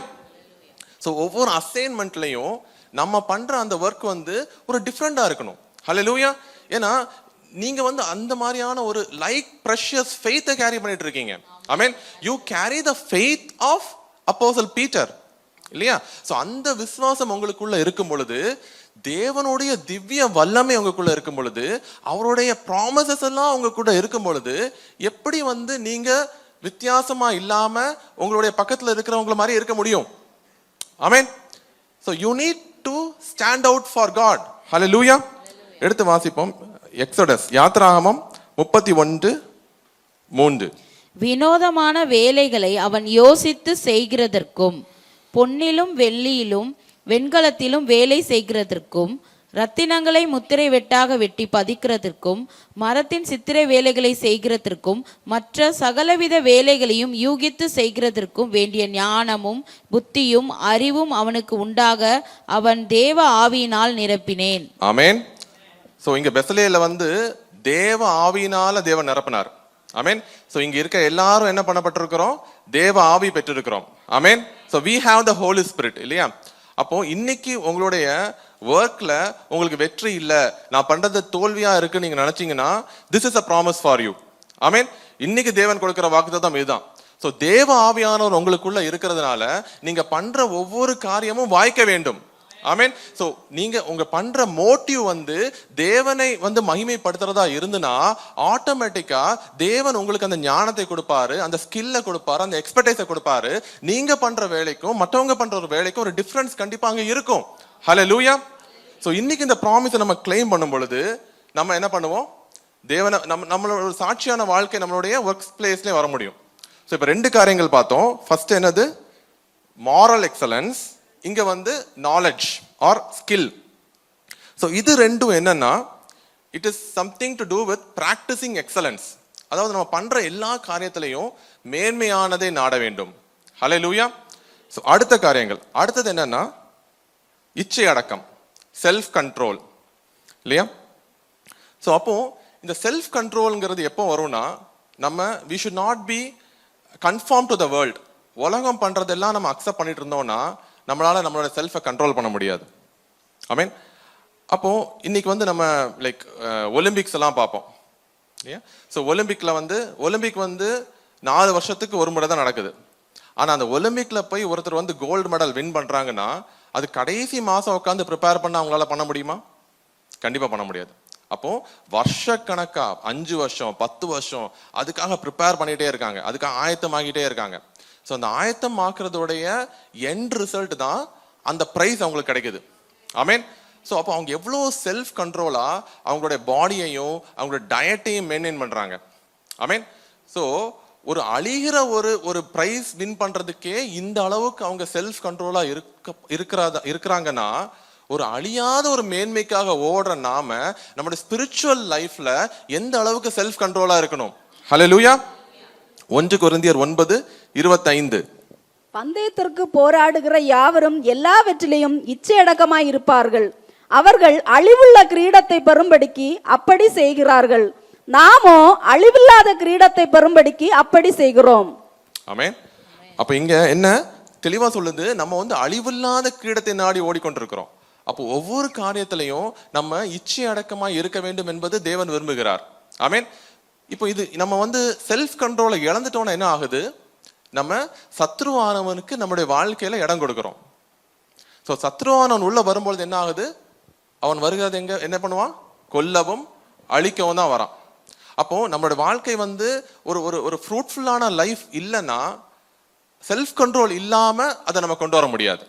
So ஒவ்வொரு அசைன்மெண்ட்லையும் நம்ம பண்ற அந்த ஒர்க் வந்து ஒரு டிஃப்ரெண்டா இருக்கணும். ஹல்லேலூயா. ஏன்னா நீங்க வந்து அந்த மாதிரியான ஒரு லைக் ப்ரெஷியஸ் ஃபெய்த்தை கேரி பண்ணிட்டு இருக்கீங்க. I mean you carry the faith of அப்போஸ்தலன் பீட்டர் இல்லையா? ஸோ அந்த விசுவாசம் உங்களுக்குள்ள இருக்கும் பொழுது, தேவனுடைய திவ்ய வல்லமை உங்களுக்குள்ள இருக்கும் பொழுது, அவருடைய ப்ராமிசஸ் எல்லாம் உங்க கூட இருக்கும் பொழுது எப்படி வந்து நீங்க வித்தியாசமா இல்லாம உங்களுடைய பக்கத்துல இருக்கிறவங்கள மாதிரி இருக்க முடியும்? ஆமென். So you need to stand out for God. Hallelujah. எடுத்து வாசிப்போம். எக்ஸோடஸ், யாத்ராகமம் 31:3. வினோதமான வேலைகளை அவன் யோசித்து செய்கிறதற்கும், பொன்னிலும் வெள்ளியிலும் வெண்கலத்திலும் வேலை செய்கிறதற்கும், ரத்தினங்களை முத்திரை வெட்டாக வெட்டி பதிக்கிறதற்கும், மரத்தின் சித்திரை வேலைகளை செய்கிறதற்கும், மற்ற சகலவித வேலைகளையும் யூகித்து செய்கிறதற்கும் வேண்டிய ஞானமும் புத்தியும் அறிவும் அவனுக்கு உண்டாக அவன் தேவ ஆவியினால் நிரப்பினேன். ஆமென். ஸோ இங்க பெத்லேல வந்து தேவ ஆவியினால தேவன் நிரப்பினார். ஆமென். ஸோ இங்க இருக்க எல்லாரும் என்ன பண்ணப்பட்டிருக்கிறோம்? தேவ ஆவி பெற்றிருக்கிறோம். Amen. So we have the Holy Spirit இல்லையா? அப்போ இன்னைக்கு உங்களுடைய ஒர்க்ல உங்களுக்கு வெற்றி இல்ல, நான் பண்றது தோல்வியா இருக்கு நீங்க நினைச்சீங்கன்னா this is a promise for you. ஆமென். இன்னைக்கு தேவன் கொடுக்கிற வாக்குத்தத்தம் இதுதான். ஸோ தேவ ஆவியானவர் உங்களுக்குள்ள இருக்கிறதுனால நீங்க பண்ற ஒவ்வொரு காரியமும் வாய்க்க வேண்டும். ஆமென். சோ நீங்க உங்க பண்ற மோட்டிவ் வந்து தேவனை வந்து மகிமைப்படுத்துறதா இருந்துனா ஆட்டோமேட்டிக்கா தேவன் உங்களுக்கு அந்த ஞானத்தை கொடுப்பாரு, அந்த ஸ்கில்ல கொடுப்பாரு, அந்த எக்ஸ்பர்டைஸை கொடுப்பாரு. நீங்க பண்ற வேலைக்கும் மற்றவங்க பண்ற ஒரு வேலைக்கும் ஒரு டிஃபரன்ஸ் கண்டிப்பா அங்க இருக்கும். ஹல்லேலூயா. சோ இன்னைக்கு இந்த ப்ராமிஸை நம்ம கிளைம் பண்ணும் பொழுது நம்ம என்ன பண்ணுவோம்? தேவனை நம்மளோட ஒரு சாட்சியான வாழ்க்கை நம்மளுடைய ஒர்க் பிளேஸ்லயே வர முடியும். ஸோ இப்போ 2 காரியங்கள் பார்த்தோம். ஃபர்ஸ்ட் என்னது? Moral excellence. இங்க வந்து நாலேஜ் ஆர் ஸ்கில். ஸோ இது ரெண்டும் என்னன்னா it is something to do with practising excellence. அதாவது நம்ம பண்ற எல்லா காரியத்திலையும் மேன்மையானதை நாட வேண்டும். ஹல்லேலூயா. ஸோ அடுத்த காரியங்கள், அடுத்தது என்னன்னா இச்சை அடக்கம், செல்ஃப் கண்ட்ரோல் இல்லையா? ஸோ அப்போ இந்த செல்ஃப் கண்ட்ரோல்ங்கிறது எப்போ வரும்னா நம்ம we should not be conform to the world. உலகம் பண்றதெல்லாம் நம்ம அக்செப்ட் பண்ணிட்டு இருந்தோம்னா நம்மளால நம்மளோட செல்ஃபை கண்ட்ரோல் பண்ண முடியாது. ஐ மீன் அப்போ இன்னைக்கு வந்து நம்ம லைக் ஒலிம்பிக்ஸ் எல்லாம் பார்ப்போம் இல்லையா? ஸோ ஒலிம்பிக் வந்து 4 வருஷத்துக்கு ஒரு முறை தான் நடக்குது. ஆனா அந்த ஒலிம்பிக்ல போய் ஒருத்தர் வந்து கோல்டு மெடல் வின் பண்றாங்கன்னா அது கடைசி மாசம் உட்காந்து ப்ரிப்பேர் பண்ண அவங்களால பண்ண முடியுமா? கண்டிப்பா பண்ண முடியாது. அப்போ வருஷக்கணக்கா 5 வருஷம் 10 வருஷம் அதுக்காக ப்ரிப்பேர் பண்ணிட்டே இருக்காங்க, அதுக்காக ஆயத்தமாகிட்டே இருக்காங்க. ஸோ அந்த ஆயத்தம் ஆக்குறதோடைய எண்ட் ரிசல்ட் தான் அந்த பிரைஸ் அவங்களுக்கு கிடைக்குது. ஆமீன். ஸோ அப்போ அவங்க எவ்வளோ செல்ஃப் கண்ட்ரோலா அவங்களுடைய பாடியையும் அவங்களோட டயட்டையும் மெயின்டைன் பண்றாங்க. ஆமீன். ஸோ ஒரு அழிகிற ஒரு பிரைஸ் வின் பண்றதுக்கே இந்த அளவுக்கு அவங்க செல்ஃப் கண்ட்ரோலா இருக்கிறாங்கன்னா ஒரு அழியாத ஒரு மேன்மைக்காக ஓடுற நாம நம்மளுடைய ஸ்பிரிச்சுவல் லைஃப்ல எந்த அளவுக்கு செல்ஃப் கண்ட்ரோலா இருக்கணும். ஹல்லேலூயா. 1 கொரிந்தியர் 9:25. பந்தயத்திற்கு போராடுகிற யாவரும் எல்லாவற்றிலையும் இச்சையடக்கமாய் இருப்பார்கள். அவர்கள் அழிவுள்ள கிரீடத்தை பெறும்படிக்கு அப்படி செய்கிறார்கள். நாமோ அழிவில்லாத கிரீடத்தை பெறும்படிக்கு அப்படி செய்கிறோம். ஆமென். அப்ப இங்க என்ன தெளிவா சொல்லுது? நம்ம வந்து அழிவில்லாத கிரீடத்தை நாடி ஓடிக்கொண்டிருக்கிறோம். அப்போ ஒவ்வொரு காரியத்திலையும் நம்ம இச்சை அடக்கமா இருக்க வேண்டும் என்பது தேவன் விரும்புகிறார். ஆமென். இப்போ இது நம்ம வந்து செல்ஃப் கண்ட்ரோலை இழந்துட்டோம்னா என்ன ஆகுது? நம்ம சத்ருவானவனுக்கு நம்முடைய வாழ்க்கையில இடம் கொடுக்கிறோம். ஸோ சத்ருவானவன் உள்ள வரும்பொழுது என்ன ஆகுது? அவன் வருகிறது என்ன பண்ணுவான்? கொல்லவும் அழிக்கவும் தான் வரான். அப்போ நம்மளோட வாழ்க்கை வந்து ஒரு ஃப்ரூட்ஃபுல்லான லைஃப் இல்லைன்னா செல்ஃப் கண்ட்ரோல் இல்லாம அதை நம்ம கொண்டு வர முடியாது.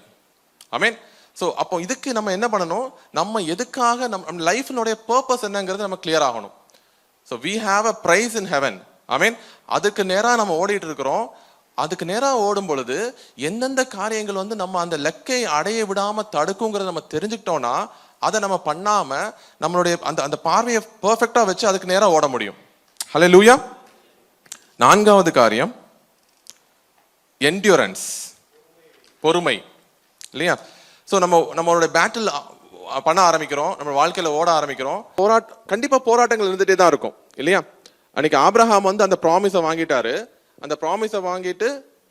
ஆமீன். ஸோ அப்போ இதுக்கு நம்ம என்ன பண்ணணும்? நம்ம எதுக்காக நம்ம லைஃபினுடைய பர்பஸ் என்னங்கிறது நம்ம கிளியர் ஆகணும். So we have a prize in heaven. ஆமீன். அதுக்கு நேராக நம்ம ஓடிட்டு இருக்கிறோம். அதுக்கு நேராக ஓடும் பொழுது எந்தெந்த காரியங்கள் வந்து நம்ம அந்த லக்கை அடைய விடாம தடுக்குங்கிறத நம்ம தெரிஞ்சுக்கிட்டோம்னா அதை நம்ம பண்ணாம நம்மளுடைய அந்த பார்வையை பெர்ஃபெக்டா வச்சு அதுக்கு நேராக ஓட முடியும். ஹல்லேலூயா. 4வது காரியம் என்டியூரன்ஸ், பொறுமை இல்லையா? ஸோ நம்மளோட பேட்டில் பண்ண ஆரம்பிக்கிறோம், நம்ம வாழ்க்கையில ஓட ஆரம்பிக்கிறோம். கண்டிப்பா போராட்டங்கள் இருந்துட்டே தான் இருக்கும் இல்லையா? அன்னைக்கு ஆபிரகாம் வந்து அந்த ப்ராமிஸை வாங்கிட்டாரு. அந்த ப்ராமிஸை வாங்கிட்டு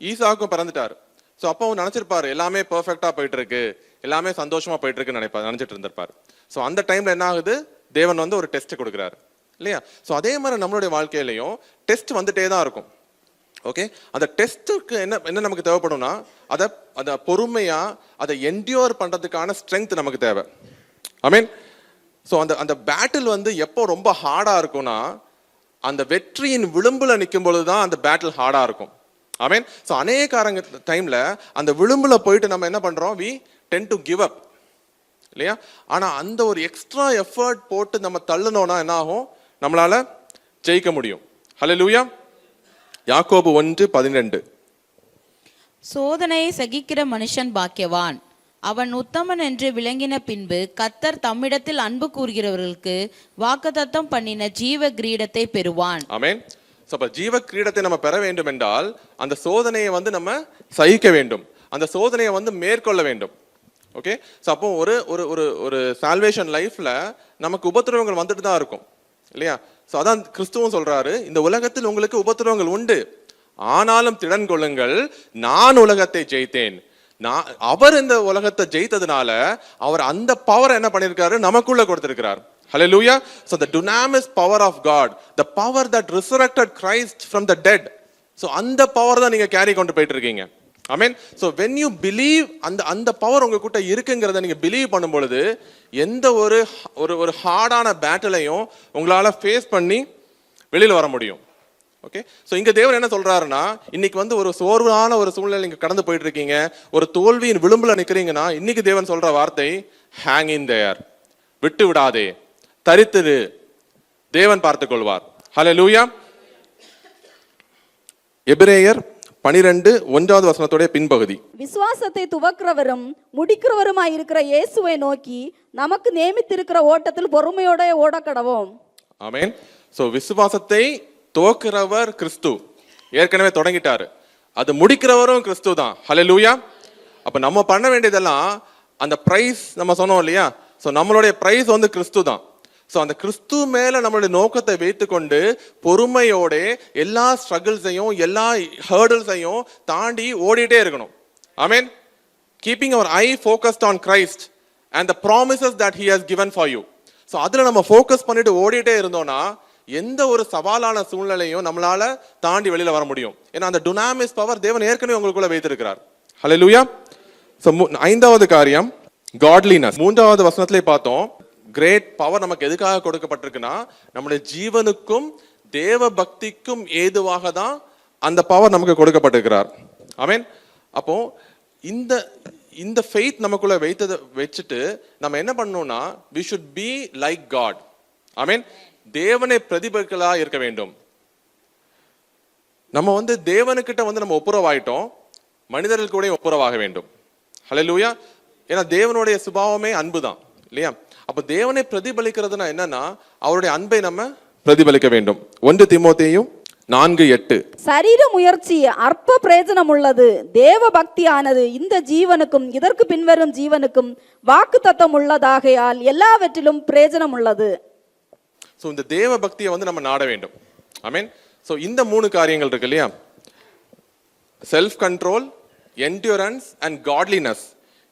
ஈசாக்கும் பிறந்துட்டாரு. ஸோ அப்போ அவன் நினைச்சிருப்பாரு எல்லாமே பெர்ஃபெக்டா போயிட்டு இருக்கு, எல்லாமே சந்தோஷமா போயிட்டு இருக்குன்னு நினைச்சிட்டு இருந்திருப்பாரு. ஸோ அந்த டைம்ல என்ன ஆகுது? தேவன் வந்து ஒரு டெஸ்ட் கொடுக்குறாரு இல்லையா? ஸோ அதே மாதிரி நம்மளுடைய வாழ்க்கையிலையும் டெஸ்ட் வந்துட்டே தான் இருக்கும். ஓகே, அந்த டெஸ்ட்டுக்கு என்ன நமக்கு தேவைப்படும்னா அதை பொறுமையா அதை என்டியூர் பண்றதுக்கான ஸ்ட்ரென்த் நமக்கு தேவை. ஐ மீன் ஸோ அந்த பேட்டில் வந்து எப்போ ரொம்ப ஹார்டா இருக்கும்னா அந்த வெற்றியின் விளிம்புல நிற்கும் பொழுதுதான் அந்த பேட்டில் ஹார்டா இருக்கும். ஐ மீன் ஸோ அநேக டைம்ல அந்த விளிம்புல போயிட்டு நம்ம என்ன பண்றோம்? We tend to give up இல்லையா? ஆனா அந்த ஒரு எக்ஸ்ட்ரா எஃபர்ட் போட்டு நம்ம தள்ளுனோம்னா என்ன ஆகும்? நம்மளால ஜெயிக்க முடியும். ஹல்லேலூயா. யாக்கோபு 1:12. சோதனையை சகிக்கிற மனுஷன் பாக்கியவான், அவன் உத்தமன் என்று விளங்கின பின்பு கர்த்தர் தம்மிடத்தில் அன்பு கூறுகிறவர்களுக்கு வாக்குத்தத்தம் பண்ணின ஜீவ கிரீடத்தை பெறுவான். ஆமென். சோ அப்ப ஜீவ கிரீடத்தை நம்ம பெற வேண்டும் என்றால் அந்த சோதனையை வந்து நம்ம சகிக்க வேண்டும், அந்த சோதனையை வந்து மேற்கொள்ள வேண்டும். ஓகே, சோ அப்போ ஒரு சால்வேஷன் லைஃப்ல நமக்கு உபத்திரவங்கள் வந்துட்டு தான் இருக்கும் இல்லையா? சோ அதான் கிறிஸ்துவும் சொல்றாரு, இந்த உலகத்தில் உங்களுக்கு உபத்திரவங்கள் உண்டு, ஆனாலும் திடன் கொள்ளுங்கள், நான் உலகத்தை ஜெயித்தேன். அவர் இந்த உலகத்தை ஜெயித்ததுனால அவர் அந்த பவர் என்ன பண்ணிருக்காரு? நமக்குள்ள கொடுத்திருக்கிறார். Hallelujah. So the dunamis power of God, the power that resurrected Christ from the dead. So அந்த பவர் தான் நீங்க கேரி கொண்டு போயிட்டு இருக்கீங்க. ஆமென். ஸோ வென் யூ பிலீவ், அந்த பவர் உங்ககிட்ட இருக்குங்கிறத நீங்க பிலீவ் பண்ணும் பொழுது எந்த ஒரு ஹார்டான பேட்டிலையும் உங்களால ஃபேஸ் பண்ணி வெளியில வர முடியும். ஓகே, ஸோ இங்க தேவன் என்ன சொல்றாருன்னா, இன்னைக்கு வந்து ஒரு சோர்வான ஒரு சூழ்நிலை நீங்க கடந்து போயிட்டு இருக்கீங்க, ஒரு தோல்வியின் விளிம்புல நிக்கிறீங்கன்னா, இன்னைக்கு தேவன் சொல்ற வார்த்தை ஹேங் இன் தேர், விட்டு விடாதே, தரித்திரு, தேவன் பார்த்துக் கொள்வார். ஹல்லேலூயா. எபிரேயர் 12:1 பின்பகுதி. விசுவாசத்தை துவக்கிறவரும் முடிக்கிறவருமாய் இருக்கிற இயேசுவை நோக்கி நமக்கு நியமித்திருக்கிற ஓட்டத்தில் பொறுமையோட ஓடக்கடவோம். ஆமென். ஸோ விசுவாசத்தை துவக்கிறவர் கிறிஸ்து, ஏற்கனவே தொடங்கிட்டாரு. அது முடிக்கிறவரும் கிறிஸ்து தான். ஹல்லேலூயா. அப்ப நம்ம பண்ண வேண்டியதெல்லாம், அந்த பிரைஸ் நம்ம சொன்னோம் இல்லையா, ஸோ நம்மளுடைய பிரைஸ் வந்து கிறிஸ்து தான். ஸோ அந்த கிறிஸ்து மேல நம்மளுடைய நோக்கத்தை வைத்துக்கொண்டு பொறுமையோட எல்லா ஸ்ட்ரகிள்ஸையும் எல்லா ஹர்டல்ஸையும் தாண்டி ஓடிட்டே இருக்கணும். Amen. Keeping our eye focused on Christ and the promises that he has given for you. So அதுல நம்ம ஃபோக்கஸ் பண்ணிட்டு ஓடிட்டே இருந்தோம்னா எந்த ஒரு சவாலான சூழ்நிலையும் நம்மளால தாண்டி வெளியில வர முடியும். ஏன்னா அந்த டுனாமிஸ் பவர் தேவன் ஏற்கனவே உங்களுக்குள்ள வைத்திருக்கிறார். ஹல்லேலூயா. ஸோ 5வது காரியம் காட்லினஸ். 3வது வசனத்திலே பார்த்தோம், கிரேட் பவர் நமக்கு எதுக்காக கொடுக்கப்பட்டிருக்குன்னா, நம்முடைய ஜீவனுக்கும் தேவ பக்திக்கும் ஏதுவாக தான் அந்த பவர் நமக்கு கொடுக்கப்பட்டிருக்கிறார். ஆமென். அப்போ இந்த ஃபெய்த் நமக்குள்ள வச்சுட்டு நம்ம என்ன பண்ணணும்னா, we should be like God. ஆமென். தேவனை பிரதிபலிக்கலா இருக்க வேண்டும். நம்ம வந்து தேவனுக்கிட்ட வந்து நம்ம ஒப்புரவாயிட்டோம், மனிதர்கள் கூட ஒப்புரவாக வேண்டும். ஹல்லேலூயா. ஏன்னா தேவனுடைய சுபாவமே அன்பு தான் இல்லையா. அப்ப தேவனை பிரதிபலிக்கிறதுனா என்னன்னா, அவருடைய அன்பை நம்ம பிரதிபலிக்க வேண்டும். 1 தீமோத்தேயு 4:8. சரீர முயற்சி அற்ப பிரயோஜனம் உள்ளது, தேவ பக்தியானது இந்த ஜீவனுக்கும் இதற்கு பின்வரும் ஜீவனுக்கும் வாக்கு தத்தம் உள்ளதாகையால் எல்லாவற்றிலும் பிரயோஜனம் உள்ளது. ஸோ இந்த தேவ பக்தியை வந்து நம்ம நாட வேண்டும். ஆமென். ஸோ இந்த 3 காரியங்கள் இருக்கு இல்லையா, self control, endurance and godliness.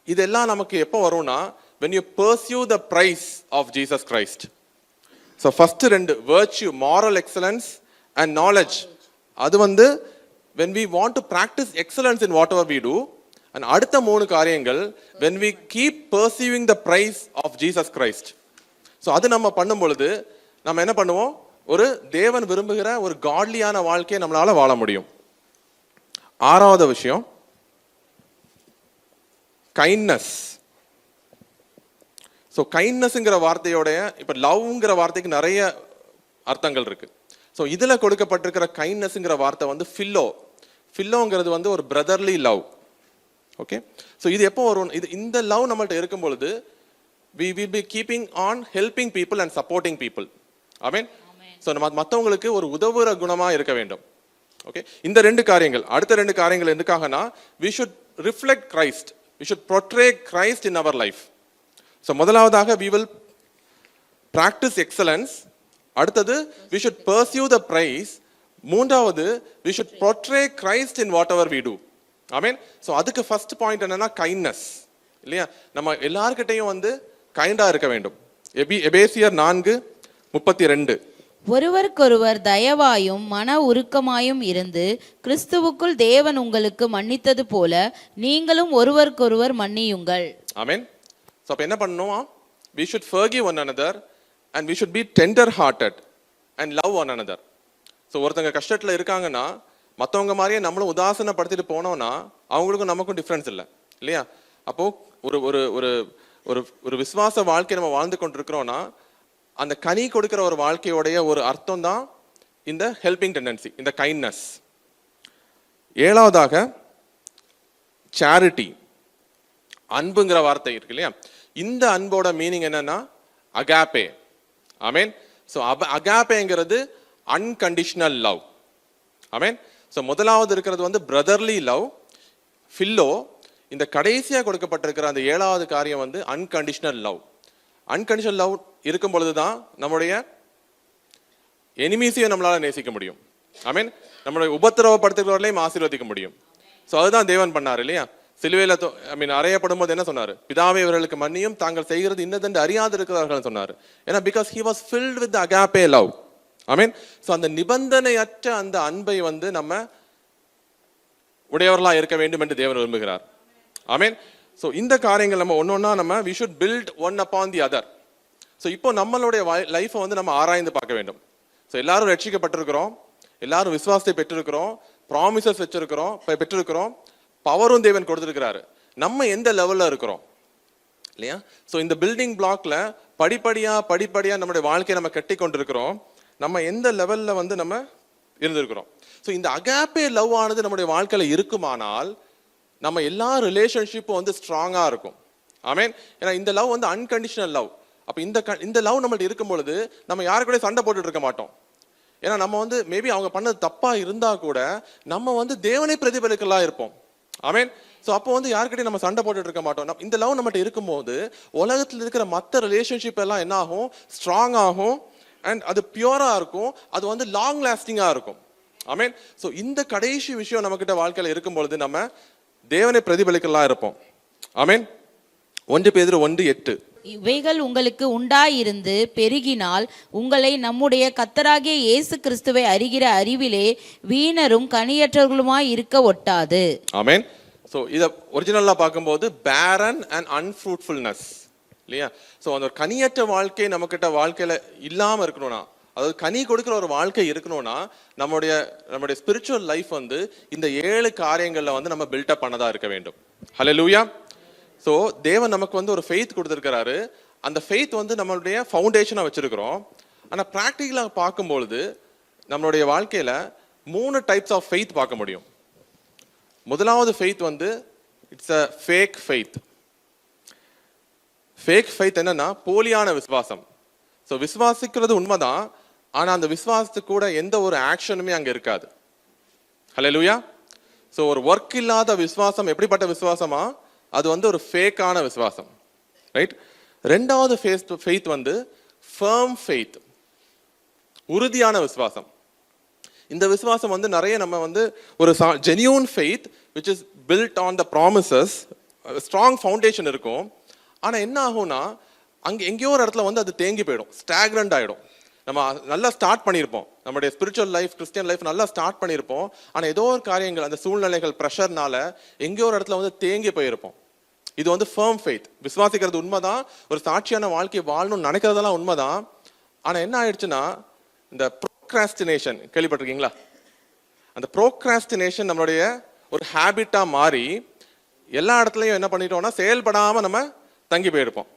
இதெல்லாம் நமக்கு எப்போ வரும்னா, when you pursue the price of Jesus Christ. So first 2 virtue, moral excellence and knowledge. அது வந்து when we want to practice excellence in whatever we do. And அடுத்த 3 காரியங்கள் when we keep pursuing the price of Jesus Christ. So அது நம்ம பண்ணும் பொழுது நம்ம என்ன பண்ணுவோம், ஒரு தேவன் விரும்புகிற ஒரு காட்லியான வாழ்க்கையை நம்மளால வாழ முடியும். 6வது விஷயம் கைண்ட்னஸ். ஸோ கைண்ட்னஸ்ங்கிற வார்த்தையோட இப்போ லவ்ங்கிற வார்த்தைக்கு நிறைய அர்த்தங்கள் இருக்கு. ஸோ இதில் கொடுக்கப்பட்டிருக்கிற கைண்ட்னஸ்ங்கிற வார்த்தை வந்து ஃபில்லோங்கிறது வந்து ஒரு பிரதர்லி லவ். ஓகே, ஸோ இது எப்போ வரும், இந்த லவ் நம்மள்ட்ட இருக்கும் பொழுது we will be keeping on helping people and supporting people. Amen. So நம்ம மற்றவங்களுக்கு ஒரு உதவுற குணமாக இருக்க வேண்டும். ஓகே, இந்த 2 காரியங்கள், அடுத்த 2 காரியங்கள் எதுக்காகனா, we should reflect Christ, we should portray Christ in our life. So முதலாவதாக we will practice excellence, அடுத்தது we should pursue the prize, மூன்றாவது we should portray Christ in whatever we do. Amen. So அதுக்கு first point என்னன்னா kindness இல்லையா. நம்ம எல்லார்கிட்டையும் வந்து கைண்டா இருக்க வேண்டும். எபேசியர் 4:32. ஒருவருக்கொருவர் தயவாயும் மன உருக்கமாயும் இருந்து கிறிஸ்துவுக்குள் தேவன் உங்களுக்கு மன்னித்தது போல நீங்களும் ஒருவருக்கொருவர் மன்னியுங்கள். ஆமென். ஸோ அப்போ என்ன பண்ணணும், we should forgive one another and we should be tender hearted and love one another. So ஒருத்தங்க கஷ்டத்தில் இருக்காங்கன்னா மற்றவங்க மாதிரியே நம்மளும் உதாசனப்படுத்திட்டு போனோம்னா அவங்களுக்கும் நமக்கும் டிஃப்ரென்ஸ் இல்லை இல்லையா. அப்போ ஒரு ஒரு ஒரு ஒரு ஒரு விசுவாச வாழ்க்கை நம்ம வாழ்ந்து கொண்டிருக்கிறோம்னா அந்த கனி கொடுக்கிற ஒரு வாழ்க்கையோடைய ஒரு அர்த்தம் தான் இந்த ஹெல்பிங் டெண்டன்சி, இந்த கைண்ட்னஸ். 7வதாக சேரிட்டி, அன்புங்கிற வார்த்தை இருக்கு இல்லையா. இந்த அன்போட மீனிங் என்னன்னா அகாப்பே. ஆமென். ஸோ அகாப்பேங்கிறது அன்கண்டிஷனல் லவ். ஆமென். ஸோ முதலாவது இருக்கிறது வந்து பிரதர்லி லவ், ஃபில்லோ. இந்த கடைசியாக கொடுக்கப்பட்டிருக்கிற அந்த 7வது காரியம் வந்து அன்கண்டிஷனல் லவ். அன்கண்டிஷனல் லவ் இருக்கும் பொழுதுதான் நம்முடைய எனிமீஸையும் நம்மளால நேசிக்க முடியும். ஆமென். நம்மளுடைய உபத்திரவப்படுத்துகிறவர்களையும் ஆசீர்வதிக்க முடியும். ஸோ அதுதான் தேவன் பண்ணார் இல்லையா. சிலுவையில் அறையப்படும் போது என்ன சொன்னார், பிதாவே இவர்களுக்கு மன்னியும், தாங்கள் செய்கிறது இன்னதென்று அறியாது இருக்கிறார்கள் சொன்னார். ஏன்னா because he was filled with the agape love. Amen. So அந்த நிபந்தனையற்ற அந்த அன்பை வந்து நம்ம உடையவர்களா இருக்க வேண்டும் என்று தேவன் விரும்புகிறார். ஆமென். ஸோ இந்த காரியங்கள் நம்ம ஒன்னொன்னா நம்ம we should build one upon the other. So இப்போ நம்மளுடைய லைஃப்பை வந்து நம்ம ஆராய்ந்து பார்க்க வேண்டும். ஸோ எல்லாரும் ரட்சிக்கப்பட்டிருக்கிறோம், எல்லாரும் விசுவாசத்தை பெற்றிருக்கிறோம், ப்ராமிசஸ் பெற்றிருக்கிறோம், பவரும் தேவன் கொடுத்திருக்கிறாரு. நம்ம எந்த லெவல்ல இருக்கிறோம் இல்லையா? ஸோ இந்த பில்டிங் பிளாக்ல படிப்படியா நம்மளுடைய வாழ்க்கையை நம்ம கட்டி கொண்டிருக்கிறோம். நம்ம எந்த லெவல்ல வந்து நம்ம இருந்திருக்கிறோம். ஸோ இந்த அகாப்பே லவ் ஆனது நம்முடைய வாழ்க்கையில இருக்குமானால் நம்ம எல்லா ரிலேஷன்ஷிப்பும் வந்து ஸ்ட்ராங்கா இருக்கும். ஆமென். ஏன்னா இந்த லவ் வந்து அன்கண்டிஷனல் லவ். அப்போ இந்த லவ் நம்மள்ட்ட இருக்கும் பொழுது நம்ம யாரு கூட சண்டை போட்டுட்டு இருக்க மாட்டோம். ஏன்னா நம்ம வந்து மேபி அவங்க பண்ணது தப்பா இருந்தா கூட நம்ம வந்து தேவனை பிரதிபலிக்கலாம் இருப்போம். ஆமென். ஸோ அப்போ வந்து யாருக்கிட்டையும் நம்ம சண்டை போட்டுட்டு இருக்க மாட்டோம். இந்த லவ் நம்மகிட்ட இருக்கும்போது உலகத்தில் இருக்கிற மற்ற ரிலேஷன்ஷிப் எல்லாம் என்ன ஆகும்? ஸ்ட்ராங் ஆகும். அண்ட் அது பியூரா இருக்கும். அது வந்து லாங் லாஸ்டிங்கா இருக்கும். ஆமென். ஸோ இந்த கடைசி விஷயம் நம்ம கிட்ட வாழ்க்கையில இருக்கும் பொழுது நம்ம தேவனை பிரதிபலிக்கலாம் இருப்போம். ஆமென். 1 பேதுரு 1:8. இவைகள் உங்களுக்கு உண்டாயிருந்து பெருகினால் உங்களை நம்முடைய கர்த்தராகிய இயேசு கிறிஸ்துவை அறிகிற அறிவிலே வீணரும் கனியற்றவர்களுமாய் இருக்க ஒட்டாது. ஆமென். ஸோ இதை ஒரிஜினலா பார்க்கும்போது பேரன் அண்ட் அன்ஃப்ரூட்ஃபுல்னஸ் இல்லையா? ஸோ அந்த கனியற்ற வாழ்க்கை நம்ம கிட்ட வாழ்க்கையில இல்லாம இருக்கணும்னா, அதாவது கனி கொடுக்கிற ஒரு வாழ்க்கை இருக்கணும்னா நம்முடைய ஸ்பிரிச்சுவல் லைஃப் வந்து இந்த 7 காரியங்கள்ல வந்து நம்ம பில்டப் பண்ணதா இருக்க வேண்டும். ஹல்லேலூயா. ஸோ தேவன் நமக்கு வந்து ஒரு ஃபெய்த் கொடுத்துருக்கிறாரு. அந்த ஃபெய்த் வந்து நம்மளுடைய ஃபவுண்டேஷனா வச்சிருக்கிறோம். ஆனால் ப்ராக்டிக்கலாக பார்க்கும்பொழுது நம்மளுடைய வாழ்க்கையில 3 டைப்ஸ் ஆஃப் ஃபெய்த் பார்க்க முடியும். முதலாவது ஃபெய்த் வந்து it's a fake faith. Fake faith என்னன்னா போலியான விசுவாசம். ஸோ விசுவாசிக்கிறது உண்மைதான், ஆனால் அந்த விசுவாசத்துக்கு கூட எந்த ஒரு ஆக்ஷனுமே அங்கே இருக்காது. ஹல்லேலூயா. ஸோ ஒரு ஒர்க் இல்லாத விசுவாசம் எப்படிப்பட்ட விசுவாசமா? அது வந்து ஒரு ஃபேக்கான விசுவாசம். ரைட். ரெண்டாவது ஃபெய்த் வந்து ஃபர்ம் ஃபெய்த், உறுதியான விசுவாசம். இந்த விசுவாசம் வந்து நிறைய நம்ம வந்து ஒரு genuine faith which is built on the promises, strong foundation இருக்கும். ஆனால் என்ன ஆகும்னா அங்கே எங்கேயோ ஒரு இடத்துல வந்து அது தேங்கி போயிடும், ஸ்டாக்னண்ட் ஆகிடும். நம்ம நல்லா ஸ்டார்ட் பண்ணியிருப்போம், நம்மளுடைய ஸ்பிரிச்சுவல் லைஃப், கிறிஸ்டியன் லைஃப் நல்லா ஸ்டார்ட் பண்ணியிருப்போம். ஆனால் ஏதோ ஒரு காரியங்கள், அந்த சூழ்நிலைகள், ப்ரெஷர்னால எங்கேயோ ஒரு இடத்துல வந்து தேங்கி போயிருப்போம். இது வந்து ஃபர்ம் ஃபெய்த். விசுவாசிக்கிறது உண்மைதான், ஒரு சாட்சியான வாழ்க்கை வாழணும்னு நினைக்கிறதெல்லாம் உண்மைதான். ஆனால் என்ன ஆயிடுச்சுன்னா இந்த ப்ரோக்ராஸ்டினேஷன் கேள்விப்பட்டிருக்கீங்களா? அந்த ப்ரோக்ராஸ்டினேஷன் நம்மளுடைய ஒரு ஹேபிட்டா மாறி எல்லா இடத்துலையும் என்ன பண்ணிட்டோம்னா செயல்படாம நம்ம தங்கி போயிருப்போம்.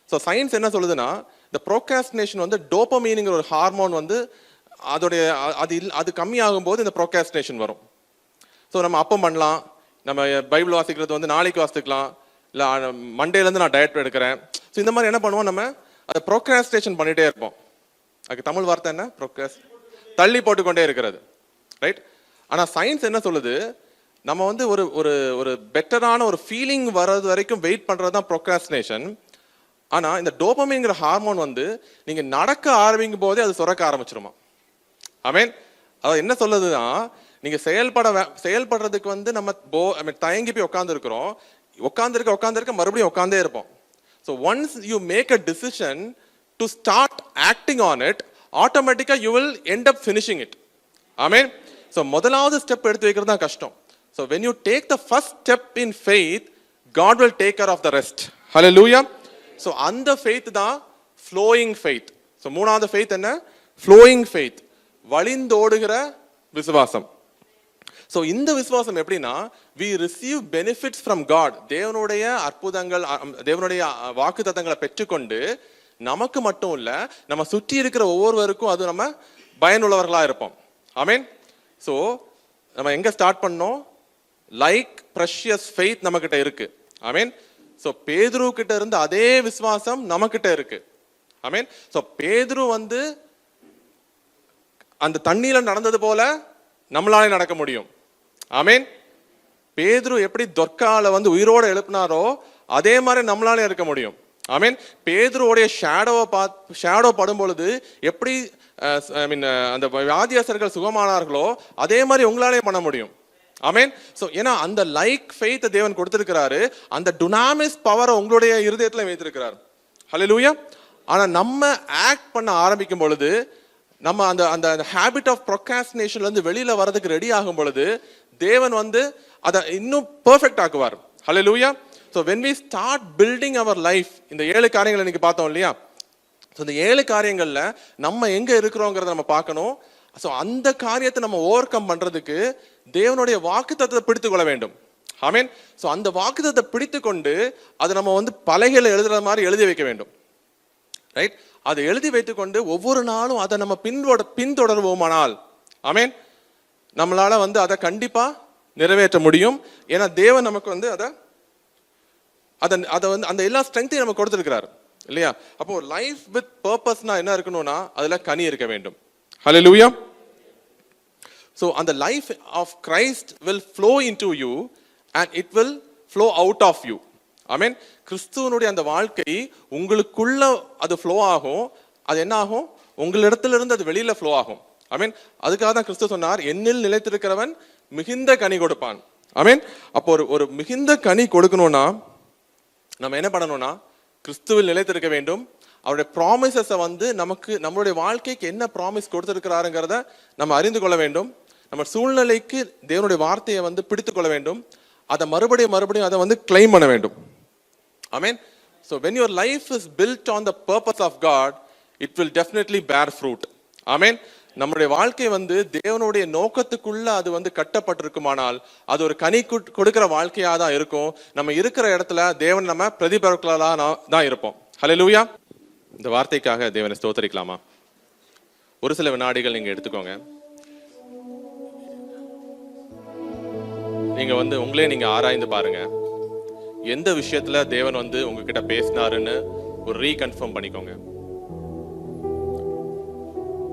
ஸோ சயின்ஸ் என்ன சொல்லுதுன்னா இந்த ப்ரோக்ராஸ்டினேஷன் வந்து டோபமீனுங்கிற ஒரு ஹார்மோன் வந்து அது கம்மியாகும் போது இந்த ப்ரோக்ராஸ்டினேஷன் வரும். ஸோ நம்ம அப்பம் பண்ணலாம், நம்ம பைபிள் வாசிக்கிறது வந்து நாளைக்கு வாசிக்கலாம், இல்லை மண்டேலேருந்து நான் டயட் எடுக்கிறேன். ஸோ இந்த மாதிரி என்ன பண்ணுவோம், நம்ம அதை ப்ரோக்ராஸ்டினேஷன் பண்ணிகிட்டே இருப்போம். அதுக்கு தமிழ் வார்த்தை என்ன? தள்ளி போட்டுக்கொண்டே இருக்கிறது. ரைட். ஆனால் சயின்ஸ் என்ன சொல்லுது, நம்ம வந்து ஒரு பெட்டரான ஒரு ஃபீலிங் வர்றது வரைக்கும் வெயிட் பண்ணுறது தான் ப்ரோக்ராஸ்டினேஷன். ஆனால் இந்த டோபமைன்ங்கிற ஹார்மோன் வந்து நீங்கள் நடக்க ஆரம்பிக்கும் போதே அது சுரக்க ஆரம்பிச்சிருமா. ஆமென். அதாவது என்ன சொல்லுதுன்னா, நீங்கள் செயல்படுறதுக்கு வந்து நம்ம தயங்கி போய் உட்காந்துருக்க மறுபடியும் உட்காந்தே இருப்போம். So once you make a decision to start acting on it, ஆட்டோமேட்டிக்காக you will end up finishing it. Amen. So முதலாவது ஸ்டெப் எடுத்து வைக்கிறது தான் கஷ்டம். So when you take the first step in faith, God will take care of the rest. Hallelujah. So அந்த faith தான் flowing faith. So மூணாவது faith என்ன? Flowing faith, வழிந்தோடுகிற விசுவாசம். ஸோ இந்த விசுவாசம் எப்படின்னா, we receive benefits from God. தேவனுடைய அற்புதங்கள், தேவனுடைய வாக்குத்தத்தங்களை பெற்றுக்கொண்டு நமக்கு மட்டும் இல்ல, நம்ம சுற்றி இருக்கிற ஒவ்வொருவருக்கும் அது நம்ம பயனுள்ளவர்களா இருப்போம். ஆமென். ஸோ நம்ம எங்க ஸ்டார்ட் பண்ணோம்? லைக் ப்ரெஷியஸ் ஃபெய்த் நம்ம கிட்ட இருக்கு. ஆமென். ஸோ பேதுரு கிட்ட இருந்து அதே விசுவாசம் நம்ம கிட்ட இருக்கு. ஆமென். ஸோ பேதுரு வந்து அந்த தண்ணியில நடந்தது போல நம்மளாலே நடக்க முடியும். ஆமென். பேதுரு எப்படி தொர்க்கால வந்து உயிரோட எழுப்பினாரோ அதே மாதிரி நம்மளாலே இருக்க முடியும். ஆமென். பேதுருவோடைய ஷேடோ படும் பொழுது எப்படி அந்த வியாதியஸ்தர்கள் சுகமானார்களோ அதே மாதிரி உங்களாலே பண்ண முடியும். ஆமென். ஸோ ஏன்னா அந்த லைக் ஃபெய்த் தேவன் கொடுத்திருக்கிறாரு, அந்த டுனாமிஸ் பவரை உங்களுடைய இருதயத்தில் வைத்திருக்கிறார். ஹல்லேலூயா. ஆனால் நம்ம ஆக்ட் பண்ண ஆரம்பிக்கும் பொழுது, நம்ம அந்த ஹேபிட் ஆஃப் ப்ரோக்ராஸ்டினேஷன்ல இருந்து வெளியில வரதுக்கு ரெடி ஆகும் பொழுது தேவன் வந்து அதை இன்னும் பெர்ஃபெக்ட் ஆக்குவார். Hallelujah. So when we start building our life, இந்த 7 காரியங்களை இன்னைக்கு பார்த்தோம் இல்லையா? ஸோ இந்த 7 காரியங்கள்ல நம்ம எங்க இருக்கிறோங்கிறத நம்ம பார்க்கணும். ஸோ அந்த காரியத்தை நம்ம ஓவர் கம் பண்றதுக்கு தேவனுடைய வாக்குத்தத்தத்தை பிடித்து கொள்ள வேண்டும். ஆமென். ஸோ அந்த வாக்குத்தத்தை பிடித்து கொண்டு அதை நம்ம வந்து பலகையில எழுதுற மாதிரி எழுதி வைக்க வேண்டும். ரைட்? அதை எழுதி வைத்துக்கொண்டு ஒவ்வொரு நாளும் அதை நம்ம பின்தொடர்வோமானால், ஆமென், நம்மளால வந்து அதை கண்டிப்பா நிறைவேற்ற முடியும். ஏன்னா தேவன் நமக்கு வந்து அதை வந்து அந்த எல்லா ஸ்ட்ரெங்கையும் நமக்கு கொடுத்துருக்கிறார் இல்லையா? அப்போ லைஃப் வித் பர்பஸ்னா என்ன இருக்கணும்னா அதுல கனி இருக்க வேண்டும். ஹல்லேலூயா. So and the life of Christ will flow into you and it will flow out of you. Amen. கிறிஸ்துவனுடைய அந்த வாழ்க்கை உங்களுக்குள்ள அது ஃப்ளோ ஆகும். அது என்ன ஆகும்? உங்களிடத்திலிருந்து அது வெளியில ஃப்ளோ ஆகும். ஆமென். அதுக்காக தான் கிறிஸ்து சொன்னார், என்னில் நிலைத்திருக்கிறவன் மிகுந்த கனி கொடுப்பான். ஆமென். அப்போ ஒரு மிகுந்த கனி கொடுக்கணும்னா நம்ம என்ன பண்ணணும்னா கிறிஸ்துவில் நிலைத்திருக்க வேண்டும். அவருடைய ப்ராமிசஸை வந்து நமக்கு நம்மளுடைய வாழ்க்கைக்கு என்ன ப்ராமிஸ் கொடுத்திருக்கிறாருங்கிறத நம்ம அறிந்து கொள்ள வேண்டும். நம்ம சூழ்நிலைக்கு தேவனுடைய வார்த்தையை வந்து பிடித்து கொள்ள வேண்டும். அதை மறுபடியும் அதை வந்து கிளைம் பண்ண வேண்டும். ஆமென். So when your life is built on the purpose of God, it will definitely bear fruit. ஆமென். நம்மளுடைய வாழ்க்கை வந்து தேவனுடைய நோக்கத்துக்குள்ள அது வந்து கட்டப்பட்டிருக்குமானால் அது ஒரு கனி கொடுக்கிற வாழ்க்கையா தான் இருக்கும். நம்ம இருக்கிற இடத்துல தேவன் நம்ம பிரதிபலிக்கிறதா தான் இருப்போம். ஹல்லேலூயா. இந்த வார்த்தைக்காக தேவனை ஸ்தோத்திரிக்கலாமா? ஒரு சில வினாடிகள் நீங்க எடுத்துக்கோங்க. நீங்க வந்து உங்களே நீங்க ஆராய்ந்து பாருங்க. எந்த விஷயத்துல தேவன் வந்து உங்ககிட்ட பேசினாருன்னு ஒரு ரீகன்ஃபார்ம் பண்ணிக்கோங்க.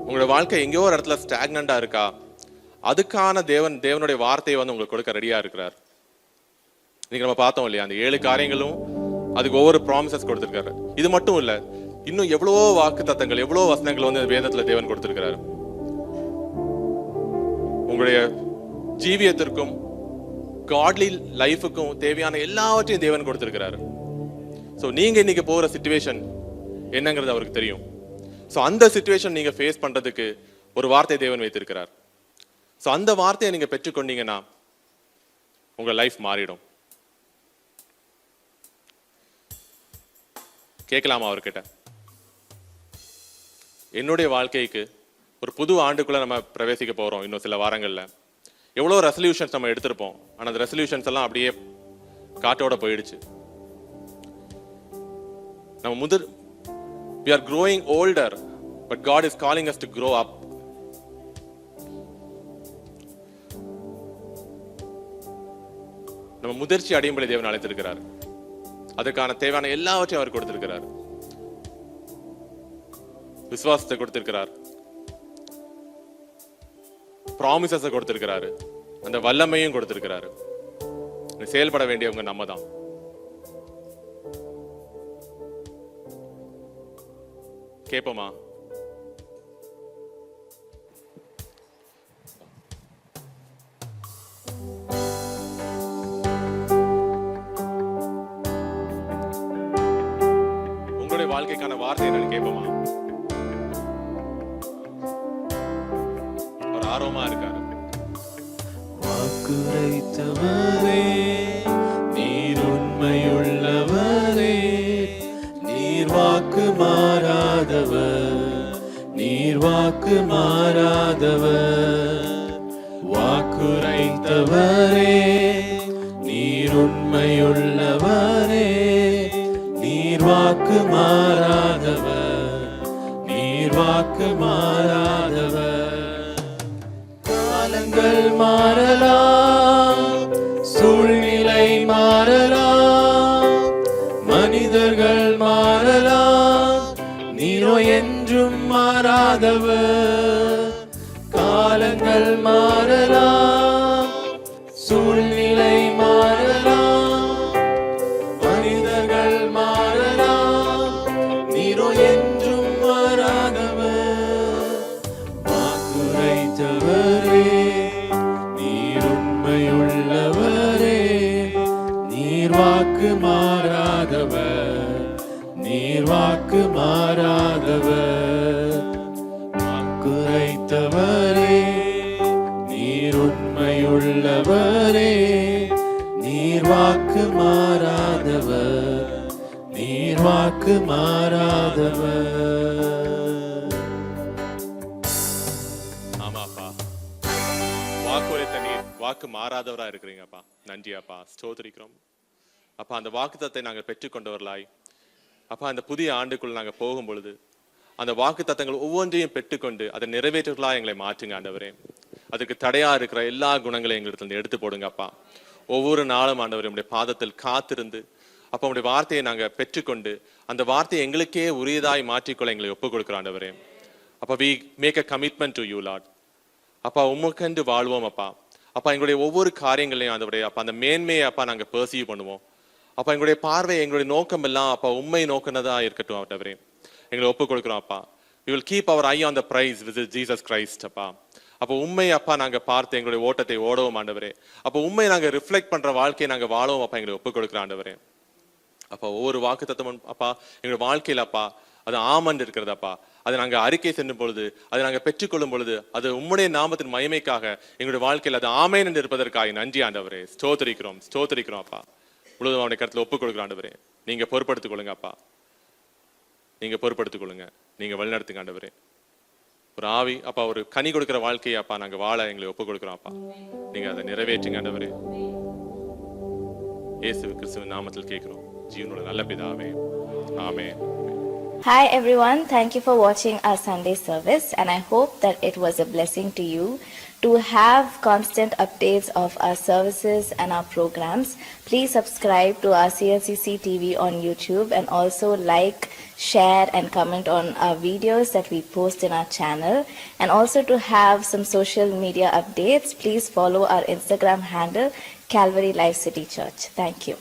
உங்களோட வாழ்க்கை எங்கேயோ ஒரு இடத்துல ஸ்டாக்னண்டா இருக்கா? அதுக்கான தேவனுடைய வார்த்தையை வந்து உங்களுக்கு கொடுக்க ரெடியா இருக்கிறார். நீங்க நம்ம பார்த்தோம் இல்லையா, அந்த 7 காரியங்களும் அதுக்கு ஒவ்வொரு ப்ராமிசஸ் கொடுத்திருக்காரு. இது மட்டும் இல்ல, இன்னும் எவ்வளவோ வாக்கு தத்தங்கள், எவ்வளவோ வசனங்கள் வந்து வேதத்துல தேவன் கொடுத்திருக்கிறாரு. உங்களுடைய ஜீவியத்திற்கும் காட்லி லைஃபுக்கும் தேவையான எல்லாவற்றையும் தேவன் கொடுத்திருக்கிறாரு. ஸோ நீங்க இன்னைக்கு போகிற சிச்சுவேஷன் என்னங்கிறது அவருக்கு தெரியும். ஸோ அந்த சிச்சுவேஷன் நீங்க ஃபேஸ் பண்றதுக்கு ஒரு வார்த்தை தேவன் வைத்திருக்கிறார். ஸோ அந்த வார்த்தையை நீங்க பெற்றுக்கொண்டீங்கன்னா உங்க லைஃப் மாறிடும். கேட்கலாமா அவர்கிட்ட? என்னுடைய வாழ்க்கைக்கு ஒரு புது ஆண்டுக்குள்ள நம்ம பிரவேசிக்க போறோம். இன்னும் சில வாரங்கள்ல எவ்வளோ ரெசல்யூஷன்ஸ் நம்ம எடுத்திருப்போம். ஆனால் அந்த ரெசல்யூஷன்ஸ் எல்லாம் அப்படியே காட்டோட போயிடுச்சு. நம்ம we are growing older, but God is calling us to grow up. நம்ம முதிர்ச்சி அடையும்படி தேவன் அழைத்திருக்கிறார். அதுக்கான தேவையான எல்லாவற்றையும் அவர் கொடுத்திருக்கிறார். விசுவாசத்தை கொடுத்திருக்கிறார், ப்ராமிசஸை கொடுத்திருக்கிறாரு, அந்த வல்லமையும் கொடுத்திருக்கிறாரு. செயல்பட வேண்டியவங்க நம்ம தான். கேட்போமா? உங்களுடைய வாழ்க்கைக்கான வார்த்தை என்னன்னு கேட்போமா? ஒரு ஆர்வமா இருக்காரு. வாக்குரைத்தவரே, நீர் உண்மையுள்ளவரே, நீர் வாக்கு மாறாதவர், நீர் வாக்கு மாறாதவர். வாக்குரைத்தவரே, நீர் உண்மையுள்ளவரே, நீர் வாக்கு மாறாதவர், நீர் வாக்கு மாறாதவர். காலங்கள் மாறலாம், சூழ்நிலை மாறலாம், மனிதர்கள் மாறலாம், நீரோ என்றும் மாறாதவர். காலங்கள் மாறலாம், சூழ்நிலை மாறலாம், மனிதர்கள் மாறலாம், நீரோ என்றும் மாறாதவர். வாக்குரைத்தவரே, நீர் உண்மையுள்ளவரே, நீர் வாக்கு மாறாதவர், நீர் வாக்கு மாறாதவர். வாக்குரைத்தவரே, நீர் உண்மையுள்ளவர், நீர் வாக்கு மாறாதவர், நீர் வாக்கு மாறாதவர். ஆமாப்பா, வாக்கு உரைத்த நீர் வாக்கு மாறாதவரா இருக்கிறீங்கப்பா. நன்றி அப்பா, ஸ்தோத்திரிக்கிறோம் அப்பா. அந்த வாக்குத்தத்தை நாங்கள் பெற்றுக்கொண்டவர்களாய் அப்பா, அந்த புதிய ஆண்டுக்குள் நாங்கள் போகும் பொழுது அந்த வாக்கு தத்தங்கள் ஒவ்வொன்றையும் பெற்றுக்கொண்டு அதை நிறைவேற்றுகளா எங்களை மாற்றுங்க ஆண்டவரே. அதுக்கு தடையா இருக்கிற எல்லா குணங்களையும் எங்களிடத்துல எடுத்து போடுங்க அப்பா. ஒவ்வொரு நாளும் ஆண்டவரே உடைய பாதத்தில் காத்திருந்து அப்பா உடைய வார்த்தையை நாங்க பெற்றுக்கொண்டு அந்த வார்த்தையை எங்களுக்கே உரியதாய் மாற்றிக்கொள்ள எங்களை ஒப்புக் கொடுக்கிறோம் ஆண்டவரே. அப்பா, we make a commitment to you Lord. அப்பா, உமக்கென்று வாழ்வோம் அப்பா. அப்பா, எங்களுடைய ஒவ்வொரு காரியங்களையும் ஆண்டவரே அப்பா அந்த மேன்மையை அப்பா நாங்க பர்சீவ் பண்ணுவோம் அப்பா. எங்களுடைய பார்வை எங்களுடைய நோக்கம் எல்லாம் அப்பா உண்மை நோக்கினதா இருக்கட்டும் ஆண்டவரே. எங்களை ஒப்புக் கொடுக்கிறோம் அப்பா. we will keep our eye on the prize which is Jesus Christ அப்பா. அப்போ உண்மை அப்பா நாங்க பார்த்து எங்களுடைய ஓட்டத்தை ஓடவும் ஆண்டவரே. அப்போ உண்மை நாங்க ரிஃப்ளெக்ட் பண்ற வாழ்க்கையை நாங்க வாழவும் அப்பா எங்களை ஒப்புக் கொடுக்கிறோம் ஆண்டவரே. அப்பா, ஒவ்வொரு வாக்கு தத்துவம் அப்பா எங்களுடைய வாழ்க்கையில அப்பா அது ஆமண்டு இருக்கிறதப்பா. அதை நாங்க அறிக்கை செல்லும் பொழுது, அதை நாங்க பெற்றுக்கொள்ளும் பொழுது, அது உம்முடைய நாமத்தின் மகிமைக்காக எங்களுடைய வாழ்க்கையில் அது ஆமேன் என்று இருப்பதற்காக நன்றி ஆண்டவரே. ஸ்தோத்திரிக்கிறோம் அப்பா. முழுவதும் அவனுடைய கருத்துல ஒப்புக் கொடுக்குற ஆண்டவரே. நீங்க பொறுப்படுத்திக் கொள்ளுங்க அப்பா, நீங்க பொறுப்படுத்திக் கொள்ளுங்க, நீங்க வழிநடத்துங்க ஆண்டவரே. ஒரு ஆவி அப்பா ஒரு கனி கொடுக்கிற வாழ்க்கையை அப்பா நாங்க வாழ எங்களை ஒப்புக் கொடுக்கிறோம் அப்பா. நீங்க அதை நிறைவேற்றுங்க ஆண்டவரே. இயேசு கிறிஸ்துவின் நாமத்தில் கேட்கிறோம் ஜீவனுள்ள நல்ல பிதாவே, ஆமென். Hi everyone, thank you for watching our Sunday service and I hope that it was a blessing to you. To have constant updates of our services and our programs, please subscribe to our CLCC TV on YouTube and also like, share and comment on our videos that we post in our channel. And also to have some social media updates, please follow our Instagram handle Calvary Life City Church. Thank you.